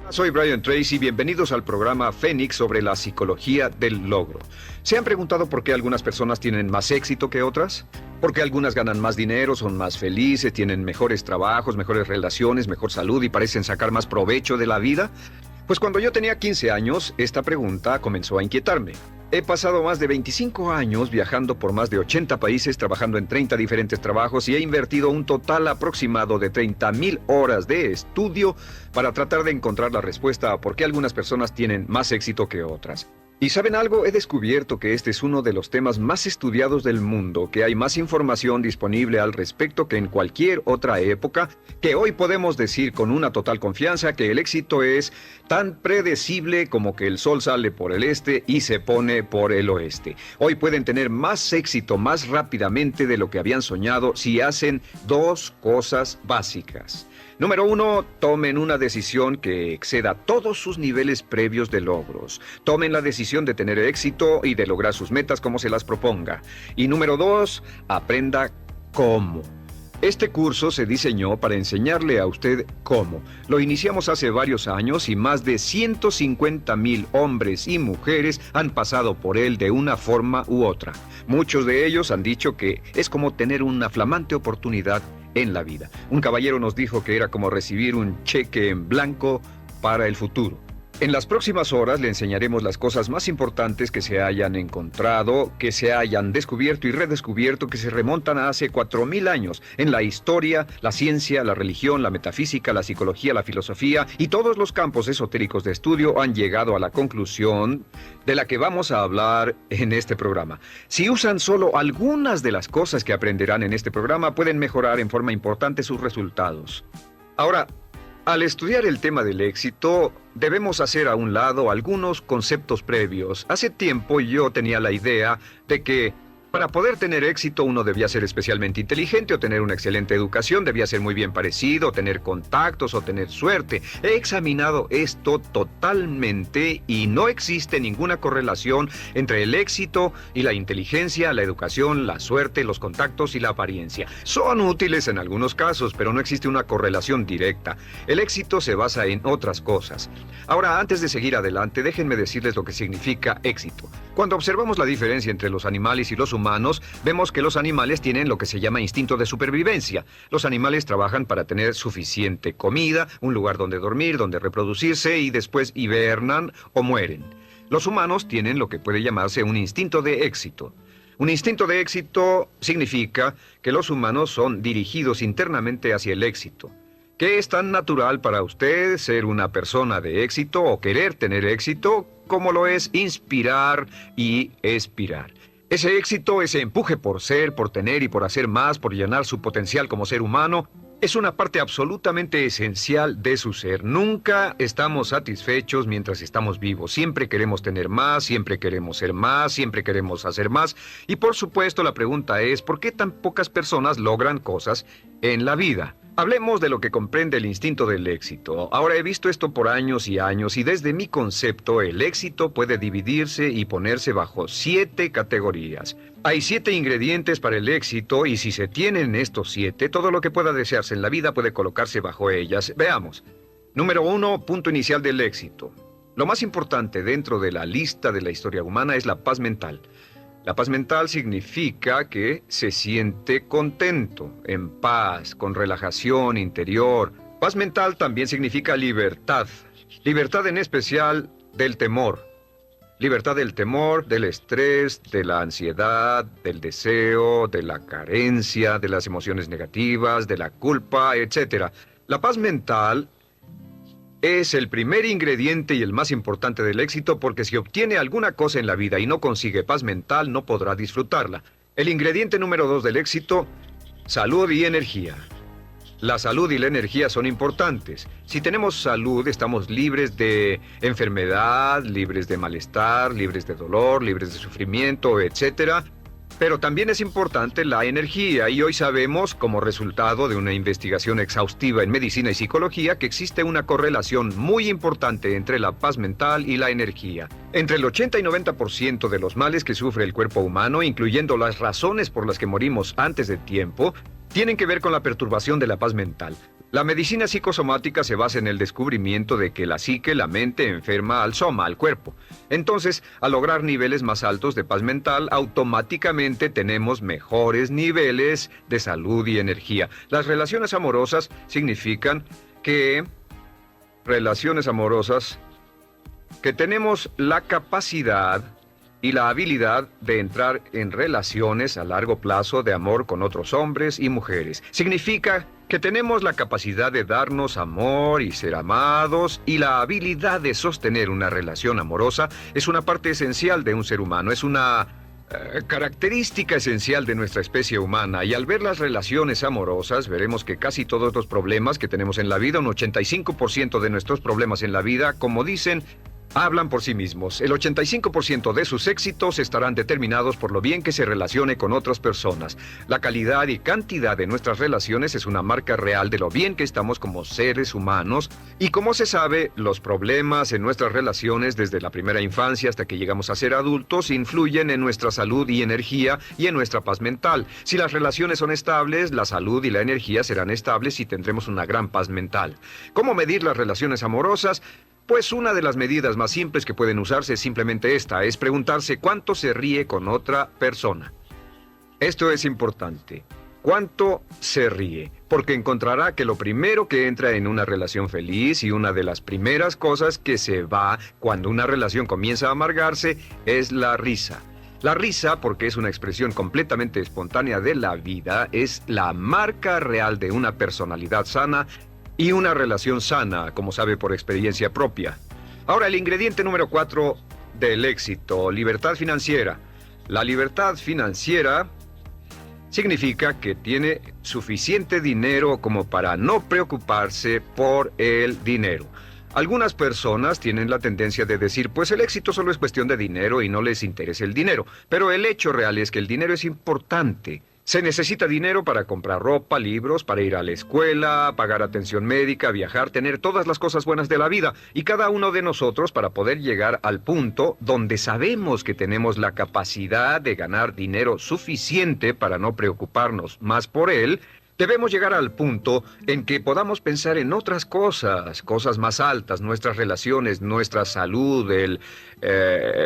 Soy Brian Tracy, bienvenidos al programa Fénix sobre la psicología del logro. ¿Se han preguntado por qué algunas personas tienen más éxito que otras? ¿Por qué algunas ganan más dinero, son más felices, tienen mejores trabajos, mejores relaciones, mejor salud y parecen sacar más provecho de la vida? Pues cuando yo tenía 15 años, esta pregunta comenzó a inquietarme. He pasado más de 25 años viajando por más de 80 países, trabajando en 30 diferentes trabajos y he invertido un total aproximado de 30,000 horas de estudio para tratar de encontrar la respuesta a por qué algunas personas tienen más éxito que otras. ¿Y saben algo? He descubierto que este es uno de los temas más estudiados del mundo, que hay más información disponible al respecto que en cualquier otra época, que hoy podemos decir con una total confianza que el éxito es tan predecible como que el sol sale por el este y se pone por el oeste. Hoy pueden tener más éxito más rápidamente de lo que habían soñado si hacen dos cosas básicas. Número 1, tomen una decisión que exceda todos sus niveles previos de logros. Tomen la decisión de tener éxito y de lograr sus metas como se las proponga. Y número 2, aprenda cómo. Este curso se diseñó para enseñarle a usted cómo. Lo iniciamos hace varios años y más de 150,000 hombres y mujeres han pasado por él de una forma u otra. Muchos de ellos han dicho que es como tener una flamante oportunidad en la vida. Un caballero nos dijo que era como recibir un cheque en blanco para el futuro. En las próximas horas le enseñaremos las cosas más importantes que se hayan encontrado, que se hayan descubierto y redescubierto, que se remontan a hace 4,000 años en la historia, la ciencia, la religión, la metafísica, la psicología, la filosofía y todos los campos esotéricos de estudio han llegado a la conclusión de la que vamos a hablar en este programa. Si usan solo algunas de las cosas que aprenderán en este programa, pueden mejorar en forma importante sus resultados. Ahora, al estudiar el tema del éxito, debemos hacer a un lado algunos conceptos previos. Hace tiempo yo tenía la idea de que para poder tener éxito uno debía ser especialmente inteligente o tener una excelente educación, debía ser muy bien parecido, tener contactos o tener suerte. He examinado esto totalmente y no existe ninguna correlación entre el éxito y la inteligencia, la educación, la suerte, los contactos y la apariencia. Son útiles en algunos casos, pero no existe una correlación directa. El éxito se basa en otras cosas. Ahora, antes de seguir adelante, déjenme decirles lo que significa éxito. Cuando observamos la diferencia entre los animales y los humanos, vemos que los animales tienen lo que se llama instinto de supervivencia. Los animales trabajan para tener suficiente comida, un lugar donde dormir, donde reproducirse y después hibernan o mueren. Los humanos tienen lo que puede llamarse un instinto de éxito. Un instinto de éxito significa que los humanos son dirigidos internamente hacia el éxito. ¿Qué es tan natural para usted ser una persona de éxito o querer tener éxito como lo es inspirar y expirar? Ese éxito, ese empuje por ser, por tener y por hacer más, por llenar su potencial como ser humano, es una parte absolutamente esencial de su ser. Nunca estamos satisfechos mientras estamos vivos. Siempre queremos tener más, siempre queremos ser más, siempre queremos hacer más. Y por supuesto la pregunta es, ¿por qué tan pocas personas logran cosas en la vida? Hablemos de lo que comprende el instinto del éxito. Ahora he visto esto por años y años y desde mi concepto el éxito puede dividirse y ponerse bajo 7 categorías. Hay 7 ingredientes para el éxito y si se tienen estos 7, todo lo que pueda desearse en la vida puede colocarse bajo ellas. Veamos. Número 1, punto inicial del éxito. Lo más importante dentro de la lista de la historia humana es la paz mental. La paz mental significa que se siente contento, en paz, con relajación interior. Paz mental también significa libertad. Libertad en especial del temor. Libertad del temor, del estrés, de la ansiedad, del deseo, de la carencia, de las emociones negativas, de la culpa, etc. La paz mental es el primer ingrediente y el más importante del éxito porque si obtiene alguna cosa en la vida y no consigue paz mental, no podrá disfrutarla. El ingrediente número 2 del éxito, salud y energía. La salud y la energía son importantes. Si tenemos salud, estamos libres de enfermedad, libres de malestar, libres de dolor, libres de sufrimiento, etc. Pero también es importante la energía y hoy sabemos, como resultado de una investigación exhaustiva en medicina y psicología, que existe una correlación muy importante entre la paz mental y la energía. Entre el 80 y 90% de los males que sufre el cuerpo humano, incluyendo las razones por las que morimos antes de tiempo, tienen que ver con la perturbación de la paz mental. La medicina psicosomática se basa en el descubrimiento de que la psique, la mente, enferma al soma, al cuerpo. Entonces, al lograr niveles más altos de paz mental, automáticamente tenemos mejores niveles de salud y energía. Las relaciones amorosas significan que tenemos la capacidad y la habilidad de entrar en relaciones a largo plazo de amor con otros hombres y mujeres. Significa que tenemos la capacidad de darnos amor y ser amados, y la habilidad de sostener una relación amorosa es una parte esencial de un ser humano, es una característica esencial de nuestra especie humana. Y al ver las relaciones amorosas, veremos que casi todos los problemas que tenemos en la vida, un 85% de nuestros problemas en la vida, como dicen, hablan por sí mismos. El 85% de sus éxitos estarán determinados por lo bien que se relacione con otras personas. La calidad y cantidad de nuestras relaciones es una marca real de lo bien que estamos como seres humanos. Y como se sabe, los problemas en nuestras relaciones desde la primera infancia hasta que llegamos a ser adultos influyen en nuestra salud y energía y en nuestra paz mental. Si las relaciones son estables, la salud y la energía serán estables y tendremos una gran paz mental. ¿Cómo medir las relaciones amorosas? Pues una de las medidas más simples que pueden usarse es simplemente esta, es preguntarse cuánto se ríe con otra persona. Esto es importante. ¿Cuánto se ríe? Porque encontrará que lo primero que entra en una relación feliz y una de las primeras cosas que se va cuando una relación comienza a amargarse es la risa. La risa, porque es una expresión completamente espontánea de la vida, es la marca real de una personalidad sana y una relación sana, como sabe por experiencia propia. Ahora, el ingrediente número 4 del éxito, libertad financiera. La libertad financiera significa que tiene suficiente dinero como para no preocuparse por el dinero. Algunas personas tienen la tendencia de decir, pues el éxito solo es cuestión de dinero y no les interesa el dinero. Pero el hecho real es que el dinero es importante. Se necesita dinero para comprar ropa, libros, para ir a la escuela, pagar atención médica, viajar, tener todas las cosas buenas de la vida. Y cada uno de nosotros, para poder llegar al punto donde sabemos que tenemos la capacidad de ganar dinero suficiente para no preocuparnos más por él, debemos llegar al punto en que podamos pensar en otras cosas, cosas más altas, nuestras relaciones, nuestra salud, el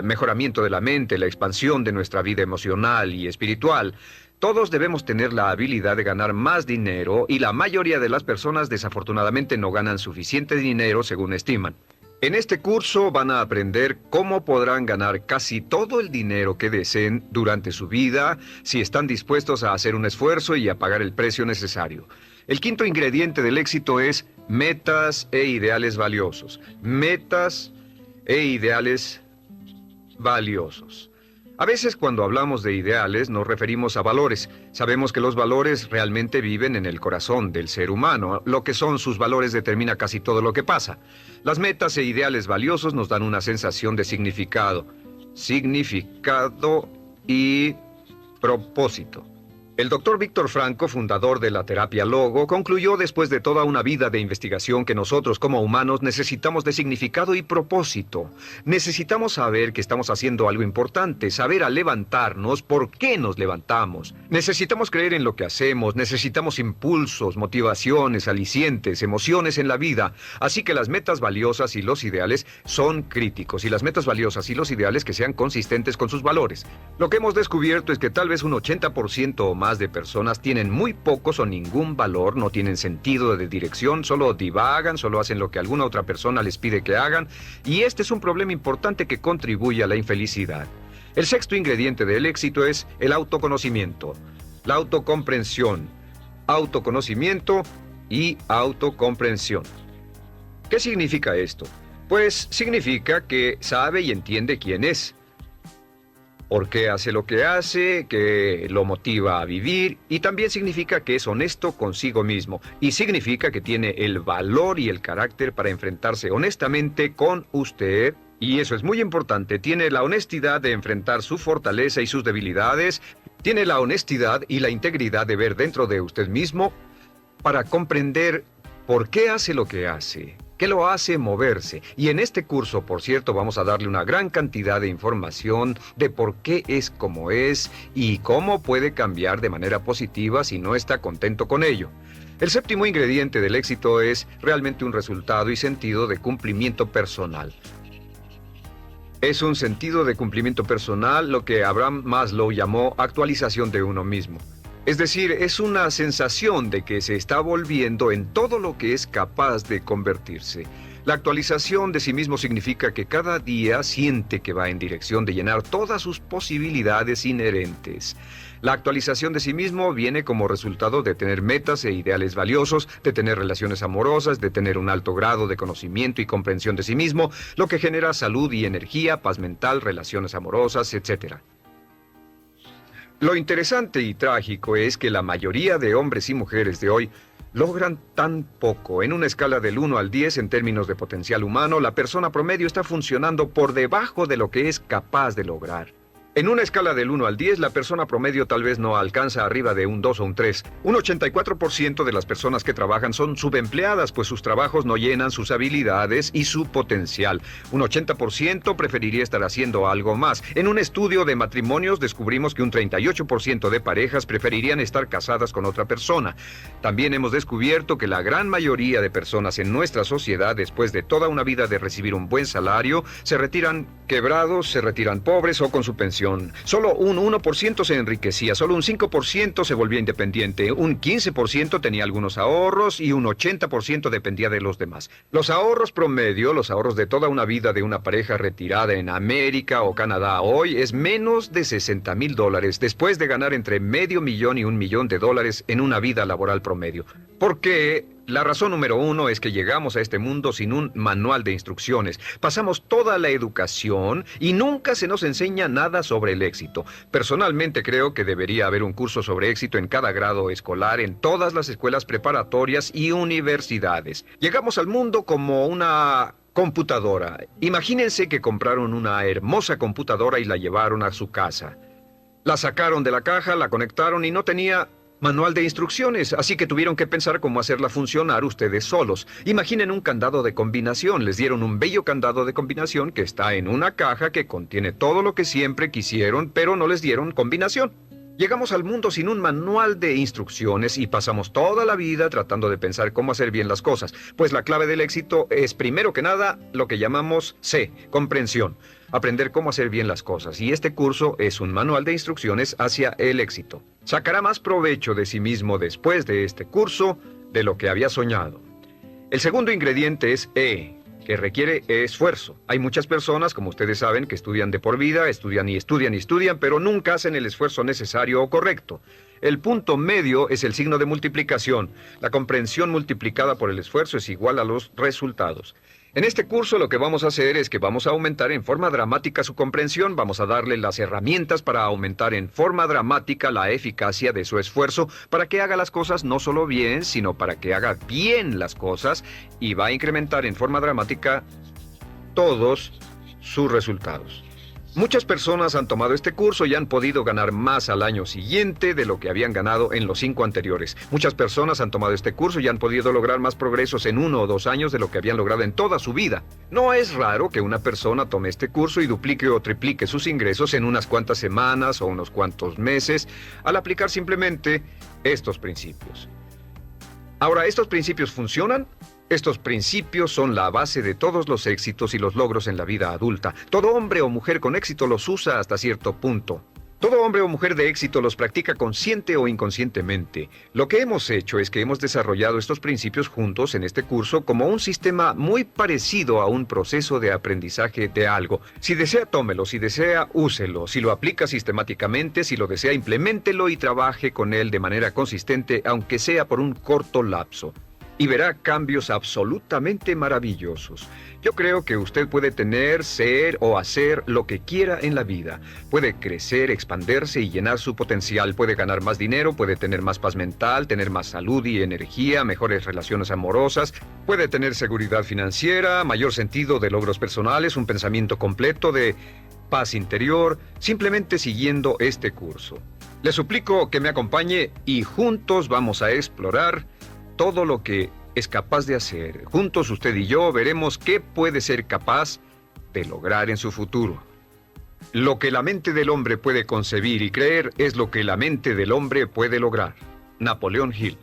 mejoramiento de la mente, la expansión de nuestra vida emocional y espiritual. Todos debemos tener la habilidad de ganar más dinero y la mayoría de las personas desafortunadamente no ganan suficiente dinero según estiman. En este curso van a aprender cómo podrán ganar casi todo el dinero que deseen durante su vida si están dispuestos a hacer un esfuerzo y a pagar el precio necesario. El quinto ingrediente del éxito es metas e ideales valiosos. Metas e ideales valiosos. A veces cuando hablamos de ideales nos referimos a valores. Sabemos que los valores realmente viven en el corazón del ser humano. Lo que son sus valores determina casi todo lo que pasa. Las metas e ideales valiosos nos dan una sensación de significado. Significado y propósito. El doctor Víctor Frankl, fundador de la terapia Logo, concluyó después de toda una vida de investigación que nosotros como humanos necesitamos de significado y propósito. Necesitamos saber que estamos haciendo algo importante, saber al levantarnos por qué nos levantamos. Necesitamos creer en lo que hacemos, necesitamos impulsos, motivaciones, alicientes, emociones en la vida. Así que las metas valiosas y los ideales son críticos, y las metas valiosas y los ideales que sean consistentes con sus valores. Lo que hemos descubierto es que tal vez un 80% o más de personas tienen muy pocos o ningún valor, no tienen sentido de dirección, solo divagan, solo hacen lo que alguna otra persona les pide que hagan, y este es un problema importante que contribuye a la infelicidad. El sexto ingrediente del éxito es el autoconocimiento, la autocomprensión, autoconocimiento y autocomprensión. ¿Qué significa esto? Pues significa que sabe y entiende quién es, por qué hace lo que hace, que lo motiva a vivir, y también significa que es honesto consigo mismo, y significa que tiene el valor y el carácter para enfrentarse honestamente con usted, y eso es muy importante, tiene la honestidad de enfrentar su fortaleza y sus debilidades, tiene la honestidad y la integridad de ver dentro de usted mismo para comprender por qué hace lo que hace. ¿Qué lo hace moverse? Y en este curso, por cierto, vamos a darle una gran cantidad de información de por qué es como es y cómo puede cambiar de manera positiva si no está contento con ello. El séptimo ingrediente del éxito es realmente un resultado y sentido de cumplimiento personal. Es un sentido de cumplimiento personal, lo que Abraham Maslow llamó actualización de uno mismo. Es decir, es una sensación de que se está volviendo en todo lo que es capaz de convertirse. La actualización de sí mismo significa que cada día siente que va en dirección de llenar todas sus posibilidades inherentes. La actualización de sí mismo viene como resultado de tener metas e ideales valiosos, de tener relaciones amorosas, de tener un alto grado de conocimiento y comprensión de sí mismo, lo que genera salud y energía, paz mental, relaciones amorosas, etc. Lo interesante y trágico es que la mayoría de hombres y mujeres de hoy logran tan poco. En una escala del 1 al 10 en términos de potencial humano, la persona promedio está funcionando por debajo de lo que es capaz de lograr. En una escala del 1 al 10, la persona promedio tal vez no alcanza arriba de un 2 o un 3. Un 84% de las personas que trabajan son subempleadas, pues sus trabajos no llenan sus habilidades y su potencial. Un 80% preferiría estar haciendo algo más. En un estudio de matrimonios descubrimos que un 38% de parejas preferirían estar casadas con otra persona. También hemos descubierto que la gran mayoría de personas en nuestra sociedad, después de toda una vida de recibir un buen salario, se retiran quebrados, se retiran pobres o con su pensión. Solo un 1% se enriquecía, solo un 5% se volvía independiente, un 15% tenía algunos ahorros y un 80% dependía de los demás. Los ahorros promedio, los ahorros de toda una vida de una pareja retirada en América o Canadá hoy es menos de $60,000 después de ganar entre $500,000 y $1 millón en una vida laboral promedio. Porque la razón número 1 es que llegamos a este mundo sin un manual de instrucciones. Pasamos toda la educación y nunca se nos enseña nada sobre el éxito. Personalmente creo que debería haber un curso sobre éxito en cada grado escolar, en todas las escuelas preparatorias y universidades. Llegamos al mundo como una computadora. Imagínense que compraron una hermosa computadora y la llevaron a su casa. La sacaron de la caja, la conectaron y no tenía manual de instrucciones, así que tuvieron que pensar cómo hacerla funcionar ustedes solos. Imaginen un candado de combinación. Les dieron un bello candado de combinación que está en una caja que contiene todo lo que siempre quisieron, pero no les dieron combinación. Llegamos al mundo sin un manual de instrucciones y pasamos toda la vida tratando de pensar cómo hacer bien las cosas. Pues la clave del éxito es, primero que nada, lo que llamamos C, comprensión. Aprender cómo hacer bien las cosas. Y este curso es un manual de instrucciones hacia el éxito. Sacará más provecho de sí mismo después de este curso de lo que había soñado. El segundo ingrediente es E, que requiere esfuerzo. Hay muchas personas, como ustedes saben, que estudian de por vida, estudian y estudian y estudian, pero nunca hacen el esfuerzo necesario o correcto. El punto medio es el signo de multiplicación. La comprensión multiplicada por el esfuerzo es igual a los resultados. En este curso lo que vamos a hacer es que vamos a aumentar en forma dramática su comprensión, vamos a darle las herramientas para aumentar en forma dramática la eficacia de su esfuerzo para que haga las cosas no solo bien, sino para que haga bien las cosas y va a incrementar en forma dramática todos sus resultados. Muchas personas han tomado este curso y han podido ganar más al año siguiente de lo que habían ganado en los 5 anteriores. Muchas personas han tomado este curso y han podido lograr más progresos en 1 o 2 años de lo que habían logrado en toda su vida. No es raro que una persona tome este curso y duplique o triplique sus ingresos en unas cuantas semanas o unos cuantos meses al aplicar simplemente estos principios. Ahora, ¿estos principios funcionan? Estos principios son la base de todos los éxitos y los logros en la vida adulta. Todo hombre o mujer con éxito los usa hasta cierto punto. Todo hombre o mujer de éxito los practica consciente o inconscientemente. Lo que hemos hecho es que hemos desarrollado estos principios juntos en este curso como un sistema muy parecido a un proceso de aprendizaje de algo. Si desea, tómelo. Si desea, úselo. Si lo aplica sistemáticamente, si lo desea, impleméntelo y trabaje con él de manera consistente, aunque sea por un corto lapso. Y verá cambios absolutamente maravillosos. Yo creo que usted puede tener, ser o hacer lo que quiera en la vida. Puede crecer, expandirse y llenar su potencial. Puede ganar más dinero, puede tener más paz mental, tener más salud y energía, mejores relaciones amorosas. Puede tener seguridad financiera, mayor sentido de logros personales, un pensamiento completo de paz interior, simplemente siguiendo este curso. Le suplico que me acompañe y juntos vamos a explorar todo lo que es capaz de hacer. Juntos usted y yo veremos qué puede ser capaz de lograr en su futuro. Lo que la mente del hombre puede concebir y creer es lo que la mente del hombre puede lograr. Napoleón Hill.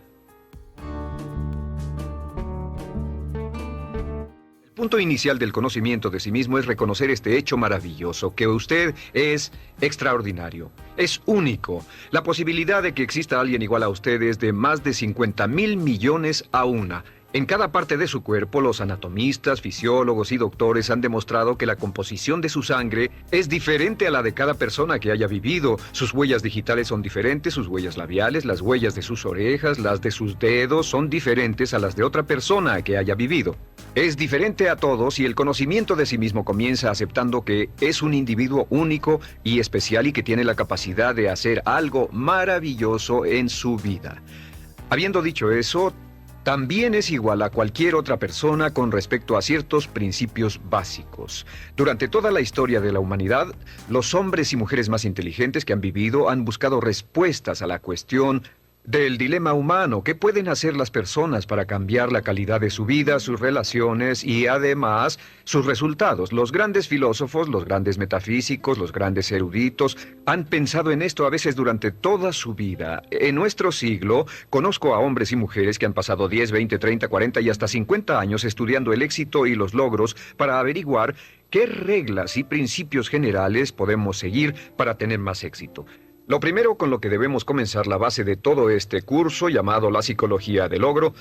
El punto inicial del conocimiento de sí mismo es reconocer este hecho maravilloso, que usted es extraordinario, es único. La posibilidad de que exista alguien igual a usted es de más de 50.000 millones a una. En cada parte de su cuerpo, los anatomistas, fisiólogos y doctores han demostrado que la composición de su sangre es diferente a la de cada persona que haya vivido. Sus huellas digitales son diferentes, sus huellas labiales, las huellas de sus orejas, las de sus dedos son diferentes a las de otra persona que haya vivido. Es diferente a todos y el conocimiento de sí mismo comienza aceptando que es un individuo único y especial y que tiene la capacidad de hacer algo maravilloso en su vida. Habiendo dicho eso, también es igual a cualquier otra persona con respecto a ciertos principios básicos. Durante toda la historia de la humanidad, los hombres y mujeres más inteligentes que han vivido han buscado respuestas a la cuestión del dilema humano. ¿Qué pueden hacer las personas para cambiar la calidad de su vida, sus relaciones y además sus resultados? Los grandes filósofos, los grandes metafísicos, los grandes eruditos han pensado en esto a veces durante toda su vida. En nuestro siglo conozco a hombres y mujeres que han pasado 10, 20, 30, 40 y hasta 50 años estudiando el éxito y los logros para averiguar qué reglas y principios generales podemos seguir para tener más éxito. Lo primero con lo que debemos comenzar la base de todo este curso llamado la psicología del logro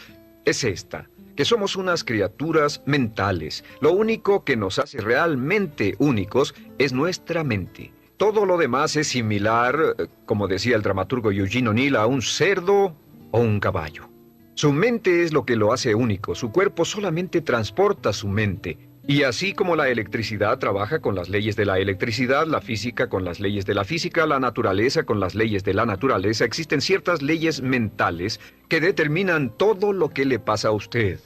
es esta, que somos unas criaturas mentales. Lo único que nos hace realmente únicos es nuestra mente. Todo lo demás es similar, como decía el dramaturgo Eugene O'Neill, a un cerdo o un caballo. Su mente es lo que lo hace único, su cuerpo solamente transporta su mente. Y así como la electricidad trabaja con las leyes de la electricidad, la física con las leyes de la física, la naturaleza con las leyes de la naturaleza, existen ciertas leyes mentales que determinan todo lo que le pasa a usted.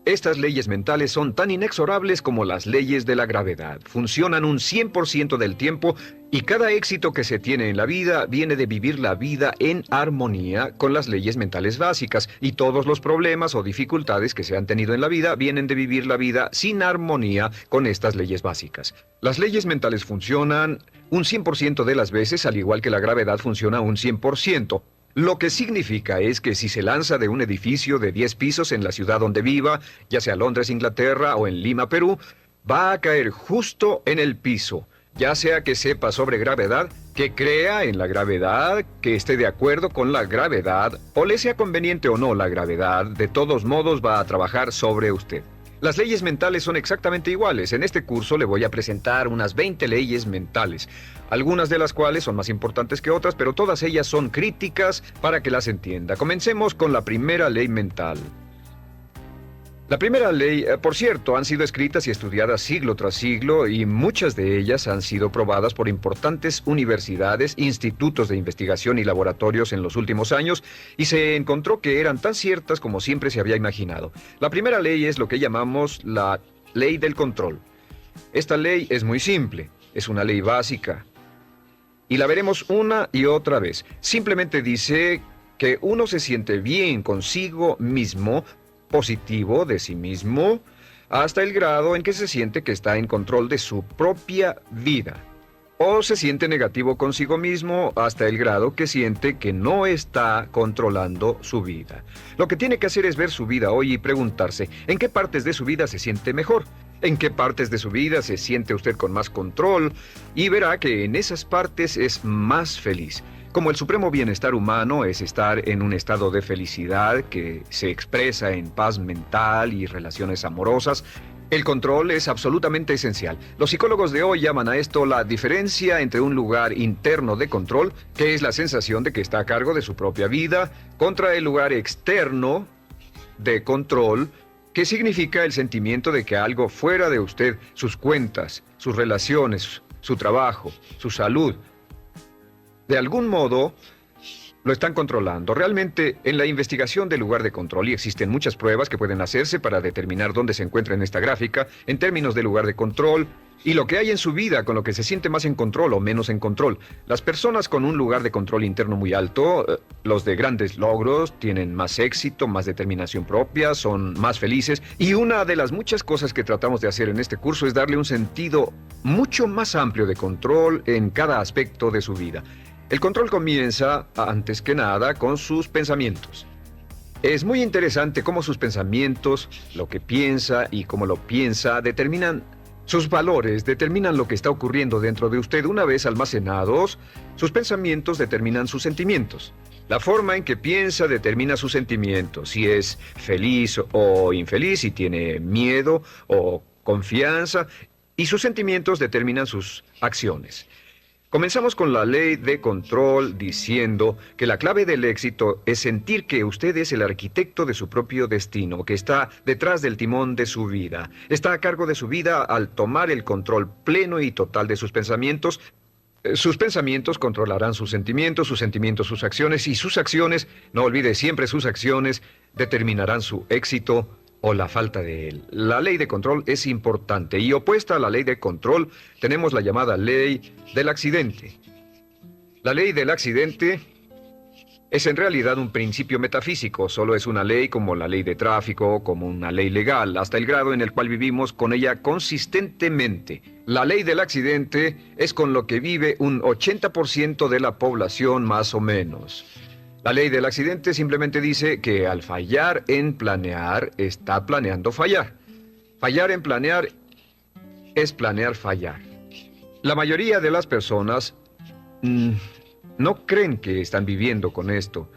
Estas leyes mentales son tan inexorables como las leyes de la gravedad. Funcionan un 100% del tiempo y cada éxito que se tiene en la vida viene de vivir la vida en armonía con las leyes mentales básicas. Y todos los problemas o dificultades que se han tenido en la vida vienen de vivir la vida sin armonía con estas leyes básicas. Las leyes mentales funcionan un 100% de las veces, al igual que la gravedad funciona un 100%. Lo que significa es que si se lanza de un edificio de 10 pisos en la ciudad donde viva, ya sea Londres, Inglaterra o en Lima, Perú, va a caer justo en el piso, ya sea que sepa sobre gravedad, que crea en la gravedad, que esté de acuerdo con la gravedad, o le sea conveniente o no la gravedad, de todos modos va a trabajar sobre usted. Las leyes mentales son exactamente iguales. En este curso le voy a presentar unas 20 leyes mentales, algunas de las cuales son más importantes que otras, pero todas ellas son críticas para que las entienda. Comencemos con la primera ley mental. La primera ley, por cierto, han sido escritas y estudiadas siglo tras siglo y muchas de ellas han sido probadas por importantes universidades, institutos de investigación y laboratorios en los últimos años y se encontró que eran tan ciertas como siempre se había imaginado. La primera ley es lo que llamamos la ley del control. Esta ley es muy simple, es una ley básica y la veremos una y otra vez. Simplemente dice que uno se siente bien consigo mismo, positivo de sí mismo, hasta el grado en que se siente que está en control de su propia vida. O se siente negativo consigo mismo hasta el grado que siente que no está controlando su vida. Lo que tiene que hacer es ver su vida hoy y preguntarse, ¿en qué partes de su vida se siente mejor? ¿En qué partes de su vida se siente usted con más control? Y verá que en esas partes es más feliz. Como el supremo bienestar humano es estar en un estado de felicidad que se expresa en paz mental y relaciones amorosas, el control es absolutamente esencial. Los psicólogos de hoy llaman a esto la diferencia entre un lugar interno de control, que es la sensación de que está a cargo de su propia vida, contra el lugar externo de control, que significa el sentimiento de que algo fuera de usted, sus cuentas, sus relaciones, su trabajo, su salud, de algún modo lo están controlando. Realmente, en la investigación del lugar de control, y existen muchas pruebas que pueden hacerse para determinar dónde se encuentra en esta gráfica, en términos de lugar de control, y lo que hay en su vida, con lo que se siente más en control o menos en control. Las personas con un lugar de control interno muy alto, los de grandes logros, tienen más éxito, más determinación propia, son más felices. Y una de las muchas cosas que tratamos de hacer en este curso es darle un sentido mucho más amplio de control en cada aspecto de su vida. El control comienza, antes que nada, con sus pensamientos. Es muy interesante cómo sus pensamientos, lo que piensa y cómo lo piensa, determinan sus valores, determinan lo que está ocurriendo dentro de usted. Una vez almacenados, sus pensamientos determinan sus sentimientos. La forma en que piensa determina sus sentimientos, si es feliz o infeliz, si tiene miedo o confianza, y sus sentimientos determinan sus acciones. Comenzamos con la ley de control diciendo que la clave del éxito es sentir que usted es el arquitecto de su propio destino, que está detrás del timón de su vida. Está a cargo de su vida al tomar el control pleno y total de sus pensamientos. Sus pensamientos controlarán sus sentimientos sus acciones, y sus acciones, no olvide siempre sus acciones, determinarán su éxito o la falta de él. La ley de control es importante, y opuesta a la ley de control tenemos la llamada ley del accidente. La ley del accidente es en realidad un principio metafísico, solo es una ley como la ley de tráfico, como una ley legal, hasta el grado en el cual vivimos con ella consistentemente. La ley del accidente es con lo que vive un 80% de la población más o menos. La ley del accidente simplemente dice que al fallar en planear, está planeando fallar. Fallar en planear es planear fallar. La mayoría de las personas no creen que están viviendo con esto.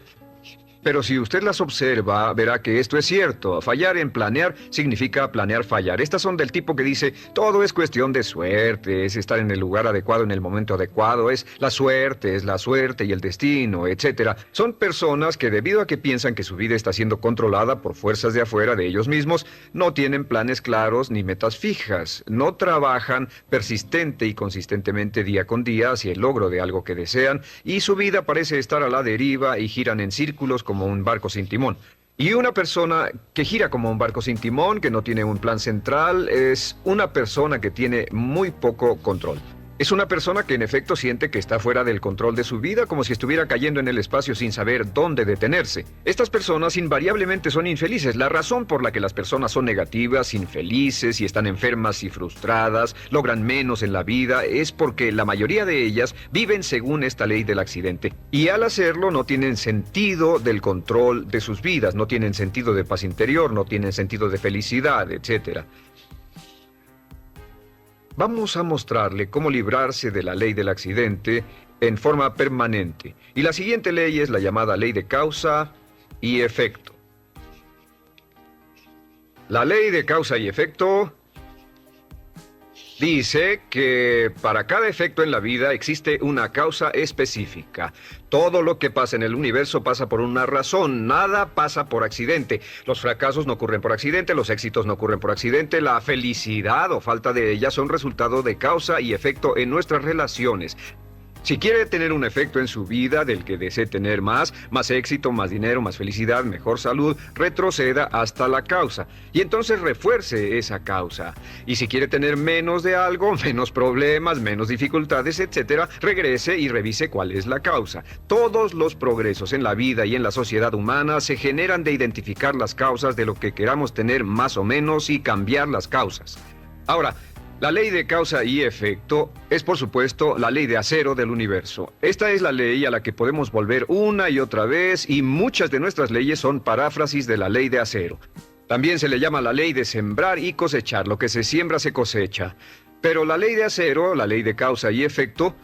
Pero si usted las observa, verá que esto es cierto. Fallar en planear significa planear fallar. Estas son del tipo que dice, todo es cuestión de suerte, es estar en el lugar adecuado en el momento adecuado, es la suerte y el destino, etc. Son personas que, debido a que piensan que su vida está siendo controlada por fuerzas de afuera de ellos mismos, no tienen planes claros ni metas fijas, no trabajan persistente y consistentemente día con día hacia el logro de algo que desean, y su vida parece estar a la deriva y giran en círculos como un barco sin timón. Y una persona que gira como un barco sin timón, que no tiene un plan central, es una persona que tiene muy poco control. Es una persona que en efecto siente que está fuera del control de su vida, como si estuviera cayendo en el espacio sin saber dónde detenerse. Estas personas invariablemente son infelices. La razón por la que las personas son negativas, infelices y están enfermas y frustradas, logran menos en la vida, es porque la mayoría de ellas viven según esta ley del accidente. Y al hacerlo no tienen sentido del control de sus vidas, no tienen sentido de paz interior, no tienen sentido de felicidad, etc. Vamos a mostrarle cómo librarse de la ley del accidente en forma permanente. Y la siguiente ley es la llamada ley de causa y efecto. La ley de causa y efecto dice que para cada efecto en la vida existe una causa específica. Todo lo que pasa en el universo pasa por una razón, nada pasa por accidente. Los fracasos no ocurren por accidente, los éxitos no ocurren por accidente, la felicidad o falta de ella son resultado de causa y efecto en nuestras relaciones. Si quiere tener un efecto en su vida del que desee tener más éxito, más dinero, más felicidad, mejor salud, retroceda hasta la causa y entonces refuerce esa causa. Y si quiere tener menos de algo, menos problemas, menos dificultades, etc., regrese y revise cuál es la causa. Todos los progresos en la vida y en la sociedad humana se generan de identificar las causas de lo que queramos tener más o menos y cambiar las causas. Ahora, la ley de causa y efecto es, por supuesto, la ley de acero del universo. Esta es la ley a la que podemos volver una y otra vez, y muchas de nuestras leyes son paráfrasis de la ley de acero. También se le llama la ley de sembrar y cosechar. Lo que se siembra se cosecha. Pero la ley de acero, la ley de causa y efecto,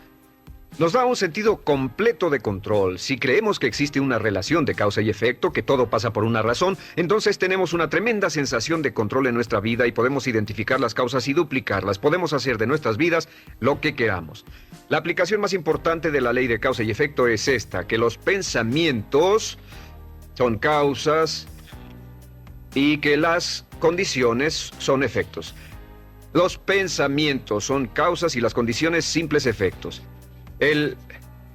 nos da un sentido completo de control. Si creemos que existe una relación de causa y efecto, que todo pasa por una razón, entonces tenemos una tremenda sensación de control en nuestra vida y podemos identificar las causas y duplicarlas. Podemos hacer de nuestras vidas lo que queramos. La aplicación más importante de la ley de causa y efecto es esta, que los pensamientos son causas y que las condiciones son efectos. Los pensamientos son causas y las condiciones simples efectos. El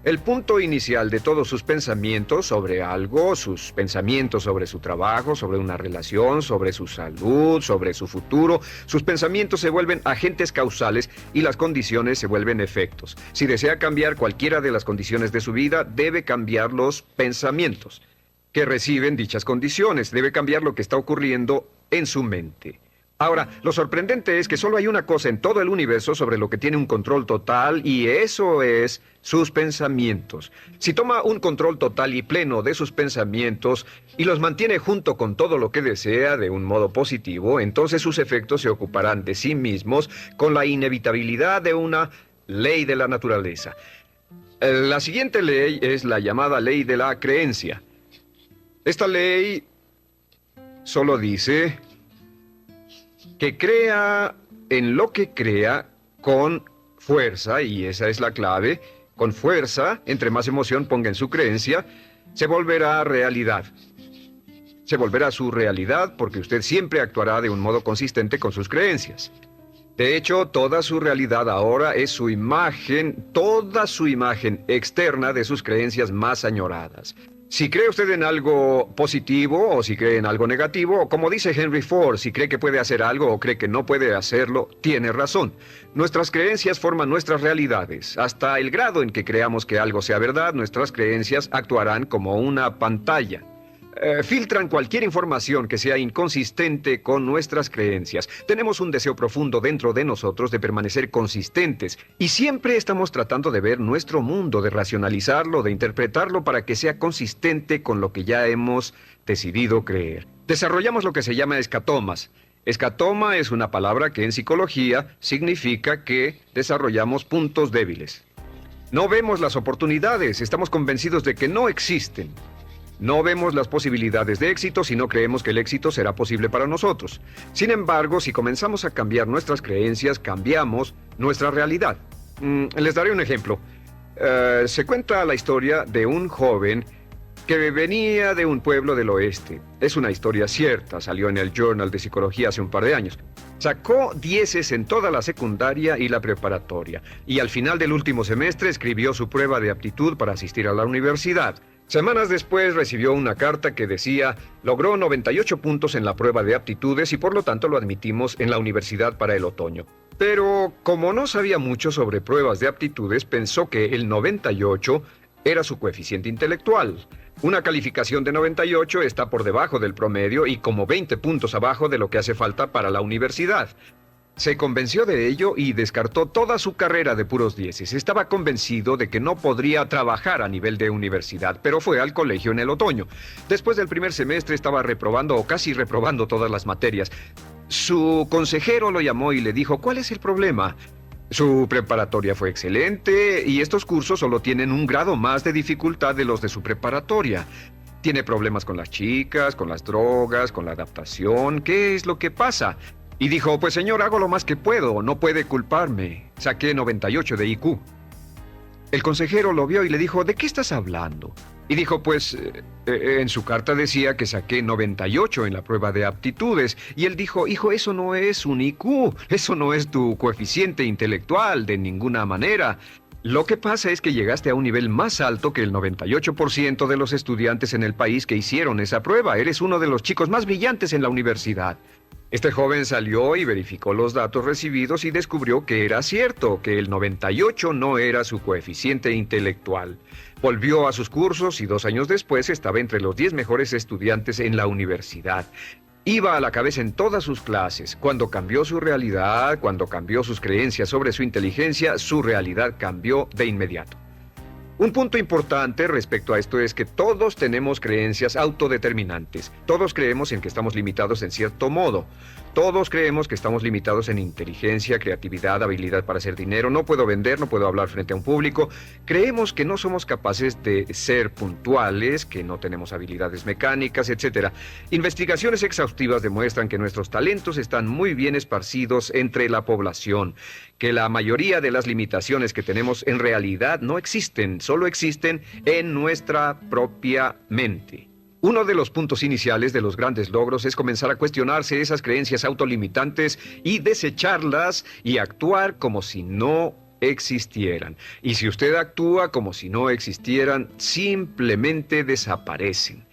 El punto inicial de todos sus pensamientos sobre algo, sus pensamientos sobre su trabajo, sobre una relación, sobre su salud, sobre su futuro, sus pensamientos se vuelven agentes causales y las condiciones se vuelven efectos. Si desea cambiar cualquiera de las condiciones de su vida, debe cambiar los pensamientos que reciben dichas condiciones, debe cambiar lo que está ocurriendo en su mente. Ahora, lo sorprendente es que solo hay una cosa en todo el universo sobre lo que tiene un control total y eso es sus pensamientos. Si toma un control total y pleno de sus pensamientos y los mantiene junto con todo lo que desea de un modo positivo, entonces sus efectos se ocuparán de sí mismos con la inevitabilidad de una ley de la naturaleza. La siguiente ley es la llamada ley de la creencia. Esta ley solo dice que crea en lo que crea con fuerza, y esa es la clave, con fuerza, entre más emoción ponga en su creencia, se volverá realidad. Se volverá su realidad porque usted siempre actuará de un modo consistente con sus creencias. De hecho, toda su realidad ahora es su imagen, toda su imagen externa de sus creencias más añoradas. Si cree usted en algo positivo o si cree en algo negativo, o como dice Henry Ford, si cree que puede hacer algo o cree que no puede hacerlo, tiene razón. Nuestras creencias forman nuestras realidades. Hasta el grado en que creamos que algo sea verdad, nuestras creencias actuarán como una pantalla. Filtran cualquier información que sea inconsistente con nuestras creencias. Tenemos un deseo profundo dentro de nosotros de permanecer consistentes y siempre estamos tratando de ver nuestro mundo, de racionalizarlo, de interpretarlo para que sea consistente con lo que ya hemos decidido creer. Desarrollamos lo que se llama escatomas. Escatoma es una palabra que en psicología significa que desarrollamos puntos débiles. No vemos las oportunidades, estamos convencidos de que no existen. No vemos las posibilidades de éxito si no creemos que el éxito será posible para nosotros. Sin embargo, si comenzamos a cambiar nuestras creencias, cambiamos nuestra realidad. Les daré un ejemplo. Se cuenta la historia de un joven que venía de un pueblo del oeste. Es una historia cierta, salió en el Journal de Psicología hace un par de años. Sacó 10 en toda la secundaria y la preparatoria, y al final del último semestre escribió su prueba de aptitud para asistir a la universidad. Semanas después recibió una carta que decía, logró 98 puntos en la prueba de aptitudes y por lo tanto lo admitimos en la universidad para el otoño. Pero como no sabía mucho sobre pruebas de aptitudes, pensó que el 98 era su coeficiente intelectual. Una calificación de 98 está por debajo del promedio y como 20 puntos abajo de lo que hace falta para la universidad. Se convenció de ello y descartó toda su carrera de puros dieces. Estaba convencido de que no podría trabajar a nivel de universidad, pero fue al colegio en el otoño. Después del primer semestre estaba reprobando o casi reprobando todas las materias. Su consejero lo llamó y le dijo, ¿cuál es el problema? Su preparatoria fue excelente y estos cursos solo tienen un grado más de dificultad de los de su preparatoria. Tiene problemas con las chicas, con las drogas, con la adaptación. ¿Qué es lo que pasa? Y dijo, pues señor, hago lo más que puedo, no puede culparme. Saqué 98 de IQ. El consejero lo vio y le dijo, ¿de qué estás hablando? Y dijo, pues, en su carta decía que saqué 98 en la prueba de aptitudes. Y él dijo, hijo, eso no es un IQ, eso no es tu coeficiente intelectual de ninguna manera. Lo que pasa es que llegaste a un nivel más alto que el 98% de los estudiantes en el país que hicieron esa prueba. Eres uno de los chicos más brillantes en la universidad. Este joven salió y verificó los datos recibidos y descubrió que era cierto, que el 98 no era su coeficiente intelectual. Volvió a sus cursos y 2 años después estaba entre los 10 mejores estudiantes en la universidad. Iba a la cabeza en todas sus clases. Cuando cambió su realidad, cuando cambió sus creencias sobre su inteligencia, su realidad cambió de inmediato. Un punto importante respecto a esto es que todos tenemos creencias autodeterminantes. Todos creemos en que estamos limitados en cierto modo. Todos creemos que estamos limitados en inteligencia, creatividad, habilidad para hacer dinero. No puedo vender, no puedo hablar frente a un público. Creemos que no somos capaces de ser puntuales, que no tenemos habilidades mecánicas, etc. Investigaciones exhaustivas demuestran que nuestros talentos están muy bien esparcidos entre la población, que la mayoría de las limitaciones que tenemos en realidad no existen, solo existen en nuestra propia mente. Uno de los puntos iniciales de los grandes logros es comenzar a cuestionarse esas creencias autolimitantes y desecharlas y actuar como si no existieran. Y si usted actúa como si no existieran, simplemente desaparecen.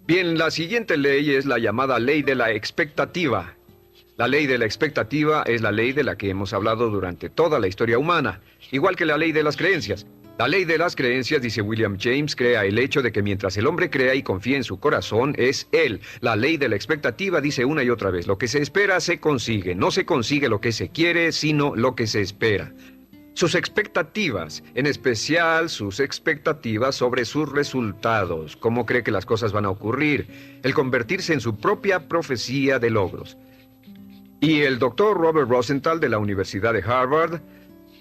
Bien, la siguiente ley es la llamada ley de la expectativa. La ley de la expectativa es la ley de la que hemos hablado durante toda la historia humana, igual que la ley de las creencias. La ley de las creencias, dice William James, crea el hecho de que mientras el hombre crea y confía en su corazón, es él. La ley de la expectativa dice una y otra vez, lo que se espera se consigue. No se consigue lo que se quiere, sino lo que se espera. Sus expectativas, en especial sus expectativas sobre sus resultados, cómo cree que las cosas van a ocurrir, el convertirse en su propia profecía de logros. Y el doctor Robert Rosenthal de la Universidad de Harvard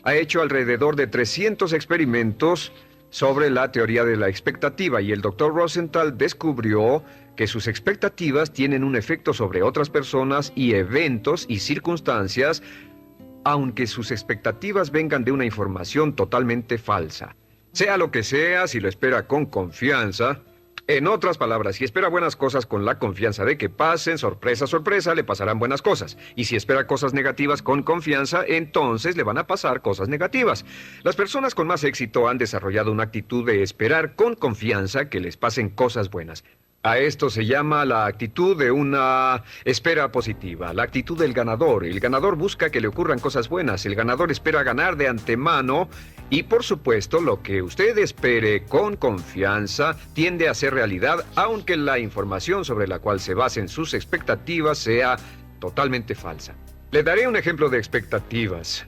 ha hecho alrededor de 300 experimentos sobre la teoría de la expectativa, y el doctor Rosenthal descubrió que sus expectativas tienen un efecto sobre otras personas y eventos y circunstancias, aunque sus expectativas vengan de una información totalmente falsa. Sea lo que sea, si lo espera con confianza. En otras palabras, si espera buenas cosas con la confianza de que pasen, sorpresa, sorpresa, le pasarán buenas cosas. Y si espera cosas negativas con confianza, entonces le van a pasar cosas negativas. Las personas con más éxito han desarrollado una actitud de esperar con confianza que les pasen cosas buenas. A esto se llama la actitud de una espera positiva, la actitud del ganador. El ganador busca que le ocurran cosas buenas, el ganador espera ganar de antemano y, por supuesto, lo que usted espere con confianza tiende a ser realidad, aunque la información sobre la cual se basen sus expectativas sea totalmente falsa. Le daré un ejemplo de expectativas.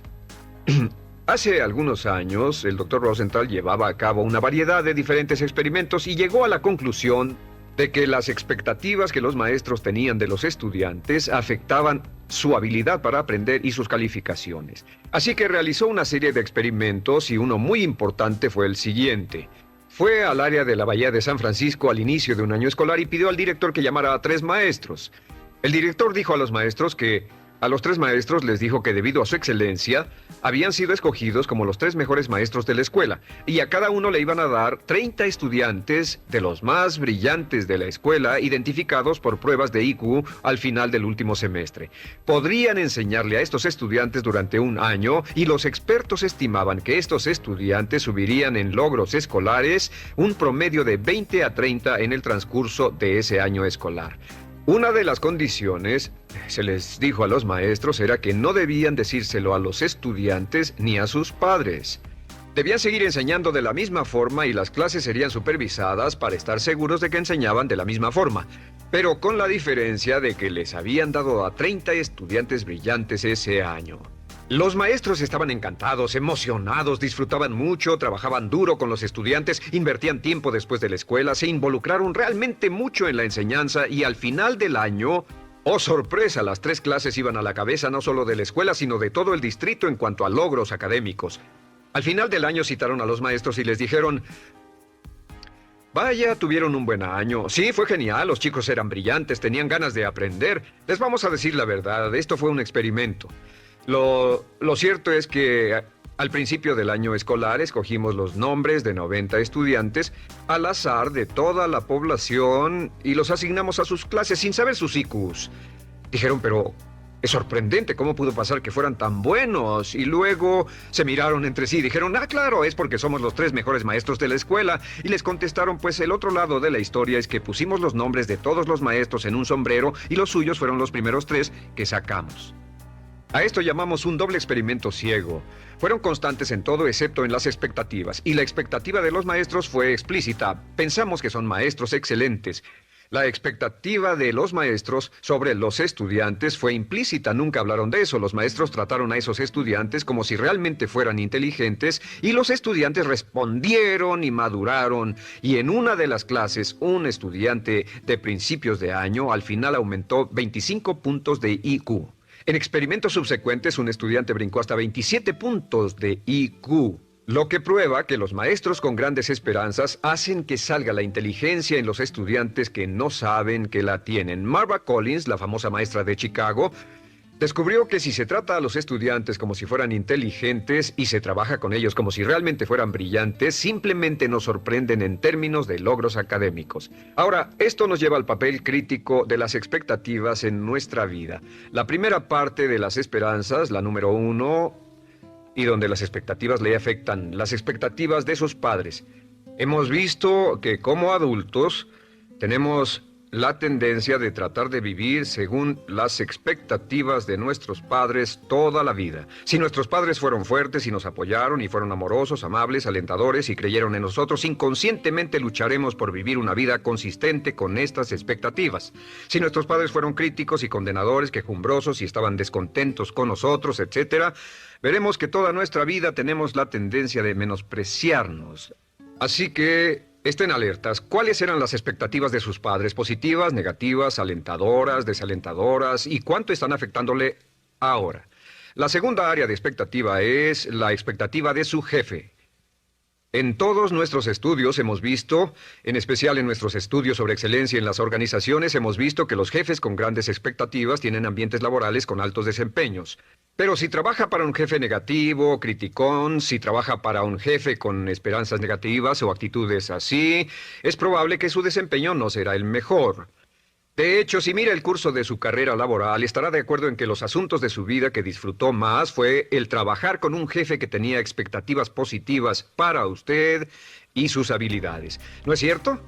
Hace algunos años, el Dr. Rosenthal llevaba a cabo una variedad de diferentes experimentos y llegó a la conclusión de que las expectativas que los maestros tenían de los estudiantes afectaban su habilidad para aprender y sus calificaciones. Así que realizó una serie de experimentos y uno muy importante fue el siguiente. Fue al área de la Bahía de San Francisco al inicio de un año escolar y pidió al director que llamara a 3 maestros. El director dijo a los maestros que a los 3 maestros les dijo que debido a su excelencia habían sido escogidos como los 3 mejores maestros de la escuela y a cada uno le iban a dar 30 estudiantes de los más brillantes de la escuela identificados por pruebas de IQ al final del último semestre. Podrían enseñarle a estos estudiantes durante un año y los expertos estimaban que estos estudiantes subirían en logros escolares un promedio de 20 a 30 en el transcurso de ese año escolar. Una de las condiciones, se les dijo a los maestros, era que no debían decírselo a los estudiantes ni a sus padres. Debían seguir enseñando de la misma forma y las clases serían supervisadas para estar seguros de que enseñaban de la misma forma, pero con la diferencia de que les habían dado a 30 estudiantes brillantes ese año. Los maestros estaban encantados, emocionados, disfrutaban mucho, trabajaban duro con los estudiantes, invertían tiempo después de la escuela, se involucraron realmente mucho en la enseñanza y al final del año, oh sorpresa, las 3 clases iban a la cabeza no solo de la escuela, sino de todo el distrito en cuanto a logros académicos. Al final del año citaron a los maestros y les dijeron: vaya, tuvieron un buen año. Sí, fue genial, los chicos eran brillantes, tenían ganas de aprender. Les vamos a decir la verdad, esto fue un experimento. Lo cierto es que al principio del año escolar escogimos los nombres de 90 estudiantes al azar de toda la población y los asignamos a sus clases sin saber sus IQs. Dijeron, pero es sorprendente cómo pudo pasar que fueran tan buenos. Y luego se miraron entre sí y dijeron, claro, es porque somos los 3 mejores maestros de la escuela. Y les contestaron, pues el otro lado de la historia es que pusimos los nombres de todos los maestros en un sombrero y los suyos fueron los primeros 3 que sacamos. A esto llamamos un doble experimento ciego. Fueron constantes en todo excepto en las expectativas, y la expectativa de los maestros fue explícita. Pensamos que son maestros excelentes. La expectativa de los maestros sobre los estudiantes fue implícita, nunca hablaron de eso. Los maestros trataron a esos estudiantes como si realmente fueran inteligentes, y los estudiantes respondieron y maduraron. Y en una de las clases, un estudiante de principios de año al final aumentó 25 puntos de IQ. En experimentos subsecuentes, un estudiante brincó hasta 27 puntos de IQ, lo que prueba que los maestros con grandes esperanzas hacen que salga la inteligencia en los estudiantes que no saben que la tienen. Marva Collins, la famosa maestra de Chicago, descubrió que si se trata a los estudiantes como si fueran inteligentes y se trabaja con ellos como si realmente fueran brillantes, simplemente nos sorprenden en términos de logros académicos. Ahora, esto nos lleva al papel crítico de las expectativas en nuestra vida. La primera parte de las esperanzas, la número 1, y donde las expectativas le afectan, las expectativas de sus padres. Hemos visto que como adultos tenemos la tendencia de tratar de vivir según las expectativas de nuestros padres toda la vida. Si nuestros padres fueron fuertes y nos apoyaron y fueron amorosos, amables, alentadores y creyeron en nosotros, inconscientemente lucharemos por vivir una vida consistente con estas expectativas. Si nuestros padres fueron críticos y condenadores, quejumbrosos y estaban descontentos con nosotros, etc., veremos que toda nuestra vida tenemos la tendencia de menospreciarnos. Así que estén alertas. ¿Cuáles eran las expectativas de sus padres? ¿Positivas, negativas, alentadoras, desalentadoras? ¿Y cuánto están afectándole ahora? La segunda área de expectativa es la expectativa de su jefe. En todos nuestros estudios hemos visto, en especial en nuestros estudios sobre excelencia en las organizaciones, hemos visto que los jefes con grandes expectativas tienen ambientes laborales con altos desempeños. Pero si trabaja para un jefe negativo, criticón, si trabaja para un jefe con esperanzas negativas o actitudes así, es probable que su desempeño no será el mejor. De hecho, si mira el curso de su carrera laboral, estará de acuerdo en que los asuntos de su vida que disfrutó más fue el trabajar con un jefe que tenía expectativas positivas para usted y sus habilidades. ¿No es cierto?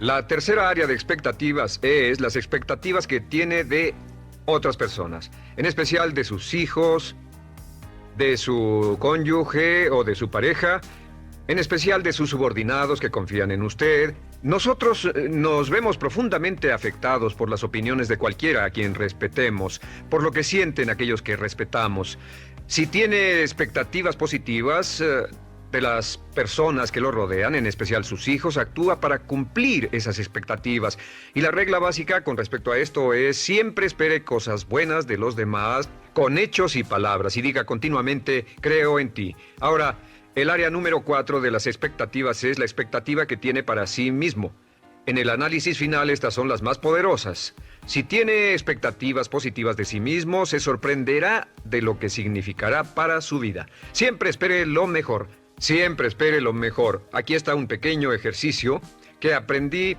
La tercera área de expectativas es las expectativas que tiene de otras personas, en especial de sus hijos, de su cónyuge o de su pareja, en especial de sus subordinados que confían en usted. Nosotros nos vemos profundamente afectados por las opiniones de cualquiera a quien respetemos, por lo que sienten aquellos que respetamos. Si tiene expectativas positivas de las personas que lo rodean, en especial sus hijos, actúa para cumplir esas expectativas. Y la regla básica con respecto a esto es: siempre espere cosas buenas de los demás con hechos y palabras y diga continuamente: creo en ti. Ahora, el área número 4 de las expectativas es la expectativa que tiene para sí mismo. En el análisis final, estas son las más poderosas. Si tiene expectativas positivas de sí mismo, se sorprenderá de lo que significará para su vida. Siempre espere lo mejor. Siempre espere lo mejor. Aquí está un pequeño ejercicio que aprendí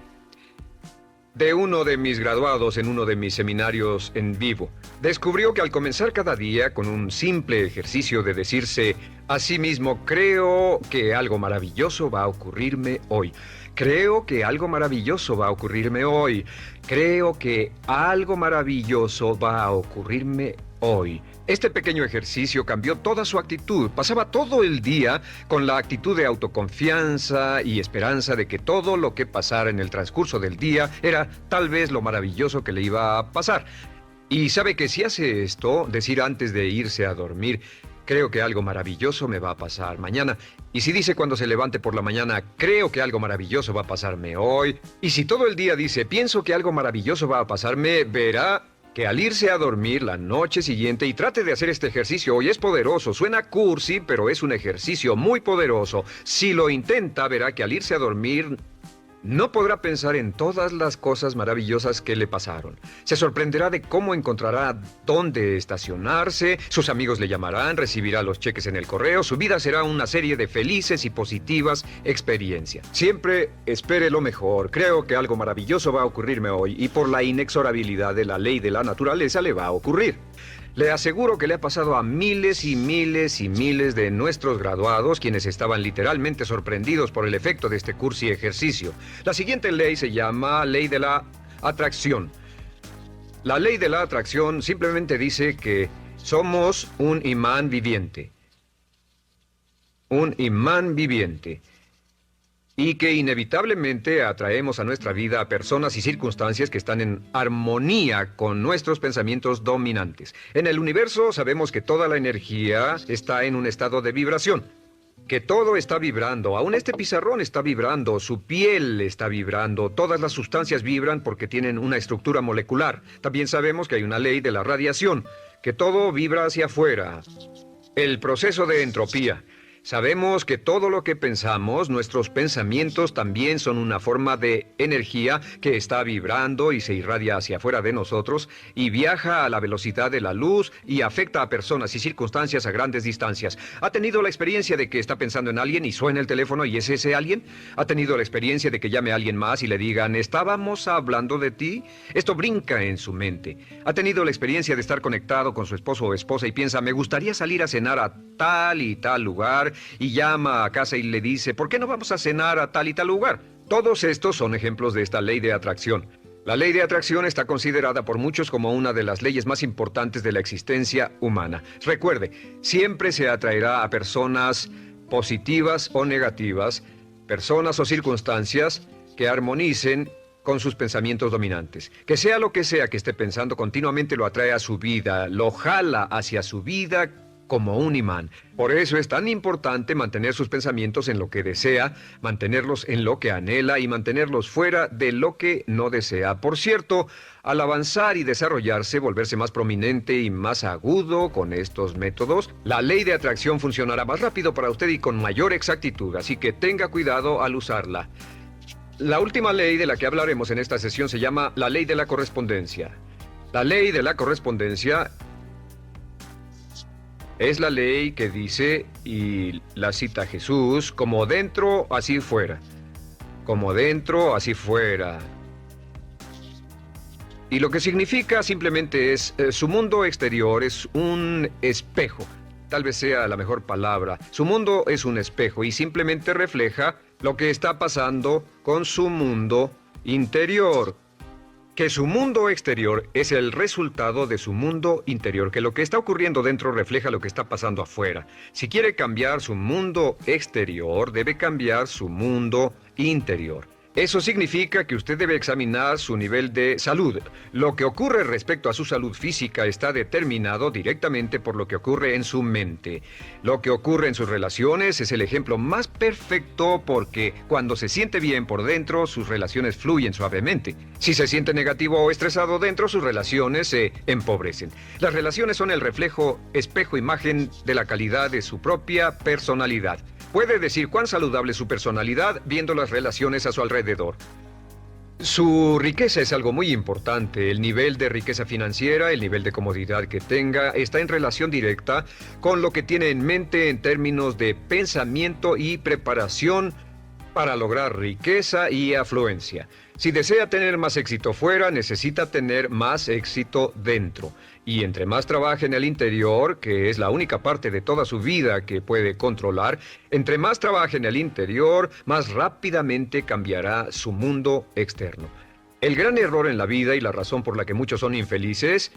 de uno de mis graduados en uno de mis seminarios en vivo. Descubrió que al comenzar cada día con un simple ejercicio de decirse a sí mismo: creo que algo maravilloso va a ocurrirme hoy. Creo que algo maravilloso va a ocurrirme hoy. Creo que algo maravilloso va a ocurrirme hoy. Este pequeño ejercicio cambió toda su actitud. Pasaba todo el día con la actitud de autoconfianza y esperanza de que todo lo que pasara en el transcurso del día era tal vez lo maravilloso que le iba a pasar. Y sabe que si hace esto, decir antes de irse a dormir: creo que algo maravilloso me va a pasar mañana. Y si dice cuando se levante por la mañana: creo que algo maravilloso va a pasarme hoy. Y si todo el día dice: pienso que algo maravilloso va a pasarme, verá que al irse a dormir la noche siguiente, y trate de hacer este ejercicio hoy, es poderoso. Suena cursi, pero es un ejercicio muy poderoso. Si lo intenta, verá que al irse a dormir no podrá pensar en todas las cosas maravillosas que le pasaron. Se sorprenderá de cómo encontrará dónde estacionarse, sus amigos le llamarán, recibirá los cheques en el correo, su vida será una serie de felices y positivas experiencias. Siempre espere lo mejor. Creo que algo maravilloso va a ocurrirme hoy, y por la inexorabilidad de la ley de la naturaleza le va a ocurrir. Le aseguro que le ha pasado a miles y miles y miles de nuestros graduados, quienes estaban literalmente sorprendidos por el efecto de este cursi ejercicio. La siguiente ley se llama ley de la atracción. La ley de la atracción simplemente dice que somos un imán viviente. Un imán viviente. Y que inevitablemente atraemos a nuestra vida a personas y circunstancias que están en armonía con nuestros pensamientos dominantes. En el universo sabemos que toda la energía está en un estado de vibración, que todo está vibrando. Aún este pizarrón está vibrando, su piel está vibrando, todas las sustancias vibran porque tienen una estructura molecular. También sabemos que hay una ley de la radiación, que todo vibra hacia afuera. El proceso de entropía. Sabemos que todo lo que pensamos, nuestros pensamientos también son una forma de energía que está vibrando y se irradia hacia afuera de nosotros y viaja a la velocidad de la luz y afecta a personas y circunstancias a grandes distancias. ¿Ha tenido la experiencia de que está pensando en alguien y suena el teléfono y es ese alguien? ¿Ha tenido la experiencia de que llame a alguien más y le digan, ¿estábamos hablando de ti? Esto brinca en su mente. ¿Ha tenido la experiencia de estar conectado con su esposo o esposa y piensa, me gustaría salir a cenar a tal y tal lugar? Y llama a casa y le dice, ¿por qué no vamos a cenar a tal y tal lugar? Todos estos son ejemplos de esta ley de atracción. La ley de atracción está considerada por muchos como una de las leyes más importantes de la existencia humana. Recuerde, siempre se atraerá a personas positivas o negativas, personas o circunstancias que armonicen con sus pensamientos dominantes. Que sea lo que sea que esté pensando, continuamente lo atrae a su vida, lo jala hacia su vida como un imán. Por eso es tan importante mantener sus pensamientos en lo que desea, mantenerlos en lo que anhela y mantenerlos fuera de lo que no desea. Por cierto, al avanzar y desarrollarse, volverse más prominente y más agudo con estos métodos, la ley de atracción funcionará más rápido para usted y con mayor exactitud, así que tenga cuidado al usarla. La última ley de la que hablaremos en esta sesión se llama la ley de la correspondencia. La ley de la correspondencia es la ley que dice, y la cita Jesús, como dentro, así fuera. Como dentro, así fuera. Y lo que significa simplemente es, su mundo exterior es un espejo. Tal vez sea la mejor palabra. Su mundo es un espejo y simplemente refleja lo que está pasando con su mundo interior. Que su mundo exterior es el resultado de su mundo interior, que lo que está ocurriendo dentro refleja lo que está pasando afuera. Si quiere cambiar su mundo exterior, debe cambiar su mundo interior. Eso significa que usted debe examinar su nivel de salud. Lo que ocurre respecto a su salud física está determinado directamente por lo que ocurre en su mente. Lo que ocurre en sus relaciones es el ejemplo más perfecto porque cuando se siente bien por dentro, sus relaciones fluyen suavemente. Si se siente negativo o estresado dentro, sus relaciones se empobrecen. Las relaciones son el reflejo, espejo, imagen de la calidad de su propia personalidad. Puede decir cuán saludable es su personalidad viendo las relaciones a su alrededor. Su riqueza es algo muy importante. El nivel de riqueza financiera, el nivel de comodidad que tenga, está en relación directa con lo que tiene en mente en términos de pensamiento y preparación para lograr riqueza y afluencia. Si desea tener más éxito fuera, necesita tener más éxito dentro. Y entre más trabaje en el interior, que es la única parte de toda su vida que puede controlar, entre más trabaje en el interior, más rápidamente cambiará su mundo externo. El gran error en la vida y la razón por la que muchos son infelices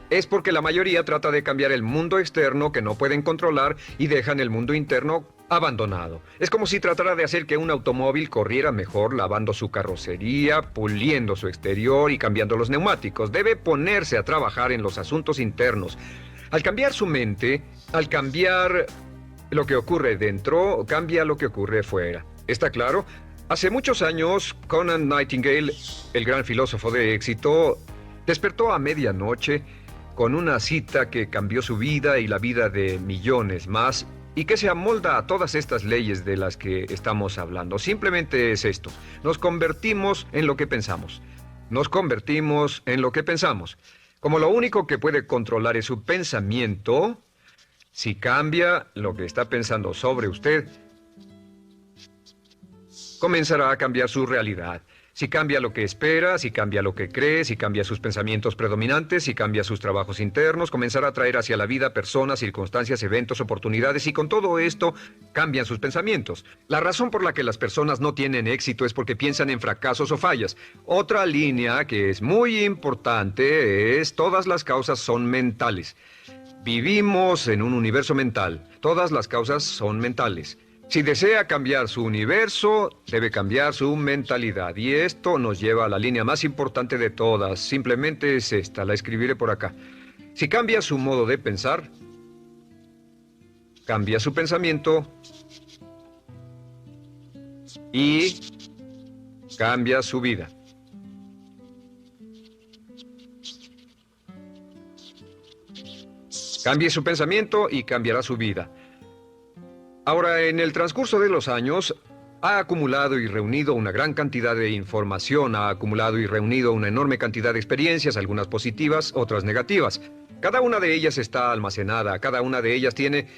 es porque la mayoría trata de cambiar el mundo externo que no pueden controlar y dejan el mundo interno abandonado. Es como si tratara de hacer que un automóvil corriera mejor lavando su carrocería, puliendo su exterior y cambiando los neumáticos. Debe ponerse a trabajar en los asuntos internos. Al cambiar su mente, al cambiar lo que ocurre dentro, cambia lo que ocurre fuera. ¿Está claro? Hace muchos años, Conant Nightingale, el gran filósofo de éxito, despertó a medianoche con una cita que cambió su vida y la vida de millones más y que se amolda a todas estas leyes de las que estamos hablando. Simplemente es esto: nos convertimos en lo que pensamos. Nos convertimos en lo que pensamos. Como lo único que puede controlar es su pensamiento, si cambia lo que está pensando sobre usted, comenzará a cambiar su realidad. Si cambia lo que espera, si cambia lo que cree, si cambia sus pensamientos predominantes, si cambia sus trabajos internos, comenzará a traer hacia la vida personas, circunstancias, eventos, oportunidades, y con todo esto cambian sus pensamientos. La razón por la que las personas no tienen éxito es porque piensan en fracasos o fallas. Otra línea que es muy importante es: todas las causas son mentales. Vivimos en un universo mental. Todas las causas son mentales. Si desea cambiar su universo, debe cambiar su mentalidad. Y esto nos lleva a la línea más importante de todas. Simplemente es esta, la escribiré por acá. Si cambia su modo de pensar, cambia su pensamiento y cambia su vida. Cambie su pensamiento y cambiará su vida. Ahora, en el transcurso de los años, ha acumulado y reunido una gran cantidad de información, ha acumulado y reunido una enorme cantidad de experiencias, algunas positivas, otras negativas. Cada una de ellas está almacenada, cada una de ellas tiene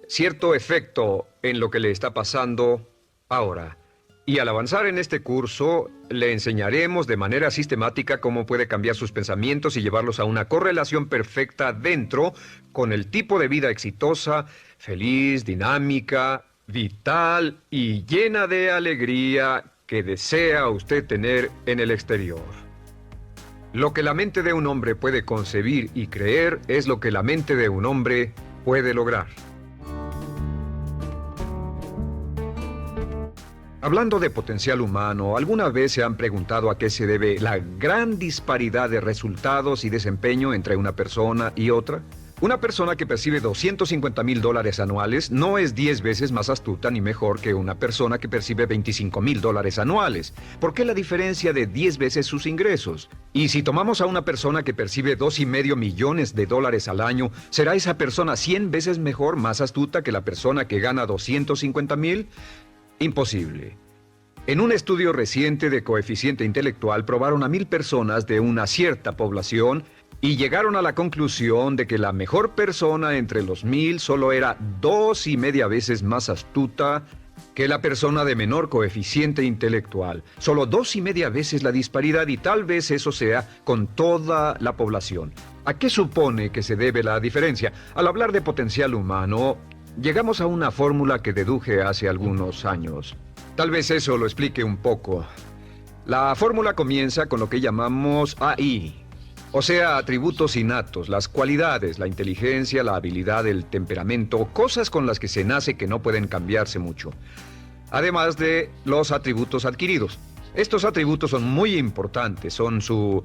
cierto efecto en lo que le está pasando ahora. Y al avanzar en este curso, le enseñaremos de manera sistemática cómo puede cambiar sus pensamientos y llevarlos a una correlación perfecta dentro con el tipo de vida exitosa, feliz, dinámica, vital y llena de alegría que desea usted tener en el exterior. Lo que la mente de un hombre puede concebir y creer es lo que la mente de un hombre puede lograr. Hablando de potencial humano, ¿alguna vez se han preguntado a qué se debe la gran disparidad de resultados y desempeño entre una persona y otra? Una persona que percibe $250,000 anuales no es 10 veces más astuta ni mejor que una persona que percibe $25,000 anuales. ¿Por qué la diferencia de 10 veces sus ingresos? Y si tomamos a una persona que percibe $2,5 millones al año, ¿será esa persona 100 veces mejor, más astuta que la persona que gana $250,000? Imposible. En un estudio reciente de coeficiente intelectual probaron a 1,000 personas de una cierta población y llegaron a la conclusión de que la mejor persona entre los 1,000 solo era 2,5 veces más astuta que la persona de menor coeficiente intelectual. Solo 2,5 veces la disparidad, y tal vez eso sea con toda la población. ¿A qué supone que se debe la diferencia? Al hablar de potencial humano, llegamos a una fórmula que deduje hace algunos años. Tal vez eso lo explique un poco. La fórmula comienza con lo que llamamos AI, o sea, atributos innatos, las cualidades, la inteligencia, la habilidad, el temperamento, cosas con las que se nace que no pueden cambiarse mucho. Además de los atributos adquiridos. Estos atributos son muy importantes, son su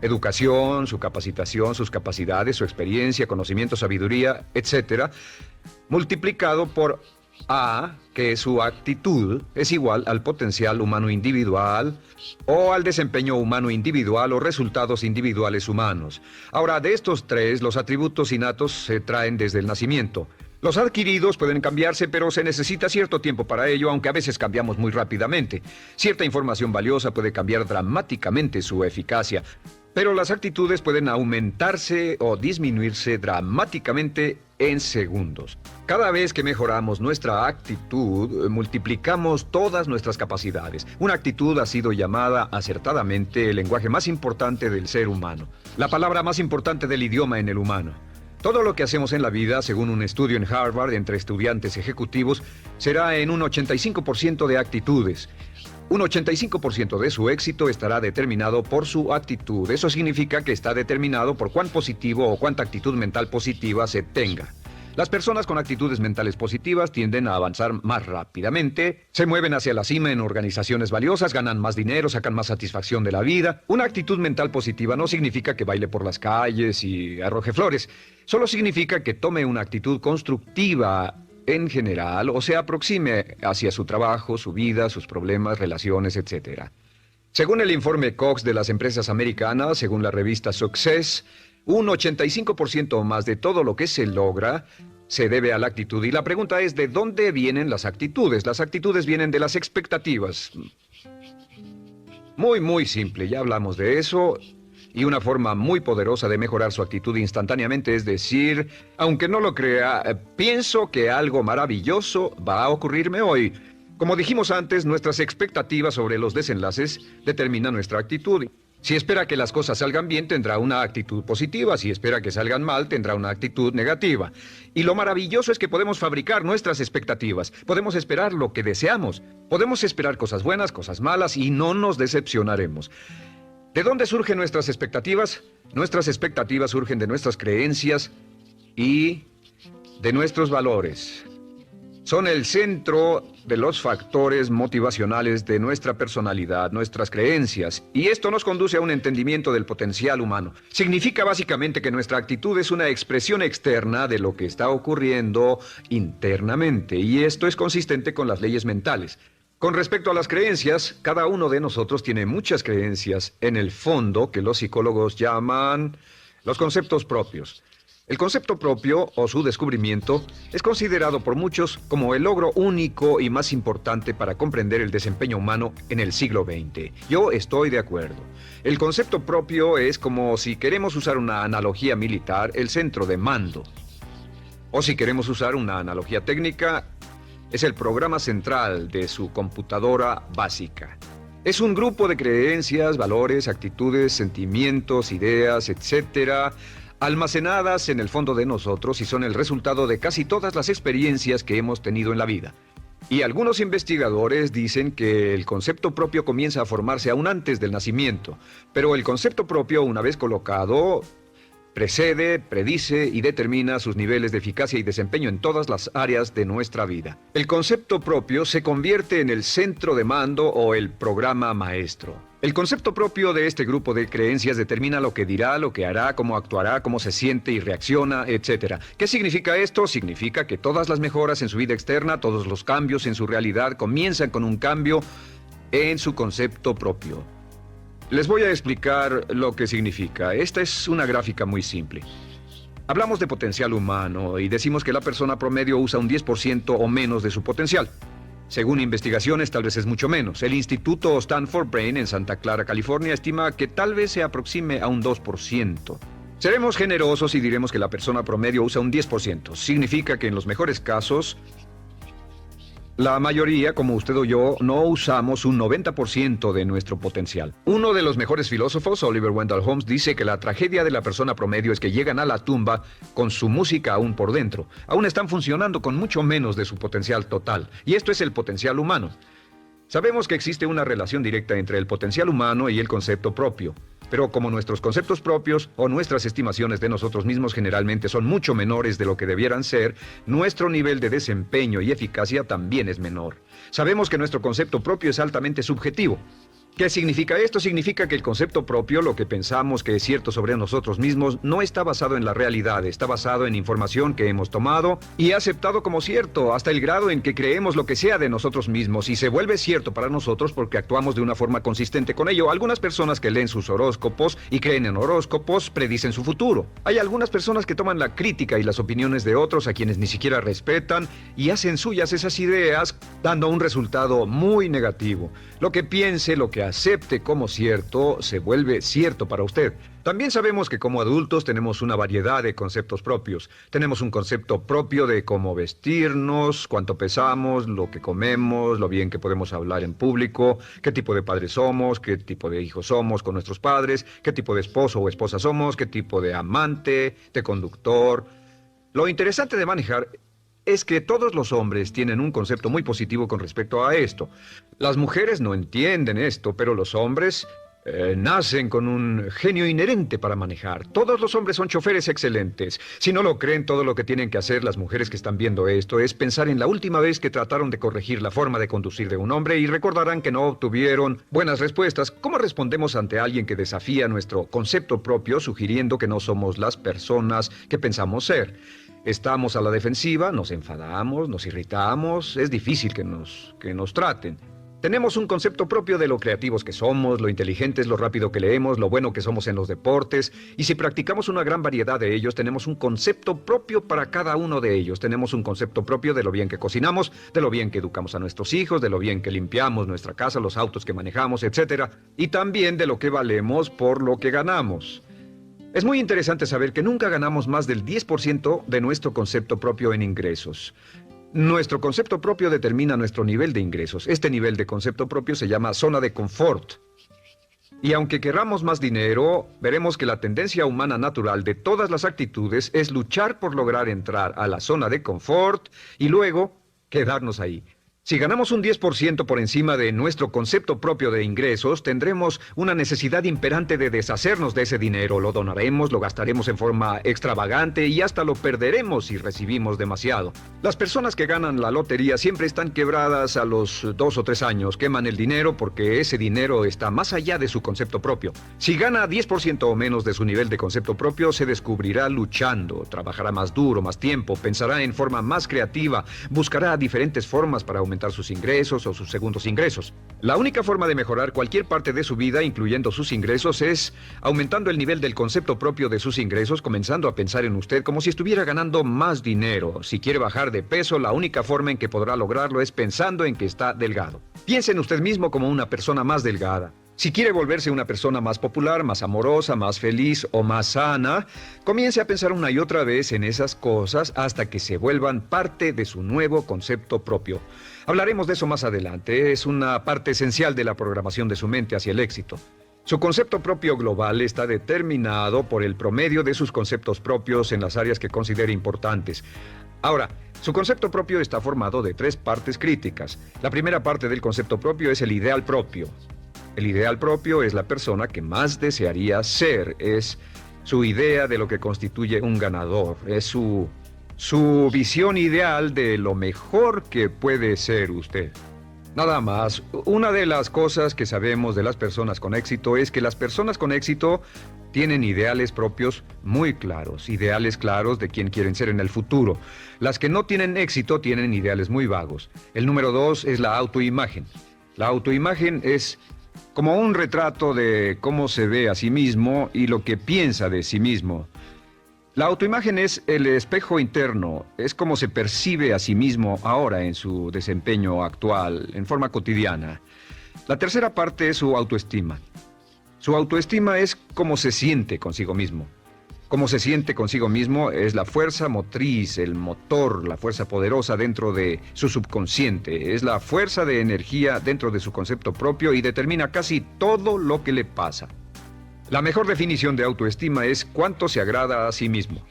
educación, su capacitación, sus capacidades, su experiencia, conocimiento, sabiduría, etc., multiplicado por A, que es su actitud, es igual al potencial humano individual o al desempeño humano individual o resultados individuales humanos. Ahora, de estos tres, los atributos innatos se traen desde el nacimiento. Los adquiridos pueden cambiarse, pero se necesita cierto tiempo para ello, aunque a veces cambiamos muy rápidamente. Cierta información valiosa puede cambiar dramáticamente su eficacia, pero las actitudes pueden aumentarse o disminuirse dramáticamente en segundos. Cada vez que mejoramos nuestra actitud, multiplicamos todas nuestras capacidades. Una actitud ha sido llamada acertadamente el lenguaje más importante del ser humano, la palabra más importante del idioma en el humano. Todo lo que hacemos en la vida, según un estudio en Harvard entre estudiantes ejecutivos, será en un 85% de actitudes. Un 85% de su éxito estará determinado por su actitud. Eso significa que está determinado por cuán positivo o cuánta actitud mental positiva se tenga. Las personas con actitudes mentales positivas tienden a avanzar más rápidamente, se mueven hacia la cima en organizaciones valiosas, ganan más dinero, sacan más satisfacción de la vida. Una actitud mental positiva no significa que baile por las calles y arroje flores. Solo significa que tome una actitud constructiva en general o se aproxime hacia su trabajo, su vida, sus problemas, relaciones, etc. Según el informe Cox de las empresas americanas, según la revista Success, un 85% o más de todo lo que se logra se debe a la actitud. Y la pregunta es, ¿de dónde vienen las actitudes? Las actitudes vienen de las expectativas. Muy simple, ya hablamos de eso. Y una forma muy poderosa de mejorar su actitud instantáneamente es decir, aunque no lo crea, pienso que algo maravilloso va a ocurrirme hoy. Como dijimos antes, nuestras expectativas sobre los desenlaces determinan nuestra actitud. Si espera que las cosas salgan bien, tendrá una actitud positiva. Si espera que salgan mal, tendrá una actitud negativa. Y lo maravilloso es que podemos fabricar nuestras expectativas. Podemos esperar lo que deseamos. Podemos esperar cosas buenas, cosas malas, y no nos decepcionaremos. ¿De dónde surgen nuestras expectativas? Nuestras expectativas surgen de nuestras creencias y de nuestros valores. Son el centro de los factores motivacionales de nuestra personalidad, nuestras creencias, y esto nos conduce a un entendimiento del potencial humano. Significa básicamente que nuestra actitud es una expresión externa de lo que está ocurriendo internamente, y esto es consistente con las leyes mentales. Con respecto a las creencias, cada uno de nosotros tiene muchas creencias en el fondo que los psicólogos llaman los conceptos propios. El concepto propio, o su descubrimiento, es considerado por muchos como el logro único y más importante para comprender el desempeño humano en el siglo XX. Yo estoy de acuerdo. El concepto propio es como, si queremos usar una analogía militar, el centro de mando. O si queremos usar una analogía técnica, es el programa central de su computadora básica. Es un grupo de creencias, valores, actitudes, sentimientos, ideas, etcétera, almacenadas en el fondo de nosotros y son el resultado de casi todas las experiencias que hemos tenido en la vida. Y algunos investigadores dicen que el concepto propio comienza a formarse aún antes del nacimiento, pero el concepto propio, una vez colocado, precede, predice y determina sus niveles de eficacia y desempeño en todas las áreas de nuestra vida. El concepto propio se convierte en el centro de mando o el programa maestro. El concepto propio de este grupo de creencias determina lo que dirá, lo que hará, cómo actuará, cómo se siente y reacciona, etc. ¿Qué significa esto? Significa que todas las mejoras en su vida externa, todos los cambios en su realidad comienzan con un cambio en su concepto propio. Les voy a explicar lo que significa. Esta es una gráfica muy simple. Hablamos de potencial humano y decimos que la persona promedio usa un 10% o menos de su potencial. Según investigaciones, tal vez es mucho menos. El Instituto Stanford Brain en Santa Clara, California, estima que tal vez se aproxime a un 2%. Seremos generosos y diremos que la persona promedio usa un 10%. Significa que en los mejores casos, la mayoría, como usted o yo, no usamos un 90% de nuestro potencial. Uno de los mejores filósofos, Oliver Wendell Holmes, dice que la tragedia de la persona promedio es que llegan a la tumba con su música aún por dentro. Aún están funcionando con mucho menos de su potencial total. Y esto es el potencial humano. Sabemos que existe una relación directa entre el potencial humano y el concepto propio. Pero como nuestros conceptos propios o nuestras estimaciones de nosotros mismos generalmente son mucho menores de lo que debieran ser, nuestro nivel de desempeño y eficacia también es menor. Sabemos que nuestro concepto propio es altamente subjetivo. ¿Qué significa esto? Significa que el concepto propio, lo que pensamos que es cierto sobre nosotros mismos, no está basado en la realidad, está basado en información que hemos tomado y aceptado como cierto, hasta el grado en que creemos lo que sea de nosotros mismos y se vuelve cierto para nosotros porque actuamos de una forma consistente con ello. Algunas personas que leen sus horóscopos y creen en horóscopos predicen su futuro. Hay algunas personas que toman la crítica y las opiniones de otros a quienes ni siquiera respetan y hacen suyas esas ideas, dando un resultado muy negativo. Lo que piense, lo que acepte como cierto, se vuelve cierto para usted. También sabemos que como adultos tenemos una variedad de conceptos propios. Tenemos un concepto propio de cómo vestirnos, cuánto pesamos, lo que comemos, lo bien que podemos hablar en público, qué tipo de padres somos, qué tipo de hijos somos con nuestros padres, qué tipo de esposo o esposa somos, qué tipo de amante, de conductor. Lo interesante de manejar es que todos los hombres tienen un concepto muy positivo con respecto a esto. Las mujeres no entienden esto, pero los hombres nacen con un genio inherente para manejar. Todos los hombres son choferes excelentes. Si no lo creen, todo lo que tienen que hacer las mujeres que están viendo esto es pensar en la última vez que trataron de corregir la forma de conducir de un hombre y recordarán que no obtuvieron buenas respuestas. ¿Cómo respondemos ante alguien que desafía nuestro concepto propio, sugiriendo que no somos las personas que pensamos ser? Estamos a la defensiva, nos enfadamos, nos irritamos, es difícil que nos traten. Tenemos un concepto propio de lo creativos que somos, lo inteligentes, lo rápido que leemos, lo bueno que somos en los deportes, y si practicamos una gran variedad de ellos, tenemos un concepto propio para cada uno de ellos. Tenemos un concepto propio de lo bien que cocinamos, de lo bien que educamos a nuestros hijos, de lo bien que limpiamos nuestra casa, los autos que manejamos, etc. Y también de lo que valemos por lo que ganamos. Es muy interesante saber que nunca ganamos más del 10% de nuestro concepto propio en ingresos. Nuestro concepto propio determina nuestro nivel de ingresos. Este nivel de concepto propio se llama zona de confort. Y aunque querramos más dinero, veremos que la tendencia humana natural de todas las actitudes es luchar por lograr entrar a la zona de confort y luego quedarnos ahí. Si ganamos un 10% por encima de nuestro concepto propio de ingresos, tendremos una necesidad imperante de deshacernos de ese dinero. Lo donaremos, lo gastaremos en forma extravagante y hasta lo perderemos si recibimos demasiado. Las personas que ganan la lotería siempre están quebradas a los 2 o 3 años. Queman el dinero porque ese dinero está más allá de su concepto propio. Si gana 10% o menos de su nivel de concepto propio, se descubrirá luchando, trabajará más duro, más tiempo, pensará en forma más creativa, buscará diferentes formas para aumentar aumentar sus ingresos o sus segundos ingresos. La única forma de mejorar cualquier parte de su vida, incluyendo sus ingresos, es aumentando el nivel del concepto propio de sus ingresos, comenzando a pensar en usted como si estuviera ganando más dinero. Si quiere bajar de peso, la única forma en que podrá lograrlo es pensando en que está delgado. Piense en usted mismo como una persona más delgada. Si quiere volverse una persona más popular, más amorosa, más feliz o más sana, comience a pensar una y otra vez en esas cosas hasta que se vuelvan parte de su nuevo concepto propio. Hablaremos de eso más adelante. Es una parte esencial de la programación de su mente hacia el éxito. Su concepto propio global está determinado por el promedio de sus conceptos propios en las áreas que considere importantes. Ahora, su concepto propio está formado de 3 partes críticas. La primera parte del concepto propio es el ideal propio. El ideal propio es la persona que más desearía ser, es su idea de lo que constituye un ganador, es su visión ideal de lo mejor que puede ser usted. Nada más, una de las cosas que sabemos de las personas con éxito es que las personas con éxito tienen ideales propios muy claros, ideales claros de quién quieren ser en el futuro. Las que no tienen éxito tienen ideales muy vagos. El número 2 es la autoimagen. La autoimagen es como un retrato de cómo se ve a sí mismo y lo que piensa de sí mismo. La autoimagen es el espejo interno, es como se percibe a sí mismo ahora en su desempeño actual, en forma cotidiana. La tercera parte es su autoestima. Su autoestima es cómo se siente consigo mismo. Cómo se siente consigo mismo es la fuerza motriz, el motor, la fuerza poderosa dentro de su subconsciente. Es la fuerza de energía dentro de su concepto propio y determina casi todo lo que le pasa. La mejor definición de autoestima es cuánto se agrada a sí mismo.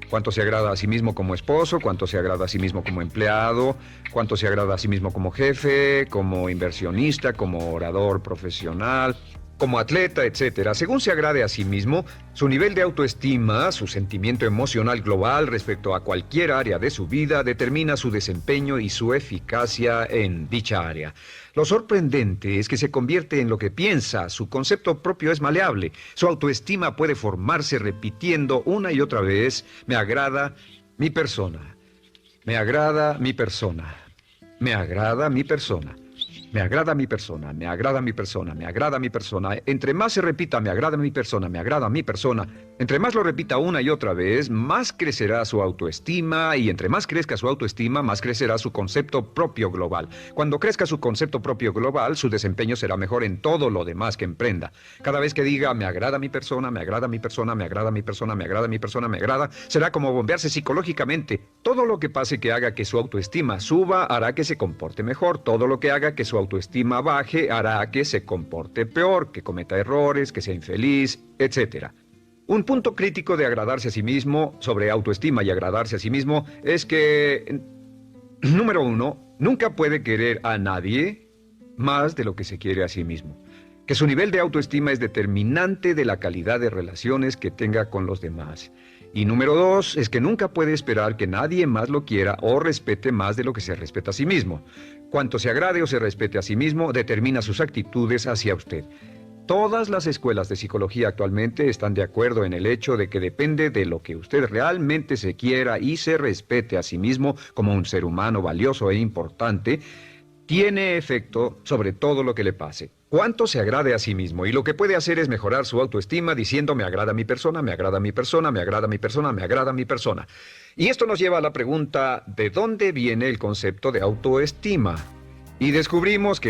Cuánto se agrada a sí mismo como esposo, cuánto se agrada a sí mismo como empleado, cuánto se agrada a sí mismo como jefe, como inversionista, como orador profesional, como atleta, etc. Según se agrade a sí mismo, su nivel de autoestima, su sentimiento emocional global respecto a cualquier área de su vida, determina su desempeño y su eficacia en dicha área. Lo sorprendente es que se convierte en lo que piensa, su concepto propio es maleable, su autoestima puede formarse repitiendo una y otra vez, me agrada mi persona, me agrada mi persona, me agrada mi persona. Me agrada mi persona, me agrada mi persona, me agrada mi persona. Entre más se repita, me agrada mi persona, me agrada mi persona. Entre más lo repita una y otra vez, más crecerá su autoestima y entre más crezca su autoestima, más crecerá su concepto propio global. Cuando crezca su concepto propio global, su desempeño será mejor en todo lo demás que emprenda. Cada vez que diga, me agrada mi persona, me agrada mi persona, me agrada mi persona, me agrada mi persona, me agrada, será como bombearse psicológicamente. Todo lo que pase que haga que su autoestima suba, hará que se comporte mejor. Todo lo que haga que su autoestima baje hará que se comporte peor, que cometa errores, que sea infeliz, etc. Un punto crítico de agradarse a sí mismo, sobre autoestima y agradarse a sí mismo, es que, número 1, nunca puede querer a nadie más de lo que se quiere a sí mismo. Que su nivel de autoestima es determinante de la calidad de relaciones que tenga con los demás. Y número 2, es que nunca puede esperar que nadie más lo quiera o respete más de lo que se respeta a sí mismo. Cuanto se agrade o se respete a sí mismo, determina sus actitudes hacia usted. Todas las escuelas de psicología actualmente están de acuerdo en el hecho de que depende de lo que usted realmente se quiera y se respete a sí mismo como un ser humano valioso e importante, tiene efecto sobre todo lo que le pase. Cuánto se agrade a sí mismo y lo que puede hacer es mejorar su autoestima diciendo me agrada mi persona, me agrada mi persona, me agrada mi persona, me agrada mi persona. Y esto nos lleva a la pregunta, ¿de dónde viene el concepto de autoestima? Y descubrimos que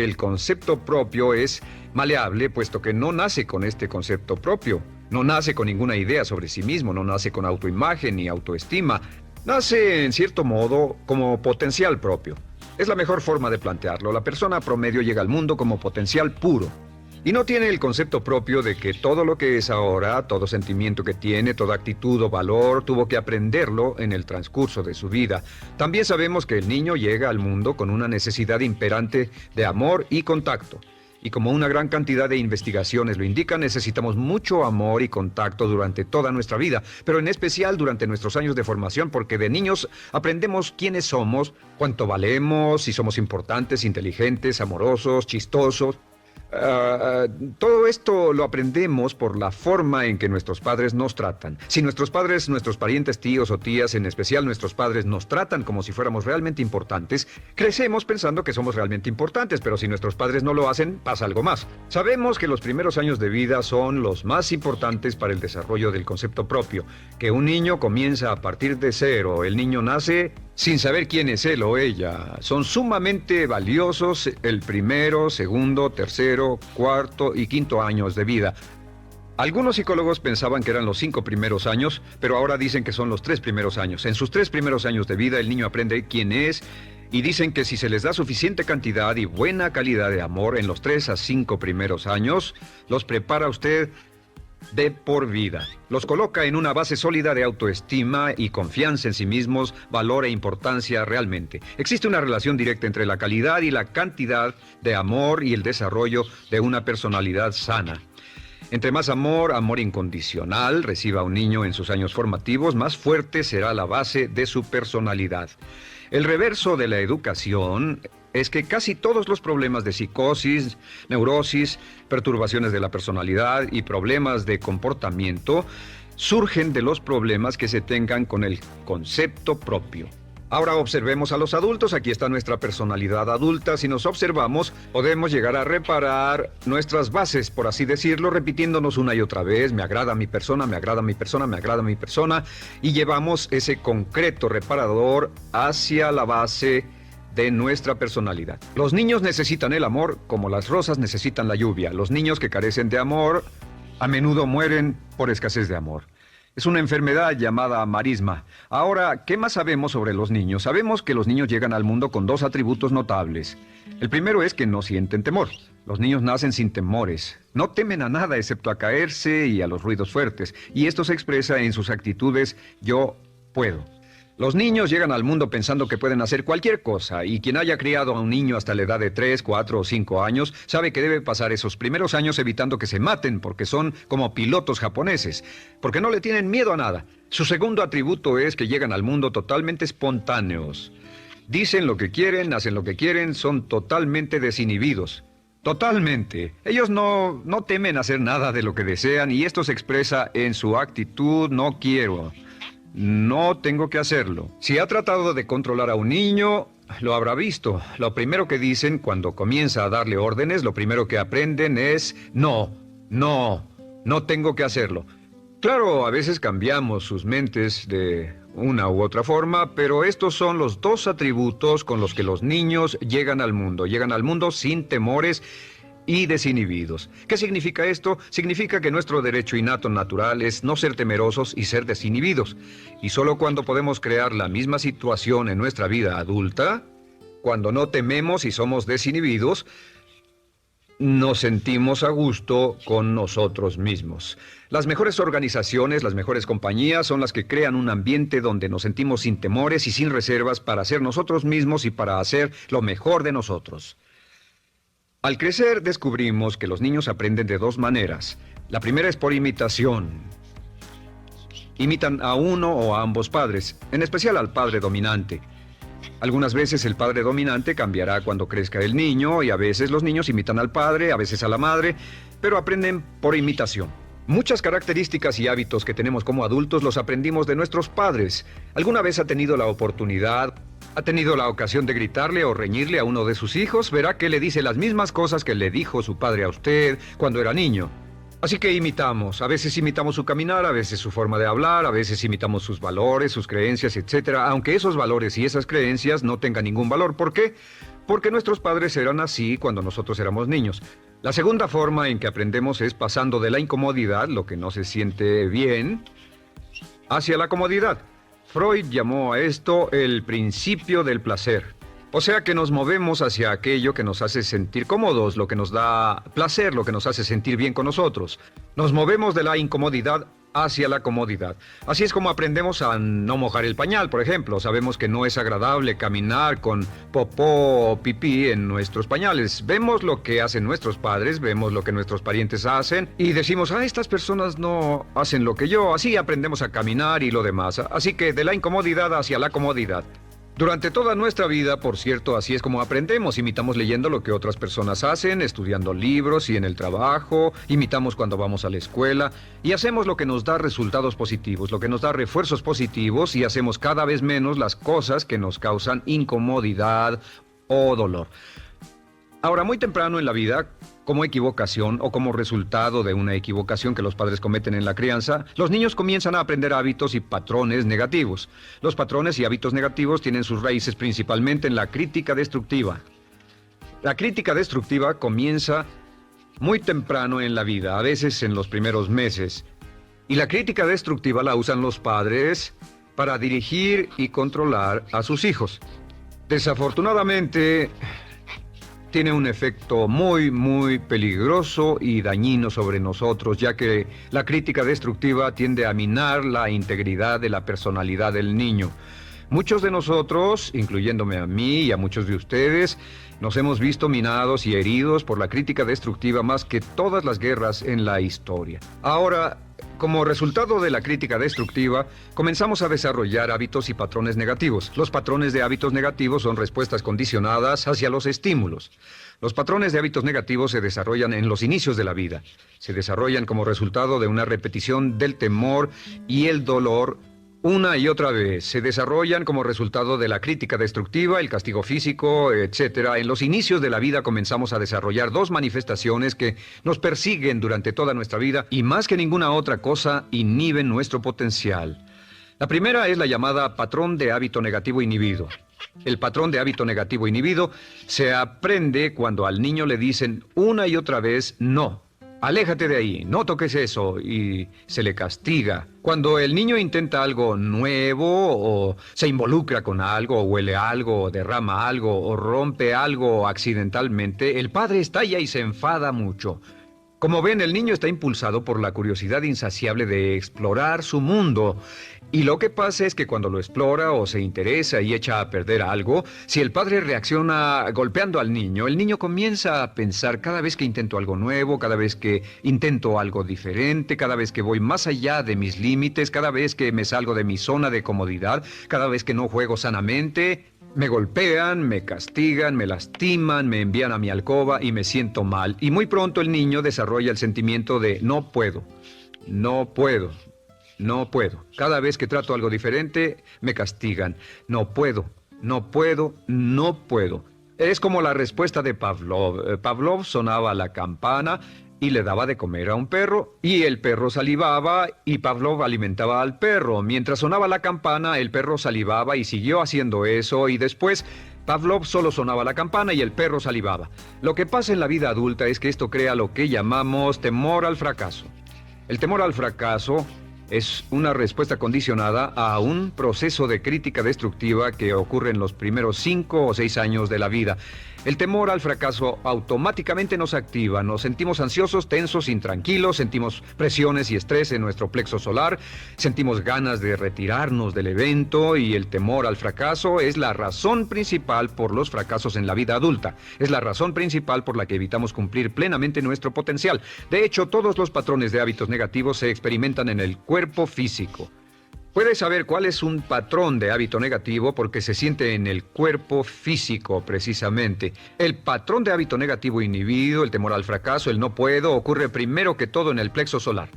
el concepto propio es maleable, puesto que no nace con este concepto propio, no nace con ninguna idea sobre sí mismo, no nace con autoimagen ni autoestima, nace en cierto modo como potencial propio. Es la mejor forma de plantearlo. La persona promedio llega al mundo como potencial puro. Y no tiene el concepto propio de que todo lo que es ahora, todo sentimiento que tiene, toda actitud o valor, tuvo que aprenderlo en el transcurso de su vida. También sabemos que el niño llega al mundo con una necesidad imperante de amor y contacto. Y como una gran cantidad de investigaciones lo indican, necesitamos mucho amor y contacto durante toda nuestra vida, pero en especial durante nuestros años de formación, porque de niños aprendemos quiénes somos, cuánto valemos, si somos importantes, inteligentes, amorosos, chistosos. Ah, todo esto lo aprendemos por la forma en que nuestros padres nos tratan. Si nuestros padres, nuestros parientes, tíos o tías, en especial nuestros padres, nos tratan como si fuéramos realmente importantes, crecemos pensando que somos realmente importantes, pero si nuestros padres no lo hacen, pasa algo más. Sabemos que los primeros años de vida son los más importantes para el desarrollo del concepto propio, que un niño comienza a partir de cero. El niño nace sin saber quién es él o ella. Son sumamente valiosos el primero, segundo, tercero, cuarto y quinto años de vida. Algunos psicólogos pensaban que eran los 5 primeros años, pero ahora dicen que son los 3 primeros años. En sus 3 primeros años de vida el niño aprende quién es y dicen que si se les da suficiente cantidad y buena calidad de amor en los 3 a 5 primeros años, los prepara usted de por vida. Los coloca en una base sólida de autoestima y confianza en sí mismos, valor e importancia realmente. Existe una relación directa entre la calidad y la cantidad de amor y el desarrollo de una personalidad sana. Entre más amor, amor incondicional, reciba un niño en sus años formativos, más fuerte será la base de su personalidad. El reverso de la educación es que casi todos los problemas de psicosis, neurosis, perturbaciones de la personalidad y problemas de comportamiento surgen de los problemas que se tengan con el concepto propio. Ahora observemos a los adultos. Aquí está nuestra personalidad adulta. Si nos observamos, podemos llegar a reparar nuestras bases, por así decirlo, repitiéndonos una y otra vez: me agrada mi persona, me agrada mi persona, me agrada mi persona, y llevamos ese concreto reparador hacia la base de nuestra personalidad. Los niños necesitan el amor como las rosas necesitan la lluvia. Los niños que carecen de amor a menudo mueren por escasez de amor. Es una enfermedad llamada marisma. Ahora, ¿qué más sabemos sobre los niños? Sabemos que los niños llegan al mundo con 2 atributos notables. El primero es que no sienten temor. Los niños nacen sin temores. No temen a nada excepto a caerse y a los ruidos fuertes. Y esto se expresa en sus actitudes: yo puedo. Los niños llegan al mundo pensando que pueden hacer cualquier cosa, y quien haya criado a un niño hasta la edad de 3, 4 o 5 años sabe que debe pasar esos primeros años evitando que se maten, porque son como pilotos japoneses, porque no le tienen miedo a nada. Su segundo atributo es que llegan al mundo totalmente espontáneos. Dicen lo que quieren, hacen lo que quieren, son totalmente desinhibidos. Totalmente. Ellos no temen hacer nada de lo que desean, y esto se expresa en su actitud: no quiero. No tengo que hacerlo. Si ha tratado de controlar a un niño, lo habrá visto. Lo primero que dicen cuando comienza a darle órdenes, lo primero que aprenden es: no tengo que hacerlo. Claro, a veces cambiamos sus mentes de una u otra forma, pero estos son los 2 atributos con los que los niños llegan al mundo. Llegan al mundo sin temores y desinhibidos. ¿Qué significa esto? Significa que nuestro derecho innato natural es no ser temerosos y ser desinhibidos. Y solo cuando podemos crear la misma situación en nuestra vida adulta, cuando no tememos y somos desinhibidos, nos sentimos a gusto con nosotros mismos. Las mejores organizaciones, las mejores compañías son las que crean un ambiente donde nos sentimos sin temores y sin reservas para ser nosotros mismos y para hacer lo mejor de nosotros. Al crecer descubrimos que los niños aprenden de 2 maneras. La primera es por imitación. Imitan a uno o a ambos padres, en especial al padre dominante. Algunas veces el padre dominante cambiará cuando crezca el niño, y a veces los niños imitan al padre, a veces a la madre, pero aprenden por imitación. Muchas características y hábitos que tenemos como adultos los aprendimos de nuestros padres. ¿Alguna vez ha tenido la ocasión de gritarle o reñirle a uno de sus hijos? Verá que le dice las mismas cosas que le dijo su padre a usted cuando era niño. Así que imitamos. A veces imitamos su caminar, a veces su forma de hablar, a veces imitamos sus valores, sus creencias, etc. Aunque esos valores y esas creencias no tengan ningún valor. ¿Por qué? Porque nuestros padres eran así cuando nosotros éramos niños. La segunda forma en que aprendemos es pasando de la incomodidad, lo que no se siente bien, hacia la comodidad. Freud llamó a esto el principio del placer. O sea que nos movemos hacia aquello que nos hace sentir cómodos, lo que nos da placer, lo que nos hace sentir bien con nosotros. Nos movemos de la incomodidad hacia la comodidad. Así es como aprendemos a no mojar el pañal, por ejemplo. Sabemos que no es agradable caminar con popó o pipí en nuestros pañales. Vemos lo que hacen nuestros padres, vemos lo que nuestros parientes hacen y decimos: estas personas no hacen lo que yo. Así aprendemos a caminar y lo demás. Así que de la incomodidad hacia la comodidad. Durante toda nuestra vida, por cierto, así es como aprendemos. Imitamos leyendo lo que otras personas hacen, estudiando libros y en el trabajo, imitamos cuando vamos a la escuela y hacemos lo que nos da resultados positivos, lo que nos da refuerzos positivos y hacemos cada vez menos las cosas que nos causan incomodidad o dolor. Ahora, muy temprano en la vida, como equivocación o como resultado de una equivocación que los padres cometen en la crianza, los niños comienzan a aprender hábitos y patrones negativos. Los patrones y hábitos negativos tienen sus raíces principalmente en la crítica destructiva. La crítica destructiva comienza muy temprano en la vida, a veces en los primeros meses. Y la crítica destructiva la usan los padres para dirigir y controlar a sus hijos. Desafortunadamente, tiene un efecto muy peligroso y dañino sobre nosotros, ya que la crítica destructiva tiende a minar la integridad de la personalidad del niño. Muchos de nosotros, incluyéndome a mí y a muchos de ustedes, nos hemos visto minados y heridos por la crítica destructiva más que todas las guerras en la historia. Ahora, como resultado de la crítica destructiva, comenzamos a desarrollar hábitos y patrones negativos. Los patrones de hábitos negativos son respuestas condicionadas hacia los estímulos. Los patrones de hábitos negativos se desarrollan en los inicios de la vida. Se desarrollan como resultado de una repetición del temor y el dolor una y otra vez. Se desarrollan como resultado de la crítica destructiva, el castigo físico, etc. En los inicios de la vida comenzamos a desarrollar dos manifestaciones que nos persiguen durante toda nuestra vida y más que ninguna otra cosa inhiben nuestro potencial. La primera es la llamada patrón de hábito negativo inhibido. El patrón de hábito negativo inhibido se aprende cuando al niño le dicen una y otra vez no. Aléjate de ahí, no toques eso, y se le castiga. Cuando el niño intenta algo nuevo, o se involucra con algo, o huele algo, o derrama algo, o rompe algo accidentalmente, el padre estalla y se enfada mucho. Como ven, el niño está impulsado por la curiosidad insaciable de explorar su mundo. Y lo que pasa es que cuando lo explora o se interesa y echa a perder algo, si el padre reacciona golpeando al niño, el niño comienza a pensar cada vez que intento algo nuevo, cada vez que intento algo diferente, cada vez que voy más allá de mis límites, cada vez que me salgo de mi zona de comodidad, cada vez que no juego sanamente, me golpean, me castigan, me lastiman, me envían a mi alcoba y me siento mal. Y muy pronto el niño desarrolla el sentimiento de no puedo, no puedo, no puedo. Cada vez que trato algo diferente, me castigan. No puedo, no puedo, no puedo. Es como la respuesta de Pavlov. Pavlov sonaba la campana y le daba de comer a un perro, y el perro salivaba, y Pavlov alimentaba al perro. Mientras sonaba la campana, el perro salivaba y siguió haciendo eso, y después Pavlov solo sonaba la campana y el perro salivaba. Lo que pasa en la vida adulta es que esto crea lo que llamamos temor al fracaso. El temor al fracaso es una respuesta condicionada a un proceso de crítica destructiva que ocurre en los primeros 5 o 6 años de la vida. El temor al fracaso automáticamente nos activa, nos sentimos ansiosos, tensos, intranquilos, sentimos presiones y estrés en nuestro plexo solar, sentimos ganas de retirarnos del evento y el temor al fracaso es la razón principal por los fracasos en la vida adulta. Es la razón principal por la que evitamos cumplir plenamente nuestro potencial. De hecho, todos los patrones de hábitos negativos se experimentan en el cuerpo físico. Puedes saber cuál es un patrón de hábito negativo porque se siente en el cuerpo físico, precisamente. El patrón de hábito negativo inhibido, el temor al fracaso, el no puedo, ocurre primero que todo en el plexo solar.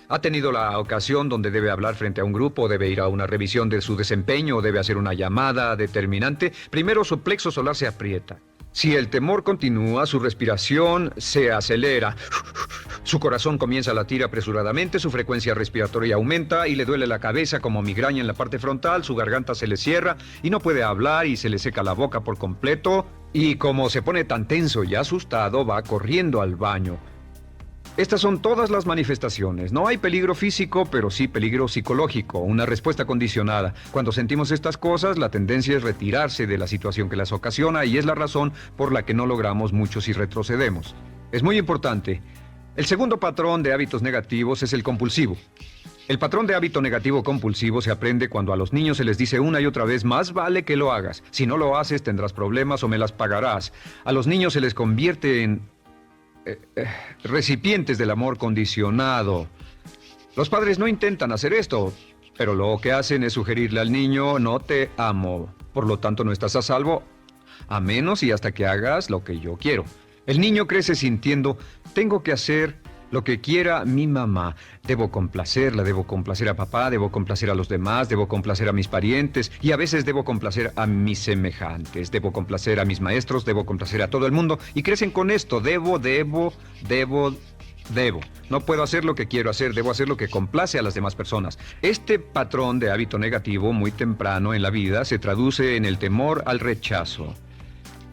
¿Ha tenido la ocasión donde debe hablar frente a un grupo, debe ir a una revisión de su desempeño o debe hacer una llamada determinante? Primero su plexo solar se aprieta. Si el temor continúa, su respiración se acelera. Su corazón comienza a latir apresuradamente, su frecuencia respiratoria aumenta y le duele la cabeza como migraña en la parte frontal, su garganta se le cierra y no puede hablar y se le seca la boca por completo. Y como se pone tan tenso y asustado, va corriendo al baño. Estas son todas las manifestaciones. No hay peligro físico, pero sí peligro psicológico, una respuesta condicionada. Cuando sentimos estas cosas, la tendencia es retirarse de la situación que las ocasiona y es la razón por la que no logramos mucho si retrocedemos. Es muy importante. El segundo patrón de hábitos negativos es el compulsivo. El patrón de hábito negativo compulsivo se aprende cuando a los niños se les dice una y otra vez, más vale que lo hagas. Si no lo haces, tendrás problemas o me las pagarás. A los niños se les convierte en recipientes del amor condicionado. Los padres no intentan hacer esto, pero lo que hacen es sugerirle al niño, no te amo. por lo tanto no estás a salvo, a menos y hasta que hagas lo que yo quiero. El niño crece sintiendo, tengo que hacer lo que quiera mi mamá. Debo complacerla, debo complacer a papá, debo complacer a los demás, debo complacer a mis parientes y a veces debo complacer a mis semejantes, debo complacer a mis maestros, debo complacer a todo el mundo y crecen con esto, debo. No puedo hacer lo que quiero hacer, debo hacer lo que complace a las demás personas. Este patrón de hábito negativo muy temprano en la vida se traduce en el temor al rechazo.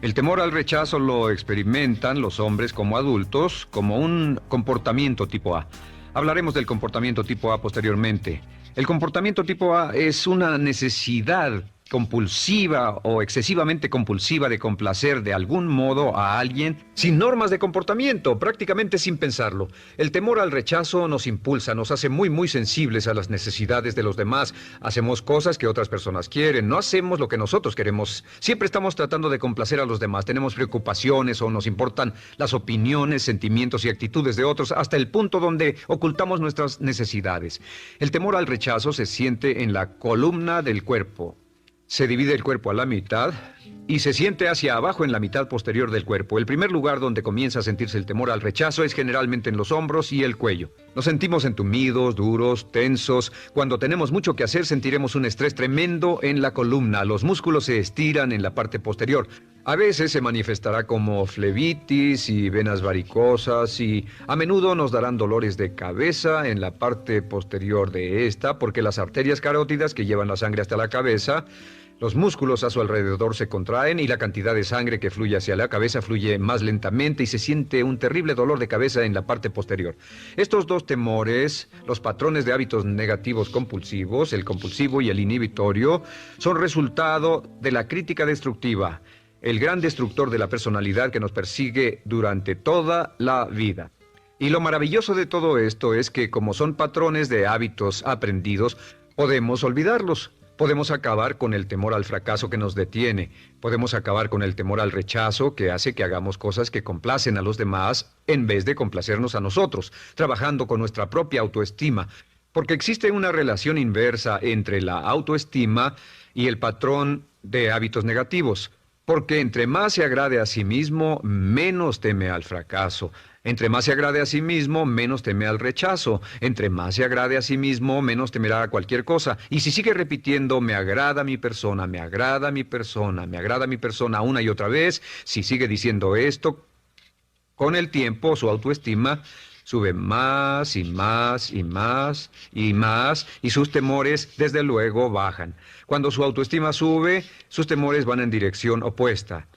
El temor al rechazo lo experimentan los hombres como adultos como un comportamiento tipo A. Hablaremos del comportamiento tipo A posteriormente. El comportamiento tipo A es una necesidad compulsiva o excesivamente compulsiva de complacer de algún modo a alguien sin normas de comportamiento, prácticamente sin pensarlo. El temor al rechazo nos impulsa, nos hace muy sensibles a las necesidades de los demás. Hacemos cosas que otras personas quieren, no hacemos lo que nosotros queremos. Siempre estamos tratando de complacer a los demás, tenemos preocupaciones o nos importan las opiniones, sentimientos y actitudes de otros hasta el punto donde ocultamos nuestras necesidades. El temor al rechazo se siente en la columna del cuerpo. Se divide el cuerpo a la mitad y se siente hacia abajo en la mitad posterior del cuerpo. El primer lugar donde comienza a sentirse el temor al rechazo es generalmente en los hombros y el cuello. Nos sentimos entumidos, duros, tensos. Cuando tenemos mucho que hacer sentiremos un estrés tremendo en la columna. Los músculos se estiran en la parte posterior. A veces se manifestará como flebitis y venas varicosas y a menudo nos darán dolores de cabeza en la parte posterior de esta porque las arterias carótidas que llevan la sangre hasta la cabeza, los músculos a su alrededor se contraen y la cantidad de sangre que fluye hacia la cabeza fluye más lentamente y se siente un terrible dolor de cabeza en la parte posterior. Estos dos temores, los patrones de hábitos negativos compulsivos, el compulsivo y el inhibitorio, son resultado de la crítica destructiva, el gran destructor de la personalidad que nos persigue durante toda la vida. Y lo maravilloso de todo esto es que como son patrones de hábitos aprendidos, podemos olvidarlos. Podemos acabar con el temor al fracaso que nos detiene. Podemos acabar con el temor al rechazo que hace que hagamos cosas que complacen a los demás en vez de complacernos a nosotros, trabajando con nuestra propia autoestima. Porque existe una relación inversa entre la autoestima y el patrón de hábitos negativos. Porque entre más se agrade a sí mismo, menos teme al fracaso. Entre más se agrade a sí mismo, menos teme al rechazo. Entre más se agrade a sí mismo, menos temerá a cualquier cosa. Y si sigue repitiendo, me agrada mi persona, me agrada mi persona, me agrada mi persona una y otra vez, si sigue diciendo esto, con el tiempo su autoestima sube más y más y más y más y sus temores desde luego bajan. Cuando su autoestima sube, sus temores van en dirección opuesta.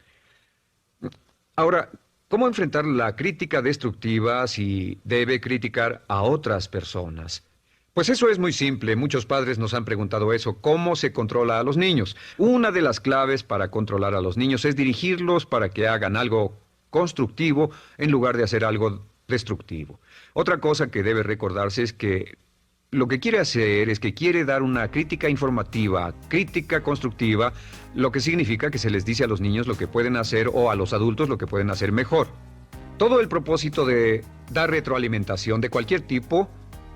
Ahora, ¿cómo enfrentar la crítica destructiva si debe criticar a otras personas? Pues eso es muy simple. Muchos padres nos han preguntado eso. ¿Cómo se controla a los niños? Una de las claves para controlar a los niños es dirigirlos para que hagan algo constructivo en lugar de hacer algo destructivo. Otra cosa que debe recordarse es que lo que quiere hacer es que quiere dar una crítica informativa, crítica constructiva, lo que significa que se les dice a los niños lo que pueden hacer o a los adultos lo que pueden hacer mejor. Todo el propósito de dar retroalimentación de cualquier tipo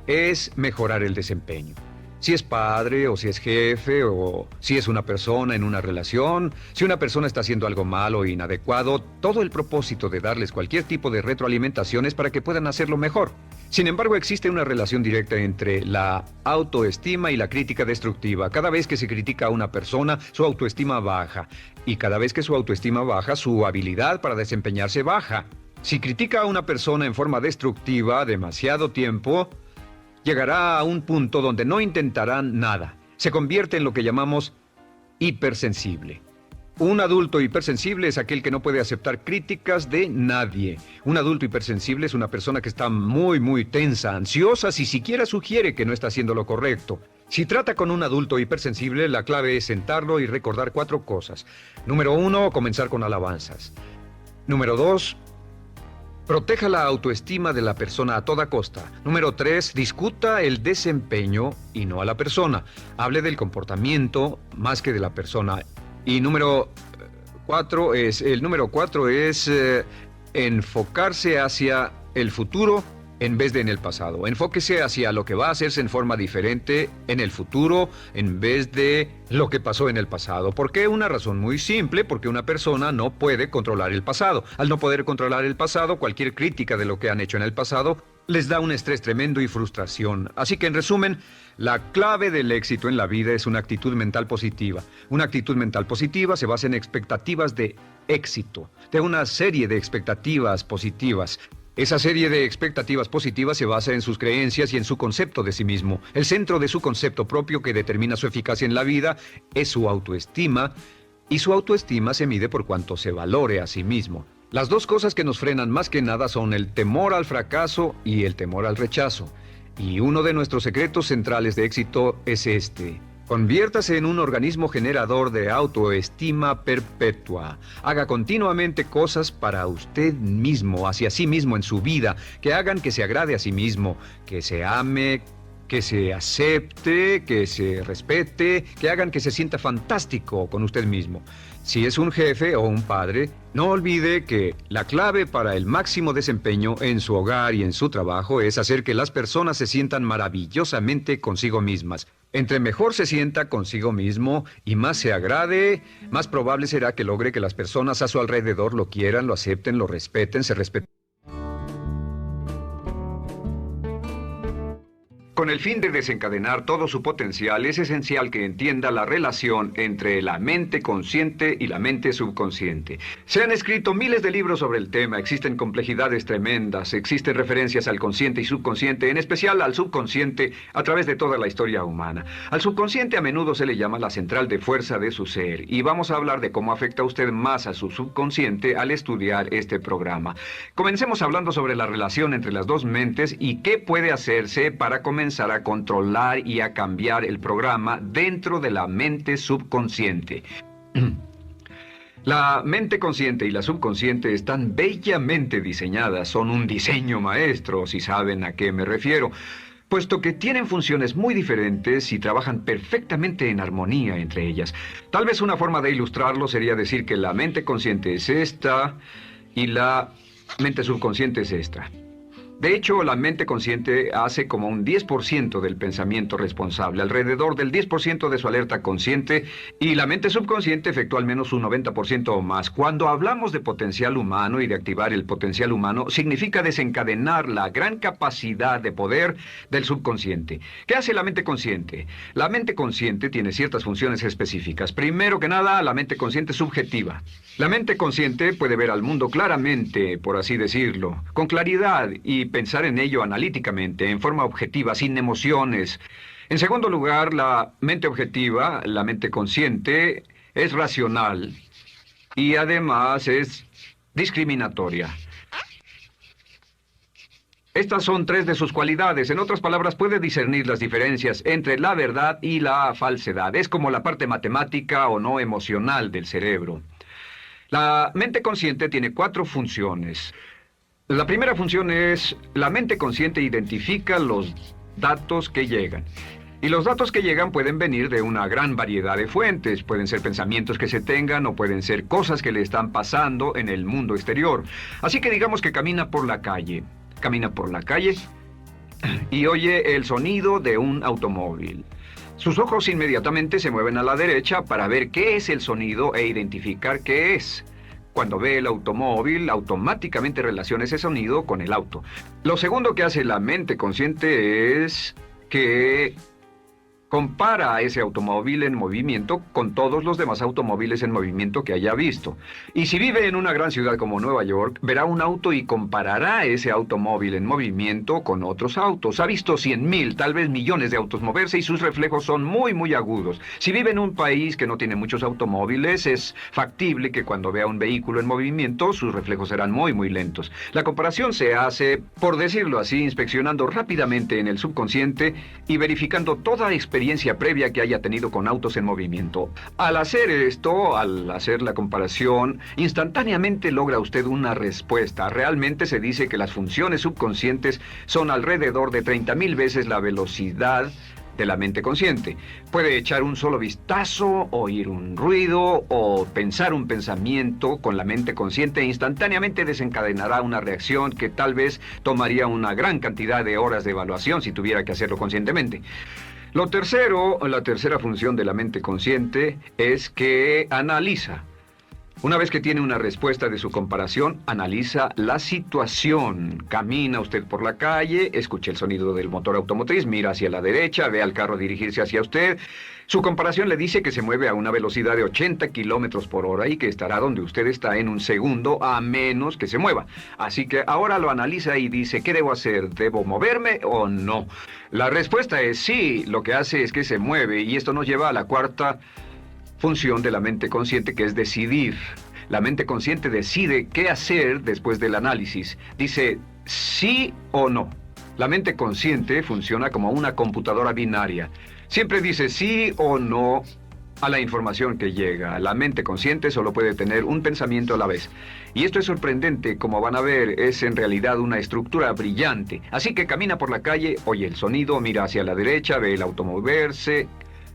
es mejorar el desempeño. Si es padre o si es jefe o si es una persona en una relación, si una persona está haciendo algo malo o inadecuado, todo el propósito de darles cualquier tipo de retroalimentación es para que puedan hacerlo mejor. Sin embargo, existe una relación directa entre la autoestima y la crítica destructiva. Cada vez que se critica a una persona, su autoestima baja. Y cada vez que su autoestima baja, su habilidad para desempeñarse baja. Si critica a una persona en forma destructiva demasiado tiempo, llegará a un punto donde no intentarán nada. Se convierte en lo que llamamos hipersensible. Un adulto hipersensible es aquel que no puede aceptar críticas de nadie. Un adulto hipersensible es una persona que está muy tensa, ansiosa, si siquiera sugiere que no está haciendo lo correcto. Si trata con un adulto hipersensible, la clave es sentarlo y recordar 4 cosas. Número 1, comenzar con alabanzas. Número 2, proteja la autoestima de la persona a toda costa. Número 3, discuta el desempeño y no a la persona. Hable del comportamiento más que de la persona. Y número 4 es enfocarse hacia el futuro en vez de en el pasado. Enfóquese hacia lo que va a hacerse en forma diferente en el futuro en vez de lo que pasó en el pasado. ¿Por qué? Una razón muy simple, porque una persona no puede controlar el pasado. Al no poder controlar el pasado, cualquier crítica de lo que han hecho en el pasado les da un estrés tremendo y frustración. Así que, en resumen, la clave del éxito en la vida es una actitud mental positiva. Una actitud mental positiva se basa en expectativas de éxito, de una serie de expectativas positivas. Esa serie de expectativas positivas se basa en sus creencias y en su concepto de sí mismo. El centro de su concepto propio que determina su eficacia en la vida es su autoestima, y su autoestima se mide por cuanto se valore a sí mismo. Las dos cosas que nos frenan más que nada son el temor al fracaso y el temor al rechazo. Y uno de nuestros secretos centrales de éxito es este: conviértase en un organismo generador de autoestima perpetua. Haga continuamente cosas para usted mismo, hacia sí mismo en su vida, que hagan que se agrade a sí mismo, que se ame, que se acepte, que se respete, que hagan que se sienta fantástico con usted mismo. Si es un jefe o un padre, no olvide que la clave para el máximo desempeño en su hogar y en su trabajo es hacer que las personas se sientan maravillosamente consigo mismas. Entre mejor se sienta consigo mismo y más se agrade, más probable será que logre que las personas a su alrededor lo quieran, lo acepten, lo respeten, se respeten. Con el fin de desencadenar todo su potencial, es esencial que entienda la relación entre la mente consciente y la mente subconsciente. Se han escrito miles de libros sobre el tema, existen complejidades tremendas, existen referencias al consciente y subconsciente, en especial al subconsciente a través de toda la historia humana. Al subconsciente a menudo se le llama la central de fuerza de su ser, y vamos a hablar de cómo afecta a usted más a su subconsciente al estudiar este programa. Comencemos hablando sobre la relación entre las dos mentes y qué puede hacerse para comenzar a controlar y a cambiar el programa dentro de la mente subconsciente. La mente consciente y la subconsciente están bellamente diseñadas, son un diseño maestro, si saben a qué me refiero, puesto que tienen funciones muy diferentes y trabajan perfectamente en armonía entre ellas. Tal vez una forma de ilustrarlo sería decir que la mente consciente es esta y la mente subconsciente es esta. De hecho, la mente consciente hace como un 10% del pensamiento responsable, alrededor del 10% de su alerta consciente, y la mente subconsciente efectúa al menos un 90% o más. Cuando hablamos de potencial humano y de activar el potencial humano, significa desencadenar la gran capacidad de poder del subconsciente. ¿Qué hace la mente consciente? La mente consciente tiene ciertas funciones específicas. Primero que nada, la mente consciente es subjetiva. La mente consciente puede ver al mundo claramente, por así decirlo, con claridad y pensar en ello analíticamente, en forma objetiva, sin emociones. En segundo lugar, la mente objetiva, la mente consciente, es racional y además es discriminatoria. Estas son tres de sus cualidades. En otras palabras, puede discernir las diferencias entre la verdad y la falsedad. Es como la parte matemática o no emocional del cerebro. La mente consciente tiene 4 funciones. La primera función es, la mente consciente identifica los datos que llegan. Y los datos que llegan pueden venir de una gran variedad de fuentes. Pueden ser pensamientos que se tengan o pueden ser cosas que le están pasando en el mundo exterior. Así que digamos que camina por la calle. Camina por la calle y oye el sonido de un automóvil. Sus ojos inmediatamente se mueven a la derecha para ver qué es el sonido e identificar qué es. Cuando ve el automóvil, automáticamente relaciona ese sonido con el auto. Lo segundo que hace la mente consciente es que compara a ese automóvil en movimiento con todos los demás automóviles en movimiento que haya visto. Y si vive en una gran ciudad como Nueva York, verá un auto y comparará ese automóvil en movimiento con otros autos. Ha visto 100,000, tal vez millones de autos moverse y sus reflejos son muy, muy agudos. Si vive en un país que no tiene muchos automóviles, es factible que cuando vea un vehículo en movimiento, sus reflejos serán muy, muy lentos. La comparación se hace, por decirlo así, inspeccionando rápidamente en el subconsciente y verificando toda experiencia previa que haya tenido con autos en movimiento. Al hacer esto, al hacer la comparación, instantáneamente logra usted una respuesta. Realmente se dice que las funciones subconscientes son alrededor de 30,000 veces la velocidad de la mente consciente. Puede echar un solo vistazo, oír un ruido o pensar un pensamiento con la mente consciente e instantáneamente desencadenará una reacción que tal vez tomaría una gran cantidad de horas de evaluación si tuviera que hacerlo conscientemente. La tercera función de la mente consciente es que analiza. Una vez que tiene una respuesta de su comparación, analiza la situación. Camina usted por la calle, escucha el sonido del motor automotriz, mira hacia la derecha, ve al carro dirigirse hacia usted. Su comparación le dice que se mueve a una velocidad de 80 kilómetros por hora y que estará donde usted está en un segundo, a menos que se mueva. Así que ahora lo analiza y dice, ¿qué debo hacer? ¿Debo moverme o no? La respuesta es sí, lo que hace es que se mueve, y esto nos lleva a la cuarta función de la mente consciente, que es decidir. La mente consciente decide qué hacer después del análisis. Dice sí o no. La mente consciente funciona como una computadora binaria. Siempre dice sí o no a la información que llega. La mente consciente solo puede tener un pensamiento a la vez. Y esto es sorprendente, como van a ver, es en realidad una estructura brillante. Así que camina por la calle, oye el sonido, mira hacia la derecha, ve el auto moverse.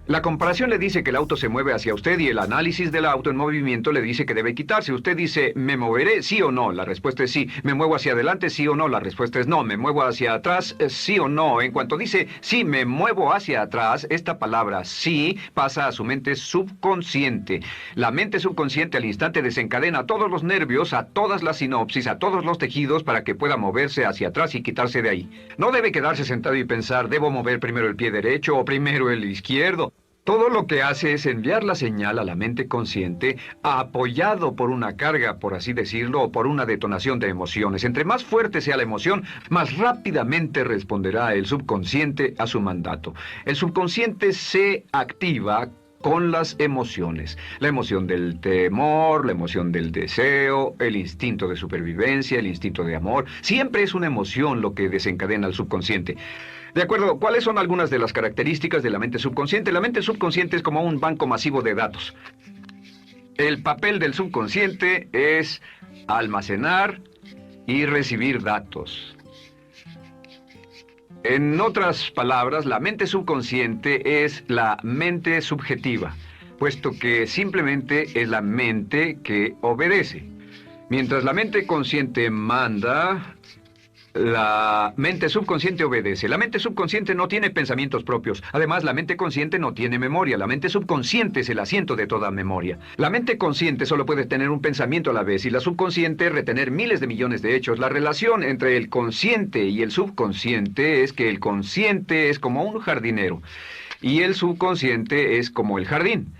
La comparación le dice que el auto se mueve hacia usted y el análisis del auto en movimiento le dice que debe quitarse. Usted dice, ¿me moveré? ¿Sí o no? La respuesta es sí. ¿Me muevo hacia adelante? ¿Sí o no? La respuesta es no. ¿Me muevo hacia atrás? ¿Sí o no? En cuanto dice, sí, me muevo hacia atrás, esta palabra sí pasa a su mente subconsciente. La mente subconsciente al instante desencadena todos los nervios, a todas las sinapsis, a todos los tejidos para que pueda moverse hacia atrás y quitarse de ahí. No debe quedarse sentado y pensar, ¿debo mover primero el pie derecho o primero el izquierdo? Todo lo que hace es enviar la señal a la mente consciente, apoyado por una carga, por así decirlo, o por una detonación de emociones. Entre más fuerte sea la emoción, más rápidamente responderá el subconsciente a su mandato. El subconsciente se activa con las emociones. La emoción del temor, la emoción del deseo, el instinto de supervivencia, el instinto de amor. Siempre es una emoción lo que desencadena al subconsciente. De acuerdo, ¿cuáles son algunas de las características de la mente subconsciente? La mente subconsciente es como un banco masivo de datos. El papel del subconsciente es almacenar y recibir datos. En otras palabras, la mente subconsciente es la mente subjetiva, puesto que simplemente es la mente que obedece. Mientras la mente consciente manda, la mente subconsciente obedece. La mente subconsciente no tiene pensamientos propios. Además, la mente consciente no tiene memoria. La mente subconsciente es el asiento de toda memoria. La mente consciente solo puede tener un pensamiento a la vez y la subconsciente retener miles de millones de hechos. La relación entre el consciente y el subconsciente es que el consciente es como un jardinero y el subconsciente es como el jardín.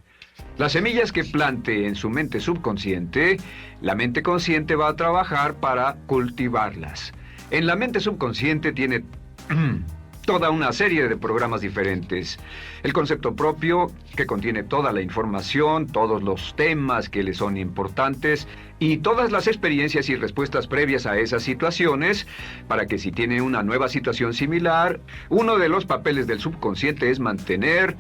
Las semillas que plante en su mente subconsciente, la mente consciente va a trabajar para cultivarlas. En la mente subconsciente tiene toda una serie de programas diferentes. El concepto propio, que contiene toda la información, todos los temas que le son importantes y todas las experiencias y respuestas previas a esas situaciones, para que si tiene una nueva situación similar, uno de los papeles del subconsciente es mantener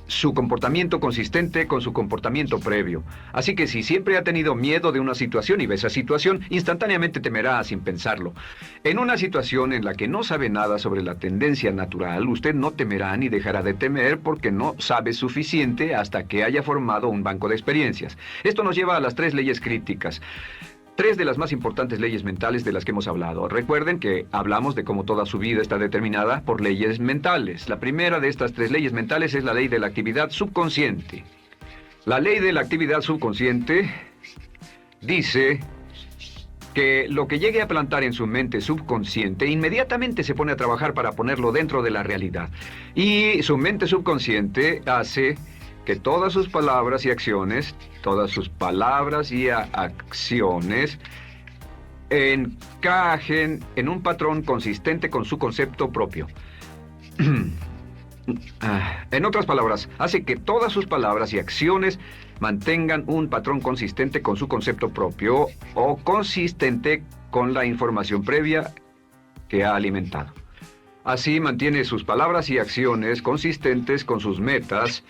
su comportamiento consistente con su comportamiento previo. Así que si siempre ha tenido miedo de una situación y ve esa situación, instantáneamente temerá sin pensarlo. En una situación en la que no sabe nada sobre la tendencia natural, usted no temerá ni dejará de temer porque no sabe suficiente hasta que haya formado un banco de experiencias. Esto nos lleva a las 3 leyes críticas. 3 de las más importantes leyes mentales de las que hemos hablado. Recuerden que hablamos de cómo toda su vida está determinada por leyes mentales. La primera de estas 3 leyes mentales es la ley de la actividad subconsciente. La ley de la actividad subconsciente dice que lo que llegue a plantar en su mente subconsciente inmediatamente se pone a trabajar para ponerlo dentro de la realidad. Y su mente subconsciente hace que todas sus palabras y acciones, encajen en un patrón consistente con su concepto propio. En otras palabras, hace que todas sus palabras y acciones mantengan un patrón consistente con su concepto propio o consistente con la información previa que ha alimentado. Así mantiene sus palabras y acciones consistentes con sus metas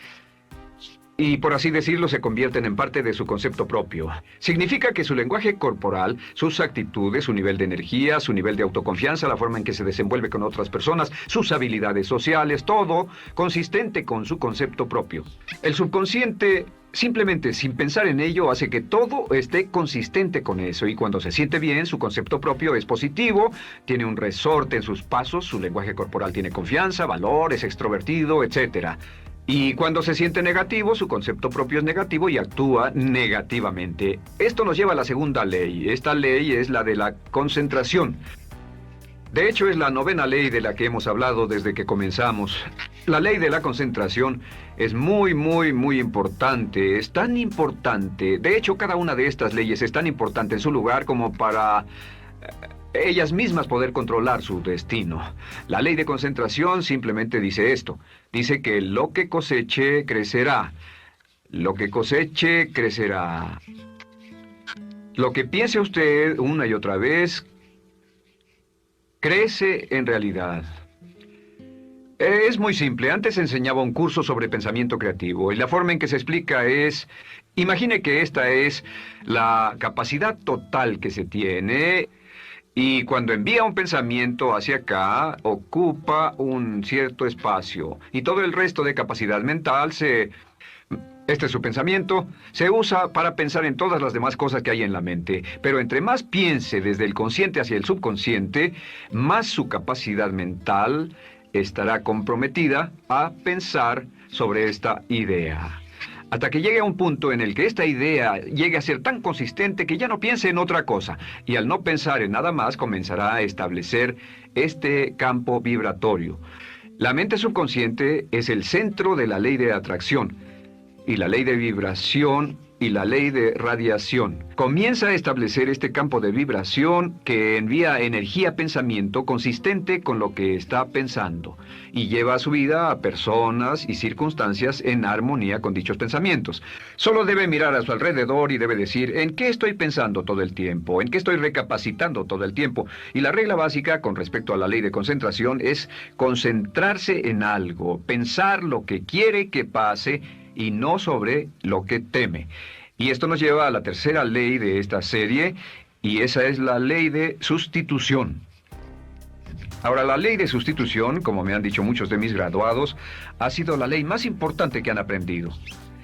y, por así decirlo, se convierten en parte de su concepto propio. Significa que su lenguaje corporal, sus actitudes, su nivel de energía, su nivel de autoconfianza, la forma en que se desenvuelve con otras personas, sus habilidades sociales, todo consistente con su concepto propio. El subconsciente, simplemente sin pensar en ello, hace que todo esté consistente con eso, y cuando se siente bien, su concepto propio es positivo, tiene un resorte en sus pasos, su lenguaje corporal tiene confianza, valor, es extrovertido, etc. Y cuando se siente negativo, su concepto propio es negativo y actúa negativamente. Esto nos lleva a la segunda ley. Esta ley es la de la concentración. De hecho, es la 9ª ley de la que hemos hablado desde que comenzamos. La ley de la concentración es muy importante. Es tan importante. De hecho, cada una de estas leyes es tan importante en su lugar como para ellas mismas poder controlar su destino. La ley de concentración simplemente dice esto. Dice que lo que coseche, crecerá. Lo que coseche, crecerá. Lo que piense usted una y otra vez, crece en realidad. Es muy simple. Antes enseñaba un curso sobre pensamiento creativo y la forma en que se explica es: imagine que esta es la capacidad total que se tiene, y cuando envía un pensamiento hacia acá, ocupa un cierto espacio, y todo el resto de capacidad mental este es su pensamiento, se usa para pensar en todas las demás cosas que hay en la mente. Pero entre más piense desde el consciente hacia el subconsciente, más su capacidad mental estará comprometida a pensar sobre esta idea. Hasta que llegue a un punto en el que esta idea llegue a ser tan consistente que ya no piense en otra cosa. Y al no pensar en nada más, comenzará a establecer este campo vibratorio. La mente subconsciente es el centro de la ley de atracción, y la ley de vibración y la ley de radiación. Comienza a establecer este campo de vibración que envía energía-pensamiento consistente con lo que está pensando, y lleva a su vida a personas y circunstancias en armonía con dichos pensamientos. Solo debe mirar a su alrededor y debe decir: ¿en qué estoy pensando todo el tiempo? ¿En qué estoy recapacitando todo el tiempo? Y la regla básica con respecto a la ley de concentración es concentrarse en algo, pensar lo que quiere que pase y no sobre lo que teme. Y esto nos lleva a la tercera ley de esta serie, y esa es la ley de sustitución. Ahora, la ley de sustitución, como me han dicho muchos de mis graduados, ha sido la ley más importante que han aprendido.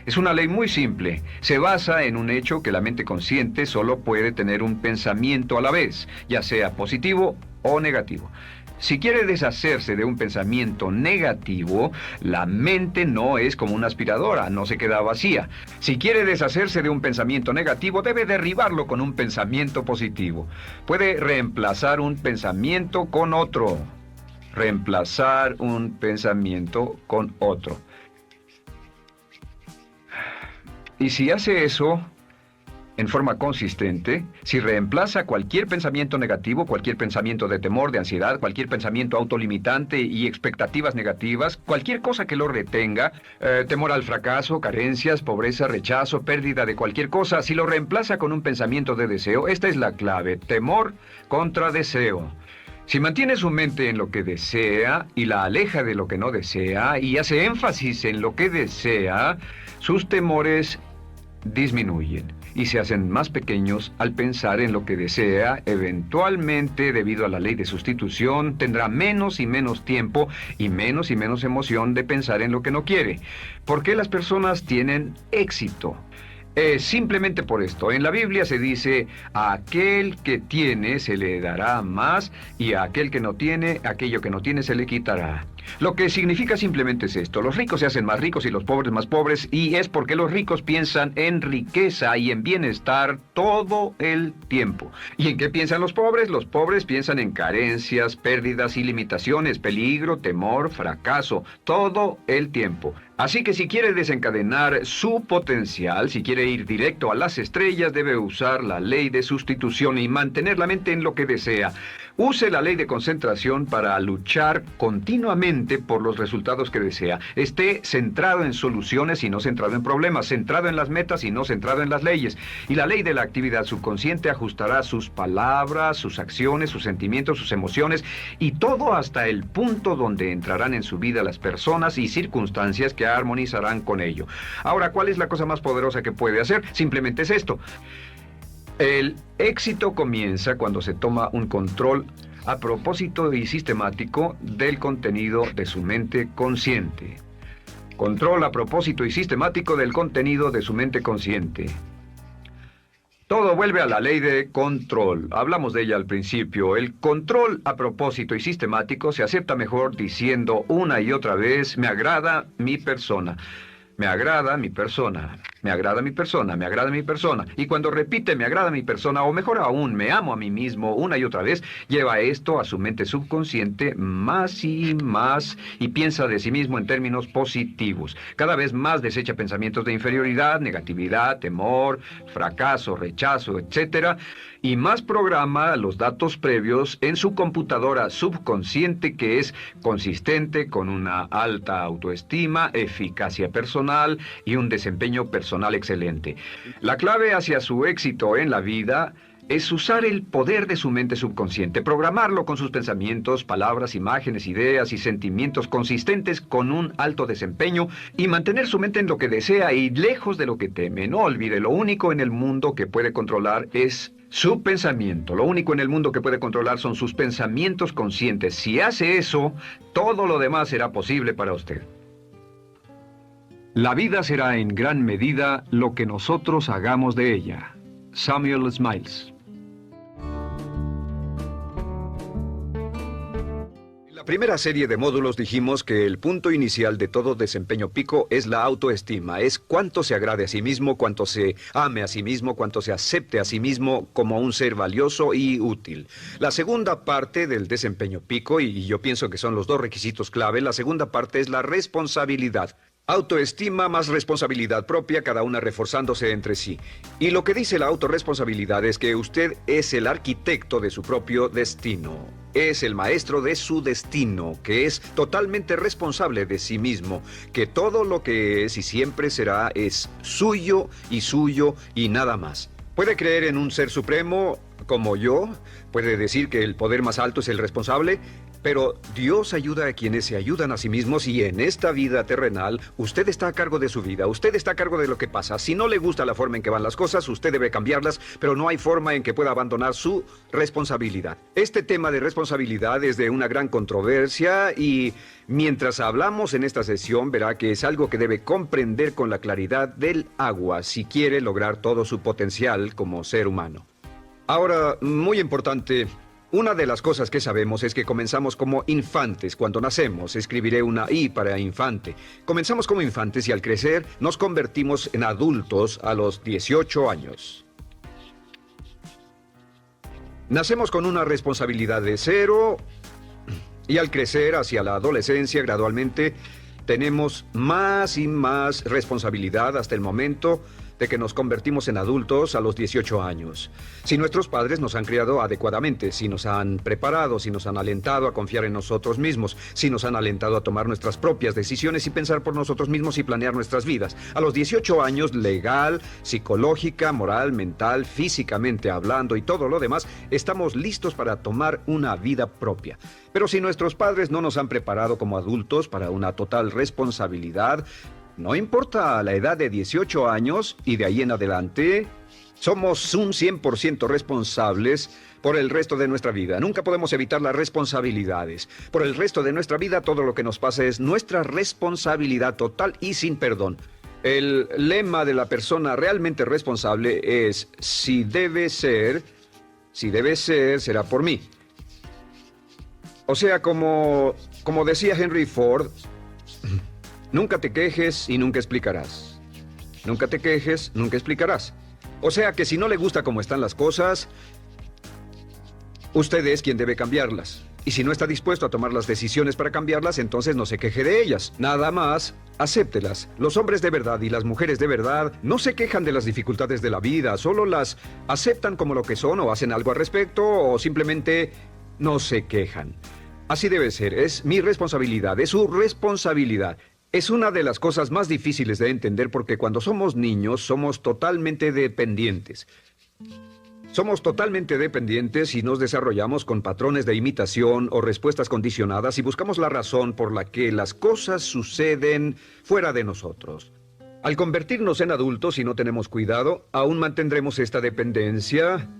Es una ley muy simple. Se basa en un hecho que la mente consciente solo puede tener un pensamiento a la vez, ya sea positivo o negativo. Si quiere deshacerse de un pensamiento negativo, la mente no es como una aspiradora, no se queda vacía. Si quiere deshacerse de un pensamiento negativo, debe derribarlo con un pensamiento positivo. Puede reemplazar un pensamiento con otro. Reemplazar un pensamiento con otro. Y si hace eso en forma consistente, si reemplaza cualquier pensamiento negativo, cualquier pensamiento de temor, de ansiedad, cualquier pensamiento autolimitante y expectativas negativas, cualquier cosa que lo retenga, temor al fracaso, carencias, pobreza, rechazo, pérdida de cualquier cosa, si lo reemplaza con un pensamiento de deseo, esta es la clave: temor contra deseo. Si mantiene su mente en lo que desea y la aleja de lo que no desea y hace énfasis en lo que desea, sus temores disminuyen y se hacen más pequeños al pensar en lo que desea. Eventualmente, debido a la ley de sustitución, tendrá menos y menos tiempo y menos emoción de pensar en lo que no quiere. ¿Por qué las personas tienen éxito? Simplemente por esto. En la Biblia se dice: a aquel que tiene se le dará más, y a aquel que no tiene, aquello que no tiene se le quitará. Lo que significa simplemente es esto: los ricos se hacen más ricos y los pobres más pobres, y es porque los ricos piensan en riqueza y en bienestar todo el tiempo. ¿Y en qué piensan los pobres? Los pobres piensan en carencias, pérdidas y limitaciones, peligro, temor, fracaso, todo el tiempo. Así que si quiere desencadenar su potencial, si quiere ir directo a las estrellas, debe usar la ley de sustitución y mantener la mente en lo que desea. Use la ley de concentración para luchar continuamente por los resultados que desea. Esté centrado en soluciones y no centrado en problemas, centrado en las metas y no centrado en las leyes. Y la ley de la actividad subconsciente ajustará sus palabras, sus acciones, sus sentimientos, sus emociones y todo hasta el punto donde entrarán en su vida las personas y circunstancias que armonizarán con ello. Ahora, ¿cuál es la cosa más poderosa que puede hacer? Simplemente es esto. El éxito comienza cuando se toma un control a propósito y sistemático del contenido de su mente consciente. Control a propósito y sistemático del contenido de su mente consciente. Todo vuelve a la ley de control. Hablamos de ella al principio. El control a propósito y sistemático se acepta mejor diciendo una y otra vez, me agrada mi persona. Me agrada mi persona, me agrada mi persona, me agrada mi persona. Y cuando repite me agrada mi persona, o mejor aún, me amo a mí mismo una y otra vez, lleva esto a su mente subconsciente más y piensa de sí mismo en términos positivos. Cada vez más desecha pensamientos de inferioridad, negatividad, temor, fracaso, rechazo, etc. Y más programa los datos previos en su computadora subconsciente que es consistente con una alta autoestima, eficacia personal y un desempeño personal excelente. La clave hacia su éxito en la vida es usar el poder de su mente subconsciente, programarlo con sus pensamientos, palabras, imágenes, ideas y sentimientos consistentes con un alto desempeño y mantener su mente en lo que desea y lejos de lo que teme. No olvide, lo único en el mundo que puede controlar es su pensamiento. Lo único en el mundo que puede controlar son sus pensamientos conscientes. Si hace eso, todo lo demás será posible para usted. La vida será en gran medida lo que nosotros hagamos de ella. Samuel Smiles. En la primera serie de módulos dijimos que el punto inicial de todo desempeño pico es la autoestima. Es cuánto se agrade a sí mismo, cuánto se ame a sí mismo, cuánto se acepte a sí mismo como un ser valioso y útil. La segunda parte del desempeño pico, y yo pienso que son los dos requisitos clave, la segunda parte es la responsabilidad. Autoestima más responsabilidad propia, cada una reforzándose entre sí. Y lo que dice la autorresponsabilidad es que usted es el arquitecto de su propio destino. Es el maestro de su destino, que es totalmente responsable de sí mismo, que todo lo que es y siempre será es suyo y nada más. Puede creer en un ser supremo como yo, puede decir que el poder más alto es el responsable, pero Dios ayuda a quienes se ayudan a sí mismos y en esta vida terrenal usted está a cargo de su vida, usted está a cargo de lo que pasa. Si no le gusta la forma en que van las cosas, usted debe cambiarlas, pero no hay forma en que pueda abandonar su responsabilidad. Este tema de responsabilidad es de una gran controversia y mientras hablamos en esta sesión verá que es algo que debe comprender con la claridad del agua si quiere lograr todo su potencial como ser humano. Ahora, muy importante, una de las cosas que sabemos es que comenzamos como infantes cuando nacemos. Escribiré una I para infante. Comenzamos como infantes y al crecer nos convertimos en adultos a los 18 años. Nacemos con una responsabilidad de 0 y al crecer hacia la adolescencia gradualmente tenemos más y más responsabilidad hasta el momento de que nos convertimos en adultos a los 18 años. Si nuestros padres nos han criado adecuadamente, si nos han preparado, si nos han alentado a confiar en nosotros mismos, si nos han alentado a tomar nuestras propias decisiones y pensar por nosotros mismos y planear nuestras vidas. A los 18 años, legal, psicológica, moral, mental, físicamente hablando y todo lo demás, estamos listos para tomar una vida propia. Pero si nuestros padres no nos han preparado como adultos para una total responsabilidad, no importa la edad de 18 años y de ahí en adelante, somos un 100% responsables por el resto de nuestra vida. Nunca podemos evitar las responsabilidades. Por el resto de nuestra vida, todo lo que nos pasa es nuestra responsabilidad total y sin perdón. El lema de la persona realmente responsable es, si debe ser, será por mí. O sea, como decía Henry Ford, nunca te quejes y nunca explicarás. Nunca te quejes, nunca explicarás. O sea que si no le gusta cómo están las cosas, usted es quien debe cambiarlas. Y si no está dispuesto a tomar las decisiones para cambiarlas, entonces no se queje de ellas. Nada más, acéptelas. Los hombres de verdad y las mujeres de verdad no se quejan de las dificultades de la vida, solo las aceptan como lo que son o hacen algo al respecto o simplemente no se quejan. Así debe ser, es mi responsabilidad, es su responsabilidad. Es una de las cosas más difíciles de entender porque cuando somos niños somos totalmente dependientes. Somos totalmente dependientes y nos desarrollamos con patrones de imitación o respuestas condicionadas y buscamos la razón por la que las cosas suceden fuera de nosotros. Al convertirnos en adultos, si no tenemos cuidado, aún mantendremos esta dependencia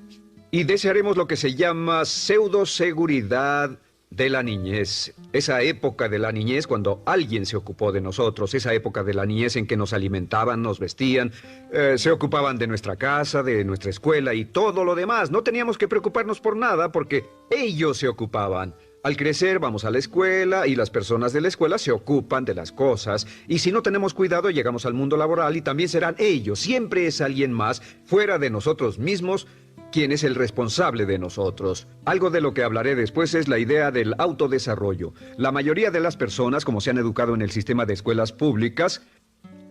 y desearemos lo que se llama pseudoseguridad de la niñez. Esa época de la niñez cuando alguien se ocupó de nosotros, esa época de la niñez en que nos alimentaban, nos vestían, se ocupaban de nuestra casa, de nuestra escuela y todo lo demás. No teníamos que preocuparnos por nada porque ellos se ocupaban. Al crecer vamos a la escuela y las personas de la escuela se ocupan de las cosas y si no tenemos cuidado llegamos al mundo laboral y también serán ellos. Siempre es alguien más fuera de nosotros mismos quien es el responsable de nosotros. Algo de lo que hablaré después es la idea del autodesarrollo. La mayoría de las personas, como se han educado en el sistema de escuelas públicas,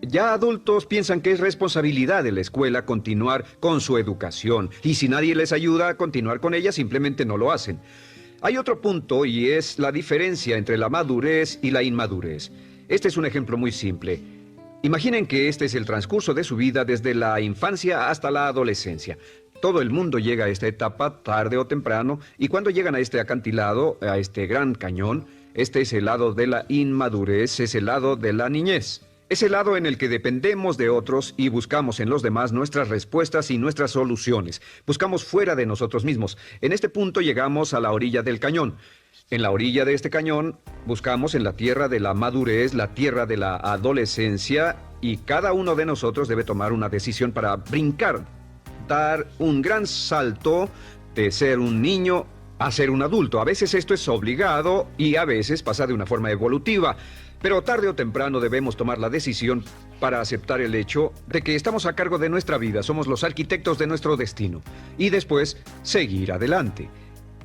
ya adultos piensan que es responsabilidad de la escuela continuar con su educación y si nadie les ayuda a continuar con ella simplemente no lo hacen. Hay otro punto y es la diferencia entre la madurez y la inmadurez. Este es un ejemplo muy simple. Imaginen que este es el transcurso de su vida desde la infancia hasta la adolescencia. Todo el mundo llega a esta etapa tarde o temprano y cuando llegan a este acantilado, a este gran cañón, este es el lado de la inmadurez, es el lado de la niñez. Es el lado en el que dependemos de otros y buscamos en los demás nuestras respuestas y nuestras soluciones. Buscamos fuera de nosotros mismos. En este punto llegamos a la orilla del cañón. En la orilla de este cañón buscamos en la tierra de la madurez, la tierra de la adolescencia y cada uno de nosotros debe tomar una decisión para brincar, dar un gran salto de ser un niño a ser un adulto. A veces esto es obligado y a veces pasa de una forma evolutiva. Pero tarde o temprano debemos tomar la decisión para aceptar el hecho de que estamos a cargo de nuestra vida, somos los arquitectos de nuestro destino y después seguir adelante.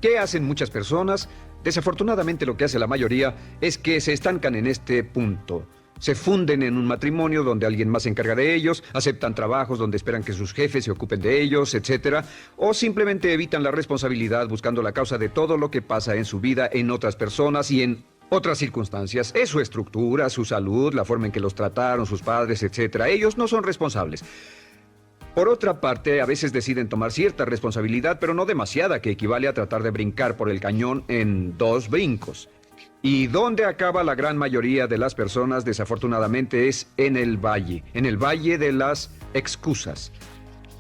¿Qué hacen muchas personas? Desafortunadamente lo que hace la mayoría es que se estancan en este punto. Se funden en un matrimonio donde alguien más se encarga de ellos, aceptan trabajos donde esperan que sus jefes se ocupen de ellos, etc. O simplemente evitan la responsabilidad buscando la causa de todo lo que pasa en su vida en otras personas y en otras circunstancias. Es su estructura, su salud, la forma en que los trataron, sus padres, etc. Ellos no son responsables. Por otra parte, a veces deciden tomar cierta responsabilidad, pero no demasiada, que equivale a tratar de brincar por el cañón en 2 brincos. ¿Y dónde acaba la gran mayoría de las personas? Desafortunadamente es en el valle de las excusas.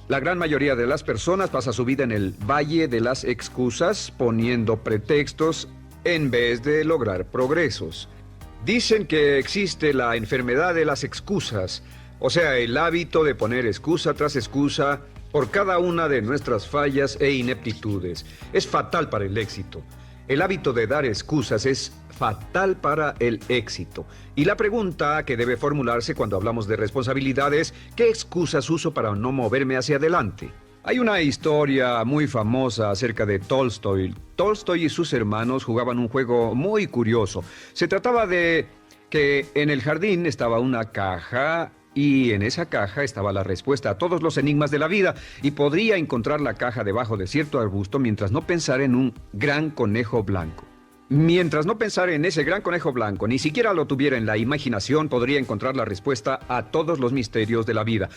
La gran mayoría de las personas pasa su vida en el valle de las excusas, poniendo pretextos en vez de lograr progresos. Dicen que existe la enfermedad de las excusas, o sea, el hábito de poner excusa tras excusa por cada una de nuestras fallas e ineptitudes. Es fatal para el éxito. El hábito de dar excusas es fatal para el éxito. Y la pregunta que debe formularse cuando hablamos de responsabilidad es, ¿qué excusas uso para no moverme hacia adelante? Hay una historia muy famosa acerca de Tolstoy. Tolstoy y sus hermanos jugaban un juego muy curioso. Se trataba de que en el jardín estaba una caja y en esa caja estaba la respuesta a todos los enigmas de la vida y podría encontrar la caja debajo de cierto arbusto mientras no pensara en un gran conejo blanco. Mientras no pensara en ese gran conejo blanco, ni siquiera lo tuviera en la imaginación, podría encontrar la respuesta a todos los misterios de la vida.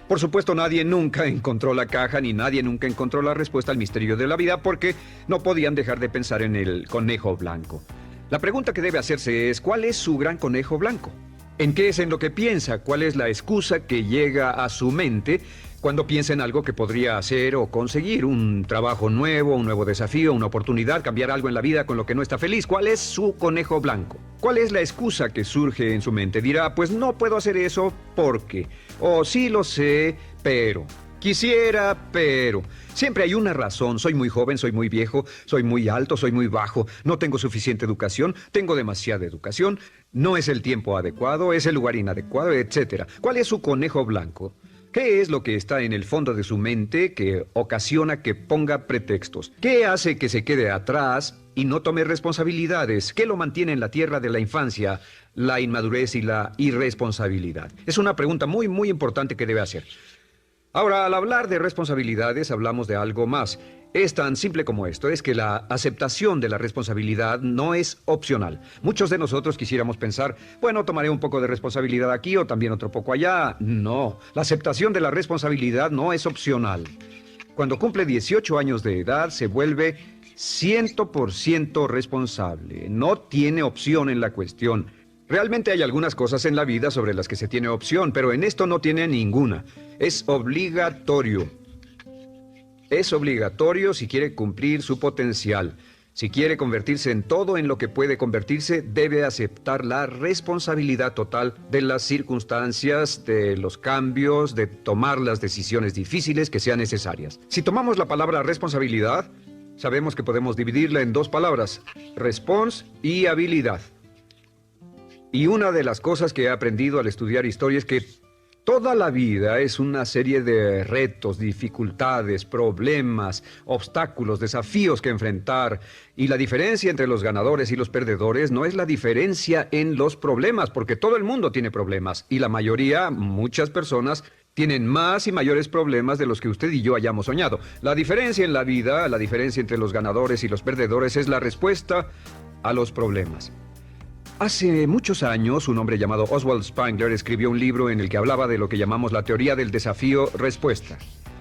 Por supuesto, nadie nunca encontró la caja, ni nadie nunca encontró la respuesta al misterio de la vida, porque no podían dejar de pensar en el conejo blanco. La pregunta que debe hacerse es, ¿cuál es su gran conejo blanco? ¿En qué es en lo que piensa? ¿Cuál es la excusa que llega a su mente cuando piensa en algo que podría hacer o conseguir? Un trabajo nuevo, un nuevo desafío, una oportunidad, cambiar algo en la vida con lo que no está feliz. ¿Cuál es su conejo blanco? ¿Cuál es la excusa que surge en su mente? Dirá, pues no puedo hacer eso porque, o sí lo sé, pero, quisiera, pero. Siempre hay una razón. Soy muy joven, soy muy viejo, soy muy alto, soy muy bajo, no tengo suficiente educación, tengo demasiada educación, no es el tiempo adecuado, es el lugar inadecuado, etc. ¿Cuál es su conejo blanco? ¿Qué es lo que está en el fondo de su mente que ocasiona que ponga pretextos? ¿Qué hace que se quede atrás y no tome responsabilidades? ¿Qué lo mantiene en la tierra de la infancia, la inmadurez y la irresponsabilidad? Es una pregunta muy, muy importante que debe hacer. Ahora, al hablar de responsabilidades, hablamos de algo más. Es tan simple como esto, es que la aceptación de la responsabilidad no es opcional. Muchos de nosotros quisiéramos pensar, bueno, tomaré un poco de responsabilidad aquí o también otro poco allá. No, la aceptación de la responsabilidad no es opcional. Cuando cumple 18 años de edad, se vuelve 100% responsable. No tiene opción en la cuestión. Realmente hay algunas cosas en la vida sobre las que se tiene opción, pero en esto no tiene ninguna. Es obligatorio. Es obligatorio si quiere cumplir su potencial. Si quiere convertirse en todo en lo que puede convertirse, debe aceptar la responsabilidad total de las circunstancias, de los cambios, de tomar las decisiones difíciles que sean necesarias. Si tomamos la palabra responsabilidad, sabemos que podemos dividirla en dos palabras, respons y habilidad. Y una de las cosas que he aprendido al estudiar historia es que toda la vida es una serie de retos, dificultades, problemas, obstáculos, desafíos que enfrentar. Y la diferencia entre los ganadores y los perdedores no es la diferencia en los problemas, porque todo el mundo tiene problemas. Y la mayoría, muchas personas, tienen más y mayores problemas de los que usted y yo hayamos soñado. La diferencia en la vida, la diferencia entre los ganadores y los perdedores es la respuesta a los problemas. Hace muchos años, un hombre llamado Oswald Spengler escribió un libro en el que hablaba de lo que llamamos la teoría del desafío-respuesta.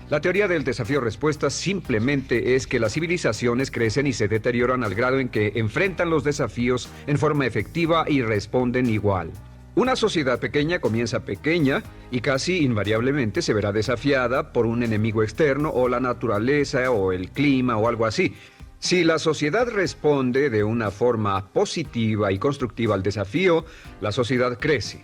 La teoría del desafío-respuesta simplemente es que las civilizaciones crecen y se deterioran al grado en que enfrentan los desafíos en forma efectiva y responden igual. Una sociedad pequeña comienza pequeña y casi invariablemente se verá desafiada por un enemigo externo o la naturaleza o el clima o algo así. Si la sociedad responde de una forma positiva y constructiva al desafío, la sociedad crece.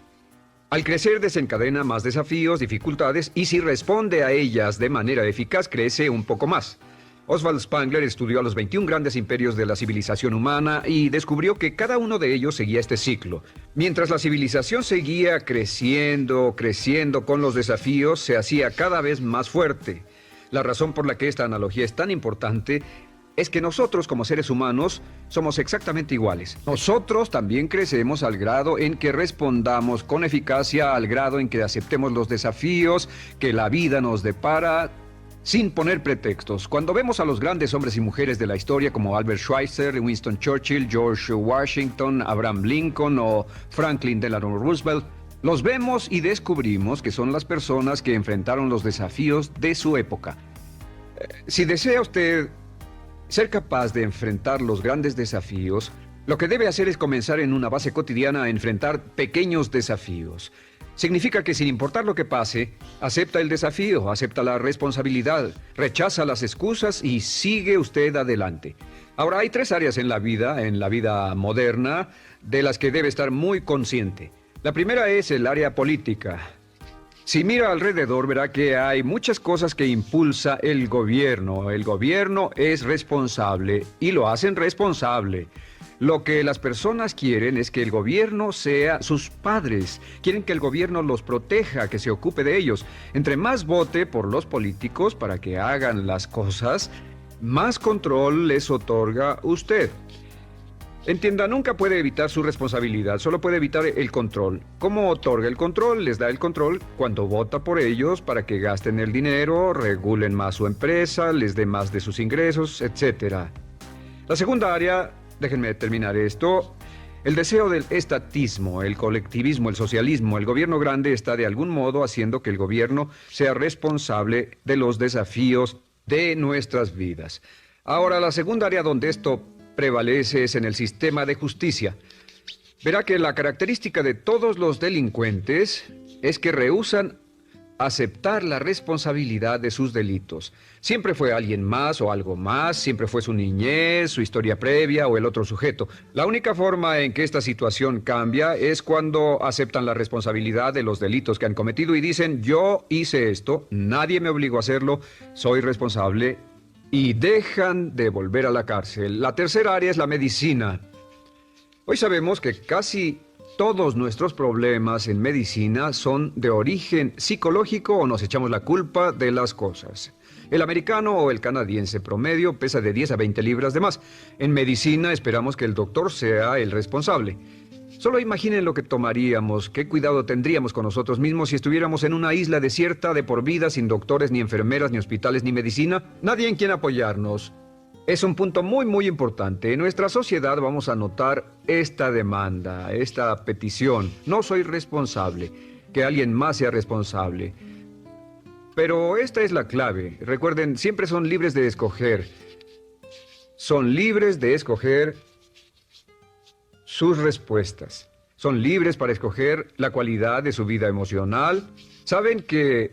Al crecer desencadena más desafíos, dificultades, y si responde a ellas de manera eficaz, crece un poco más. Oswald Spengler estudió a los 21 grandes imperios de la civilización humana y descubrió que cada uno de ellos seguía este ciclo. Mientras la civilización seguía creciendo con los desafíos, se hacía cada vez más fuerte. La razón por la que esta analogía es tan importante es que nosotros como seres humanos somos exactamente iguales. Nosotros también crecemos al grado en que respondamos con eficacia, al grado en que aceptemos los desafíos que la vida nos depara, sin poner pretextos. Cuando vemos a los grandes hombres y mujeres de la historia como Albert Schweitzer, Winston Churchill, George Washington, Abraham Lincoln o Franklin Delano Roosevelt, los vemos y descubrimos que son las personas que enfrentaron los desafíos de su época. Si desea usted ser capaz de enfrentar los grandes desafíos, lo que debe hacer es comenzar en una base cotidiana a enfrentar pequeños desafíos. Significa que sin importar lo que pase, acepta el desafío, acepta la responsabilidad, rechaza las excusas y sigue usted adelante. Ahora, hay tres áreas en la vida moderna, de las que debe estar muy consciente. La primera es el área política. Si mira alrededor, verá que hay muchas cosas que impulsa el gobierno. El gobierno es responsable y lo hacen responsable. Lo que las personas quieren es que el gobierno sea sus padres. Quieren que el gobierno los proteja, que se ocupe de ellos. Entre más vote por los políticos para que hagan las cosas, más control les otorga usted. Entienda, nunca puede evitar su responsabilidad, solo puede evitar el control. ¿Cómo otorga el control? Les da el control cuando vota por ellos para que gasten el dinero, regulen más su empresa, les dé más de sus ingresos, etc. La segunda área, déjenme terminar esto, el deseo del estatismo, el colectivismo, el socialismo. El gobierno grande está de algún modo haciendo que el gobierno sea responsable de los desafíos de nuestras vidas. Ahora, la segunda área donde esto prevalece es en el sistema de justicia. Verá que la característica de todos los delincuentes es que rehúsan aceptar la responsabilidad de sus delitos. Siempre fue alguien más o algo más, siempre fue su niñez, su historia previa o el otro sujeto. La única forma en que esta situación cambia es cuando aceptan la responsabilidad de los delitos que han cometido y dicen, yo hice esto, nadie me obligó a hacerlo, soy responsable, y dejan de volver a la cárcel. La tercera área es la medicina. Hoy sabemos que casi todos nuestros problemas en medicina son de origen psicológico o nos echamos la culpa de las cosas. El americano o el canadiense promedio pesa de 10 a 20 libras de más. En medicina esperamos que el doctor sea el responsable. Solo imaginen lo que tomaríamos, qué cuidado tendríamos con nosotros mismos si estuviéramos en una isla desierta de por vida, sin doctores, ni enfermeras, ni hospitales, ni medicina, nadie en quien apoyarnos. Es un punto muy importante. En nuestra sociedad vamos a notar esta demanda, esta petición. No soy responsable, que alguien más sea responsable. Pero esta es la clave. Recuerden, siempre son libres de escoger. Son libres de escoger sus respuestas. Son libres para escoger la cualidad de su vida emocional. Saben que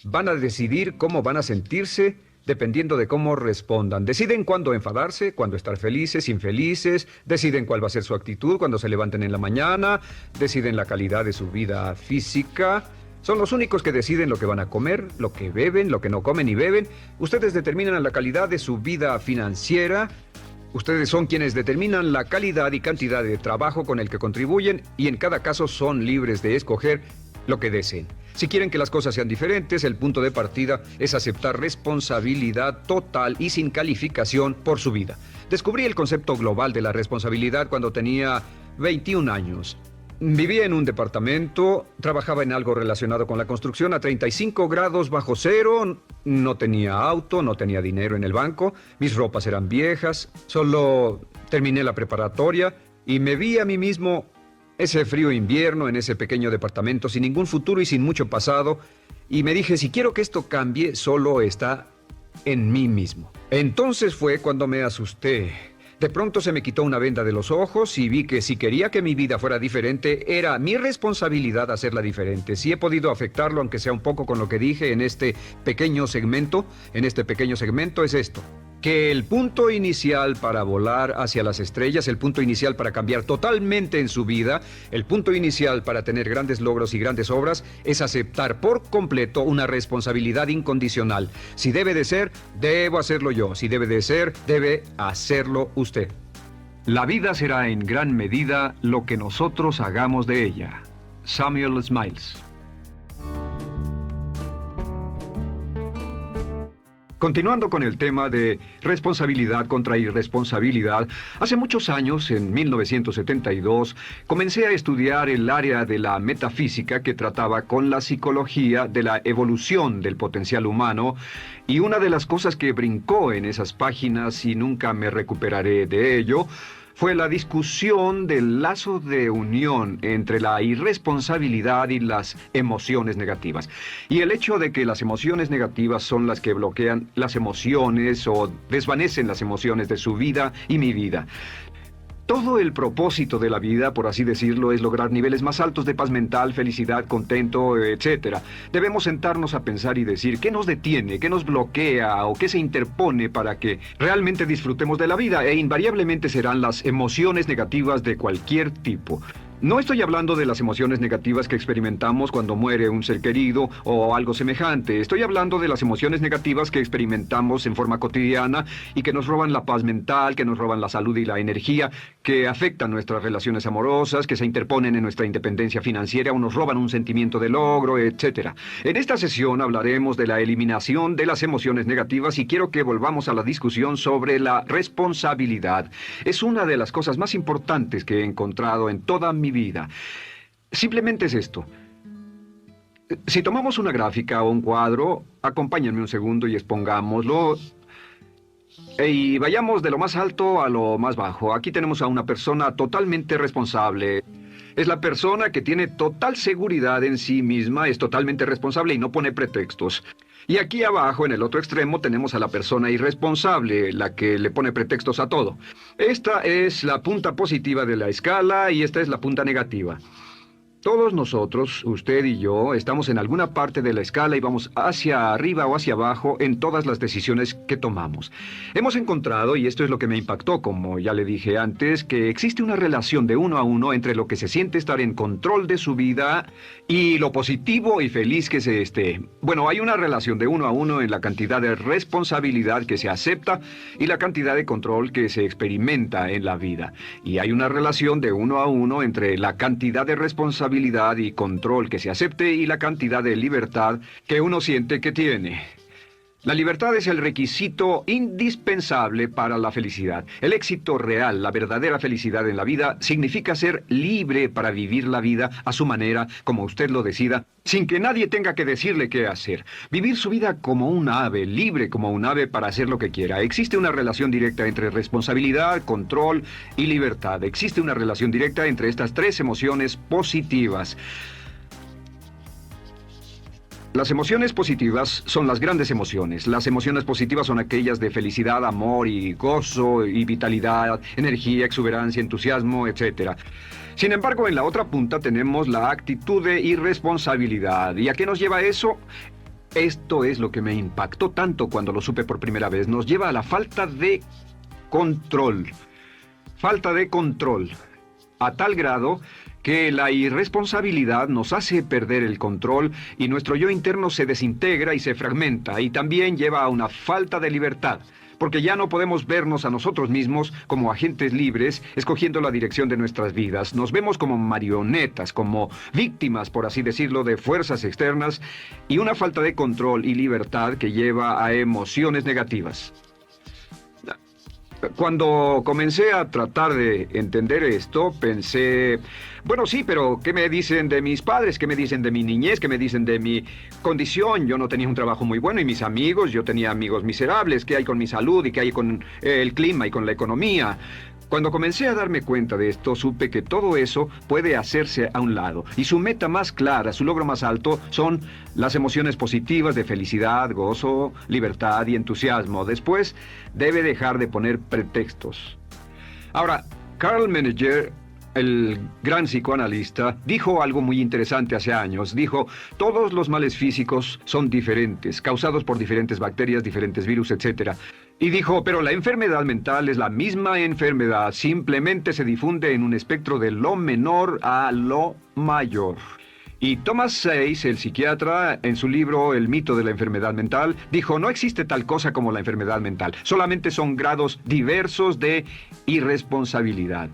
van a decidir cómo van a sentirse dependiendo de cómo respondan. Deciden cuándo enfadarse, cuándo estar felices, infelices. Deciden cuál va a ser su actitud cuando se levanten en la mañana. Deciden la calidad de su vida física. Son los únicos que deciden lo que van a comer, lo que beben, lo que no comen y beben. Ustedes determinan la calidad de su vida financiera. Ustedes son quienes determinan la calidad y cantidad de trabajo con el que contribuyen y en cada caso son libres de escoger lo que deseen. Si quieren que las cosas sean diferentes, el punto de partida es aceptar responsabilidad total y sin calificación por su vida. Descubrí el concepto global de la responsabilidad cuando tenía 21 años. Vivía en un departamento, trabajaba en algo relacionado con la construcción a 35 grados bajo cero, no tenía auto, no tenía dinero en el banco, mis ropas eran viejas, solo terminé la preparatoria y me vi a mí mismo ese frío invierno en ese pequeño departamento sin ningún futuro y sin mucho pasado y me dije, si quiero que esto cambie, solo está en mí mismo. Entonces fue cuando me asusté. De pronto se me quitó una venda de los ojos y vi que si quería que mi vida fuera diferente, era mi responsabilidad hacerla diferente. Si he podido afectarlo, aunque sea un poco con lo que dije en este pequeño segmento, es esto. Que el punto inicial para volar hacia las estrellas, el punto inicial para cambiar totalmente en su vida, el punto inicial para tener grandes logros y grandes obras, es aceptar por completo una responsabilidad incondicional. Si debe de ser, debo hacerlo yo. Si debe de ser, debe hacerlo usted. La vida será en gran medida lo que nosotros hagamos de ella. Samuel Smiles. Continuando con el tema de responsabilidad contra irresponsabilidad, hace muchos años, en 1972, comencé a estudiar el área de la metafísica que trataba con la psicología de la evolución del potencial humano, y una de las cosas que brincó en esas páginas, y nunca me recuperaré de ello, fue la discusión del lazo de unión entre la irresponsabilidad y las emociones negativas. Y el hecho de que las emociones negativas son las que bloquean las emociones o desvanecen las emociones de su vida y mi vida. Todo el propósito de la vida, por así decirlo, es lograr niveles más altos de paz mental, felicidad, contento, etc. Debemos sentarnos a pensar y decir qué nos detiene, qué nos bloquea o qué se interpone para que realmente disfrutemos de la vida, e invariablemente serán las emociones negativas de cualquier tipo. No estoy hablando de las emociones negativas que experimentamos cuando muere un ser querido o algo semejante. Estoy hablando de las emociones negativas que experimentamos en forma cotidiana y que nos roban la paz mental, que nos roban la salud y la energía, que afectan nuestras relaciones amorosas, que se interponen en nuestra independencia financiera o nos roban un sentimiento de logro, etc. En esta sesión hablaremos de la eliminación de las emociones negativas y quiero que volvamos a la discusión sobre la responsabilidad. Es una de las cosas más importantes que he encontrado en toda mi vida. Simplemente es esto. Si tomamos una gráfica o un cuadro, acompáñenme un segundo y expongámoslo. Y vayamos de lo más alto a lo más bajo. Aquí tenemos a una persona totalmente responsable. Es la persona que tiene total seguridad en sí misma, es totalmente responsable y no pone pretextos. Y aquí abajo, en el otro extremo, tenemos a la persona irresponsable, la que le pone pretextos a todo. Esta es la punta positiva de la escala y esta es la punta negativa. Todos nosotros, usted y yo, estamos en alguna parte de la escala y vamos hacia arriba o hacia abajo en todas las decisiones que tomamos. Hemos encontrado, y esto es lo que me impactó, como ya le dije antes, que existe una relación de uno a uno entre lo que se siente estar en control de su vida y lo positivo y feliz que se esté. Bueno, hay una relación de uno a uno en la cantidad de responsabilidad que se acepta y la cantidad de control que se experimenta en la vida. Y hay una relación de uno a uno entre la cantidad de responsabilidad y control que se acepte y la cantidad de libertad que uno siente que tiene. La libertad es el requisito indispensable para la felicidad. El éxito real, la verdadera felicidad en la vida, significa ser libre para vivir la vida a su manera, como usted lo decida, sin que nadie tenga que decirle qué hacer. Vivir su vida como un ave, libre como un ave para hacer lo que quiera. Existe una relación directa entre responsabilidad, control y libertad. Existe una relación directa entre estas tres emociones positivas. Las emociones positivas son las grandes emociones. Las emociones positivas son aquellas de felicidad, amor y gozo y vitalidad, energía, exuberancia, entusiasmo, etc. Sin embargo, en la otra punta tenemos la actitud de irresponsabilidad. ¿Y a qué nos lleva eso? Esto es lo que me impactó tanto cuando lo supe por primera vez. Nos lleva a la falta de control. Falta de control. A tal grado que la irresponsabilidad nos hace perder el control y nuestro yo interno se desintegra y se fragmenta, y también lleva a una falta de libertad, porque ya no podemos vernos a nosotros mismos como agentes libres escogiendo la dirección de nuestras vidas. Nos vemos como marionetas, como víctimas, por así decirlo, de fuerzas externas, y una falta de control y libertad que lleva a emociones negativas. Cuando comencé a tratar de entender esto, pensé, bueno, sí, pero ¿qué me dicen de mis padres? ¿Qué me dicen de mi niñez? ¿Qué me dicen de mi condición? Yo no tenía un trabajo muy bueno y mis amigos, yo tenía amigos miserables. ¿Qué hay con mi salud y qué hay con el clima y con la economía? Cuando comencé a darme cuenta de esto, supe que todo eso puede hacerse a un lado. Y su meta más clara, su logro más alto, son las emociones positivas de felicidad, gozo, libertad y entusiasmo. Después, debe dejar de poner pretextos. Ahora, Carl Menninger, el gran psicoanalista, dijo algo muy interesante hace años. Dijo, todos los males físicos son diferentes, causados por diferentes bacterias, diferentes virus, etc. Y dijo, pero la enfermedad mental es la misma enfermedad, simplemente se difunde en un espectro de lo menor a lo mayor. Y Thomas Sayce, el psiquiatra, en su libro El mito de la enfermedad mental, dijo, no existe tal cosa como la enfermedad mental, solamente son grados diversos de irresponsabilidad.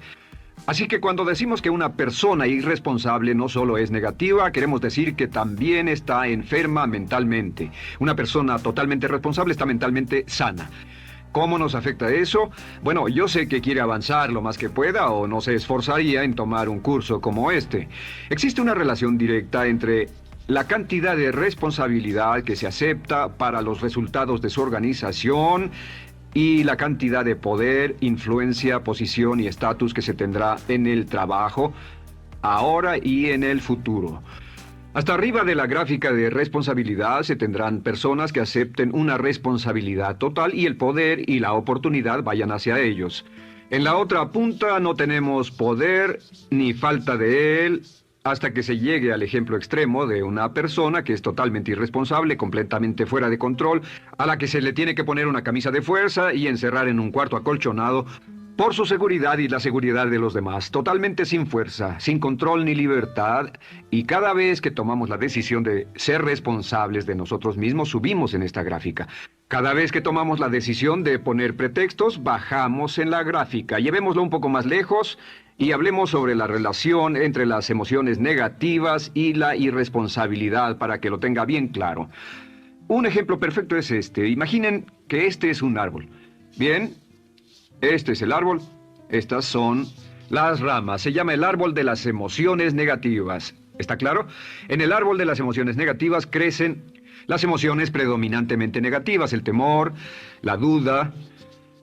Así que cuando decimos que una persona irresponsable no solo es negativa, queremos decir que también está enferma mentalmente. Una persona totalmente responsable está mentalmente sana. ¿Cómo nos afecta eso? Bueno, yo sé que quiere avanzar lo más que pueda o no se esforzaría en tomar un curso como este. Existe una relación directa entre la cantidad de responsabilidad que se acepta para los resultados de su organización y la cantidad de poder, influencia, posición y estatus que se tendrá en el trabajo, ahora y en el futuro. Hasta arriba de la gráfica de responsabilidad se tendrán personas que acepten una responsabilidad total y el poder y la oportunidad vayan hacia ellos. En la otra punta no tenemos poder ni falta de él, hasta que se llegue al ejemplo extremo de una persona que es totalmente irresponsable, completamente fuera de control, a la que se le tiene que poner una camisa de fuerza y encerrar en un cuarto acolchonado por su seguridad y la seguridad de los demás, totalmente sin fuerza, sin control ni libertad, y cada vez que tomamos la decisión de ser responsables de nosotros mismos, subimos en esta gráfica. Cada vez que tomamos la decisión de poner pretextos, bajamos en la gráfica. Llevémoslo un poco más lejos y hablemos sobre la relación entre las emociones negativas y la irresponsabilidad para que lo tenga bien claro. Un ejemplo perfecto es este. Imaginen que este es un árbol. Bien, este es el árbol, estas son las ramas. Se llama el árbol de las emociones negativas. ¿Está claro? En el árbol de las emociones negativas crecen las emociones predominantemente negativas, el temor, la duda.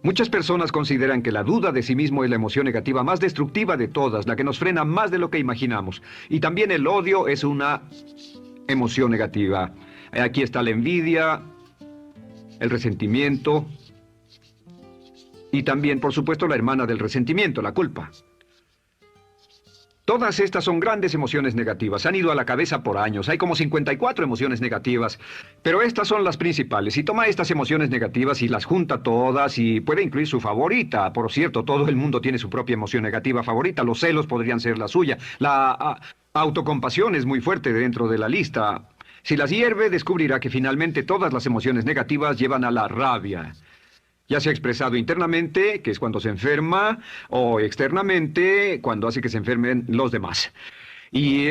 Muchas personas consideran que la duda de sí mismo es la emoción negativa más destructiva de todas, la que nos frena más de lo que imaginamos. Y también el odio es una emoción negativa. Aquí está la envidia, el resentimiento y también, por supuesto, la hermana del resentimiento, la culpa. Todas estas son grandes emociones negativas. Han ido a la cabeza por años. Hay como 54 emociones negativas. Pero estas son las principales. Si toma estas emociones negativas y las junta todas y puede incluir su favorita. Por cierto, todo el mundo tiene su propia emoción negativa favorita. Los celos podrían ser la suya. La autocompasión es muy fuerte dentro de la lista. Si las hierve, descubrirá que finalmente todas las emociones negativas llevan a la rabia. Ya sea expresado internamente, que es cuando se enferma, o externamente, cuando hace que se enfermen los demás. Y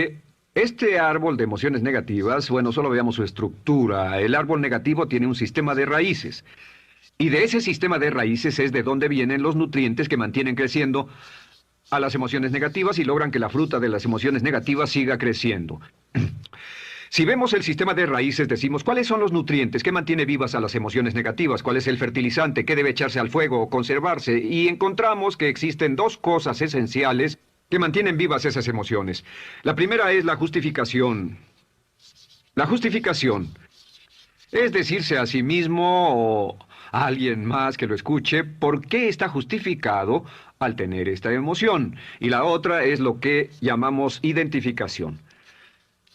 Este árbol de emociones negativas, bueno, solo veamos su estructura. El árbol negativo tiene un sistema de raíces. Y de ese sistema de raíces es de donde vienen los nutrientes que mantienen creciendo a las emociones negativas y logran que la fruta de las emociones negativas siga creciendo. Si vemos el sistema de raíces, decimos, ¿cuáles son los nutrientes que mantiene vivas a las emociones negativas? ¿Cuál es el fertilizante? ¿Qué debe echarse al fuego o conservarse? Y encontramos que existen dos cosas esenciales que mantienen vivas esas emociones. La primera es la justificación. La justificación es decirse a sí mismo o a alguien más que lo escuche por qué está justificado al tener esta emoción. Y la otra es lo que llamamos identificación.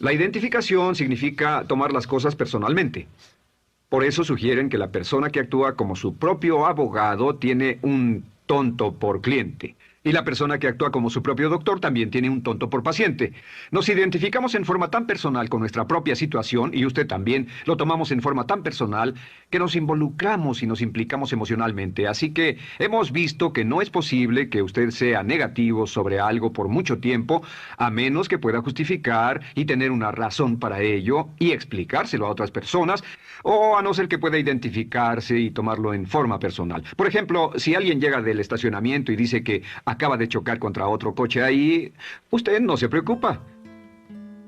La identificación significa tomar las cosas personalmente. Por eso sugieren que la persona que actúa como su propio abogado tiene un tonto por cliente. Y la persona que actúa como su propio doctor también tiene un tonto por paciente. Nos identificamos en forma tan personal con nuestra propia situación, y usted también, lo tomamos en forma tan personal, que nos involucramos y nos implicamos emocionalmente. Así que hemos visto que no es posible que usted sea negativo sobre algo por mucho tiempo, a menos que pueda justificar y tener una razón para ello y explicárselo a otras personas, o a no ser que pueda identificarse y tomarlo en forma personal. Por ejemplo, si alguien llega del estacionamiento y dice que acaba de chocar contra otro coche ahí, usted no se preocupa,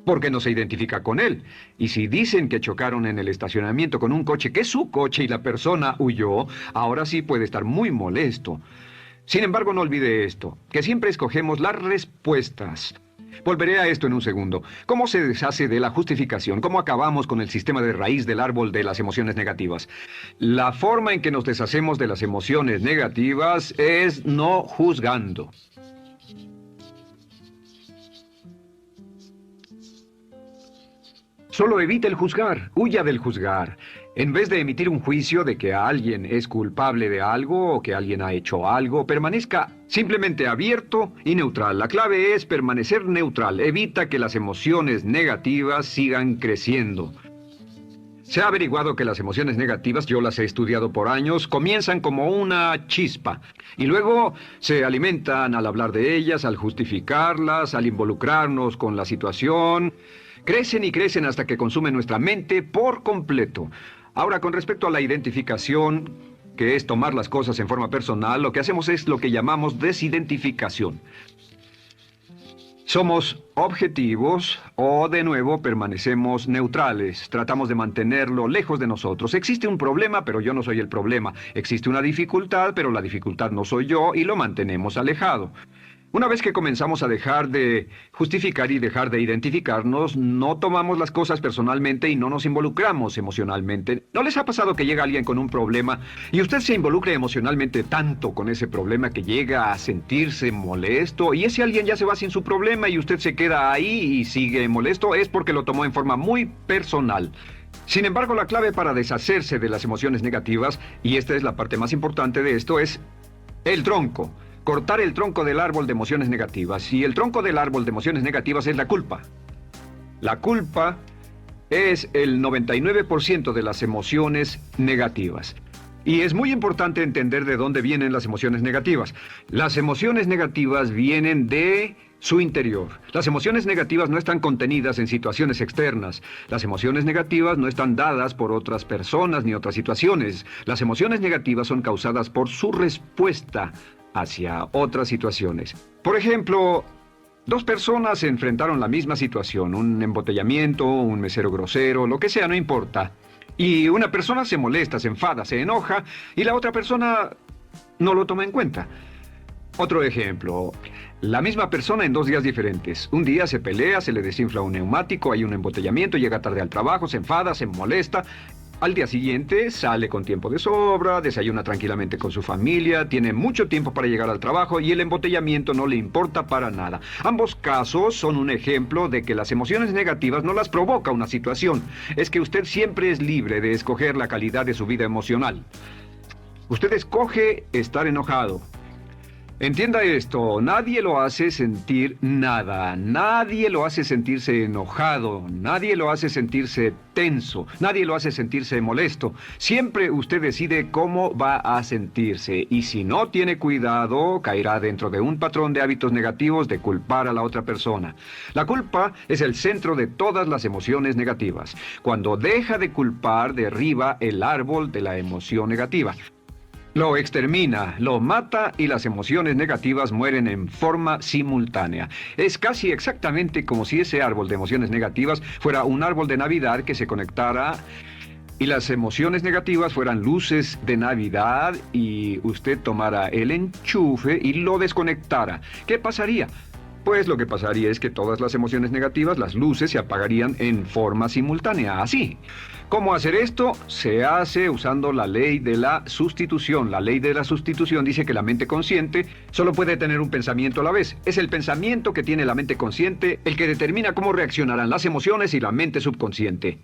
porque no se identifica con él. Y si dicen que chocaron en el estacionamiento con un coche que es su coche y la persona huyó, ahora sí puede estar muy molesto. Sin embargo, no olvide esto, que siempre escogemos las respuestas. Volveré a esto en un segundo. ¿Cómo se deshace de la justificación? ¿Cómo acabamos con el sistema de raíz del árbol de las emociones negativas? La forma en que nos deshacemos de las emociones negativas es no juzgando. Solo evite el juzgar, huya del juzgar. En vez de emitir un juicio de que alguien es culpable de algo o que alguien ha hecho algo, permanezca simplemente abierto y neutral. La clave es permanecer neutral. Evita que las emociones negativas sigan creciendo. Se ha averiguado que las emociones negativas, yo las he estudiado por años, comienzan como una chispa y luego se alimentan al hablar de ellas, al justificarlas, al involucrarnos con la situación. Crecen y crecen hasta que consumen nuestra mente por completo. Ahora, con respecto a la identificación, que es tomar las cosas en forma personal, lo que hacemos es lo que llamamos desidentificación. Somos objetivos o, de nuevo, permanecemos neutrales. Tratamos de mantenerlo lejos de nosotros. Existe un problema, pero yo no soy el problema. Existe una dificultad, pero la dificultad no soy yo, y lo mantenemos alejado. Una vez que comenzamos a dejar de justificar y dejar de identificarnos, no tomamos las cosas personalmente y no nos involucramos emocionalmente. ¿No les ha pasado que llega alguien con un problema y usted se involucre emocionalmente tanto con ese problema que llega a sentirse molesto y ese alguien ya se va sin su problema y usted se queda ahí y sigue molesto? Es porque lo tomó en forma muy personal. Sin embargo, la clave para deshacerse de las emociones negativas, y esta es la parte más importante de esto, es el tronco. Cortar el tronco del árbol de emociones negativas. Y el tronco del árbol de emociones negativas es la culpa. La culpa es el 99% de las emociones negativas. Y es muy importante entender de dónde vienen las emociones negativas. Las emociones negativas vienen de su interior. Las emociones negativas no están contenidas en situaciones externas. Las emociones negativas no están dadas por otras personas ni otras situaciones. Las emociones negativas son causadas por su respuesta hacia otras situaciones. Por ejemplo, dos personas se enfrentaron la misma situación, un embotellamiento, un mesero grosero, lo que sea, no importa. Y una persona se molesta, se enfada, se enoja, y la otra persona no lo toma en cuenta. Otro ejemplo, la misma persona en 2 días diferentes. Un día se pelea, se le desinfla un neumático, hay un embotellamiento, llega tarde al trabajo, se enfada, se molesta. Al día siguiente sale con tiempo de sobra, desayuna tranquilamente con su familia, tiene mucho tiempo para llegar al trabajo y el embotellamiento no le importa para nada. Ambos casos son un ejemplo de que las emociones negativas no las provoca una situación. Es que usted siempre es libre de escoger la calidad de su vida emocional. Usted escoge estar enojado. Entienda esto, nadie lo hace sentir nada, nadie lo hace sentirse enojado, nadie lo hace sentirse tenso, nadie lo hace sentirse molesto. Siempre usted decide cómo va a sentirse y si no tiene cuidado, caerá dentro de un patrón de hábitos negativos de culpar a la otra persona. La culpa es el centro de todas las emociones negativas. Cuando deja de culpar, derriba el árbol de la emoción negativa. Lo extermina, lo mata y las emociones negativas mueren en forma simultánea. Es casi exactamente como si ese árbol de emociones negativas fuera un árbol de Navidad que se conectara y las emociones negativas fueran luces de Navidad y usted tomara el enchufe y lo desconectara. ¿Qué pasaría? Pues lo que pasaría es que todas las emociones negativas, las luces, se apagarían en forma simultánea, así. ¿Cómo hacer esto? Se hace usando la ley de la sustitución. La ley de la sustitución dice que la mente consciente solo puede tener un pensamiento a la vez. Es el pensamiento que tiene la mente consciente el que determina cómo reaccionarán las emociones y la mente subconsciente.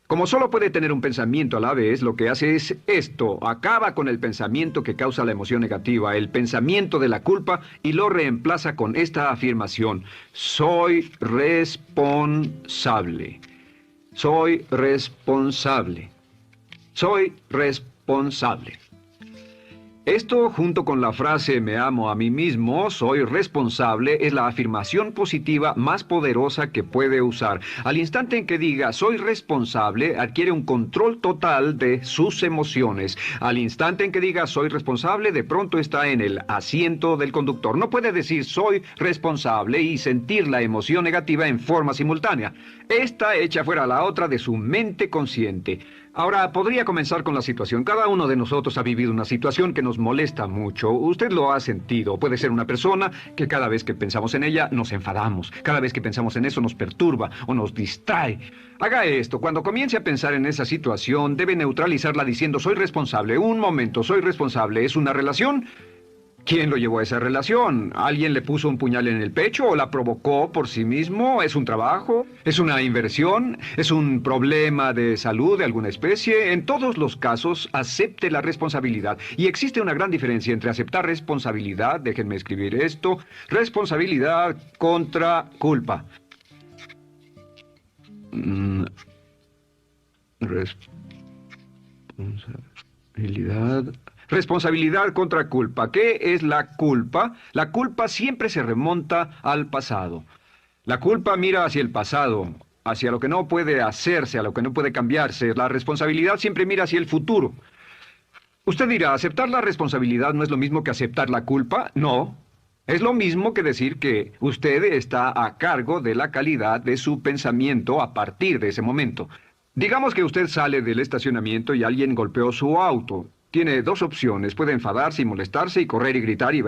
Como solo puede tener un pensamiento a la vez, lo que hace es esto: acaba con el pensamiento que causa la emoción negativa, el pensamiento de la culpa, y lo reemplaza con esta afirmación: soy responsable. Soy responsable. Soy responsable. Esto, junto con la frase "me amo a mí mismo, soy responsable", es la afirmación positiva más poderosa que puede usar. Al instante en que diga "soy responsable", adquiere un control total de sus emociones. Al instante en que diga "soy responsable", de pronto está en el asiento del conductor. No puede decir "soy responsable" y sentir la emoción negativa en forma simultánea. Esta echa fuera la otra de su mente consciente. Ahora, podría comenzar con la situación. Cada uno de nosotros ha vivido una situación que nos molesta mucho. Usted lo ha sentido. Puede ser una persona que cada vez que pensamos en ella nos enfadamos. Cada vez que pensamos en eso nos perturba o nos distrae. Haga esto. Cuando comience a pensar en esa situación, debe neutralizarla diciendo "soy responsable". Un momento, soy responsable. ¿Es una relación? ¿Quién lo llevó a esa relación? ¿Alguien le puso un puñal en el pecho o la provocó por sí mismo? ¿Es un trabajo? ¿Es una inversión? ¿Es un problema de salud de alguna especie? En todos los casos, acepte la responsabilidad. Y existe una gran diferencia entre aceptar responsabilidad, déjenme escribir esto, responsabilidad contra culpa. Responsabilidad. Responsabilidad contra culpa. ¿Qué es la culpa? La culpa siempre se remonta al pasado. La culpa mira hacia el pasado, hacia lo que no puede hacerse, a lo que no puede cambiarse. La responsabilidad siempre mira hacia el futuro. Usted dirá, ¿aceptar la responsabilidad no es lo mismo que aceptar la culpa? No. Es lo mismo que decir que usted está a cargo de la calidad de su pensamiento a partir de ese momento. Digamos que usted sale del estacionamiento y alguien golpeó su auto. Tiene dos opciones: puede enfadarse y molestarse y correr y gritar y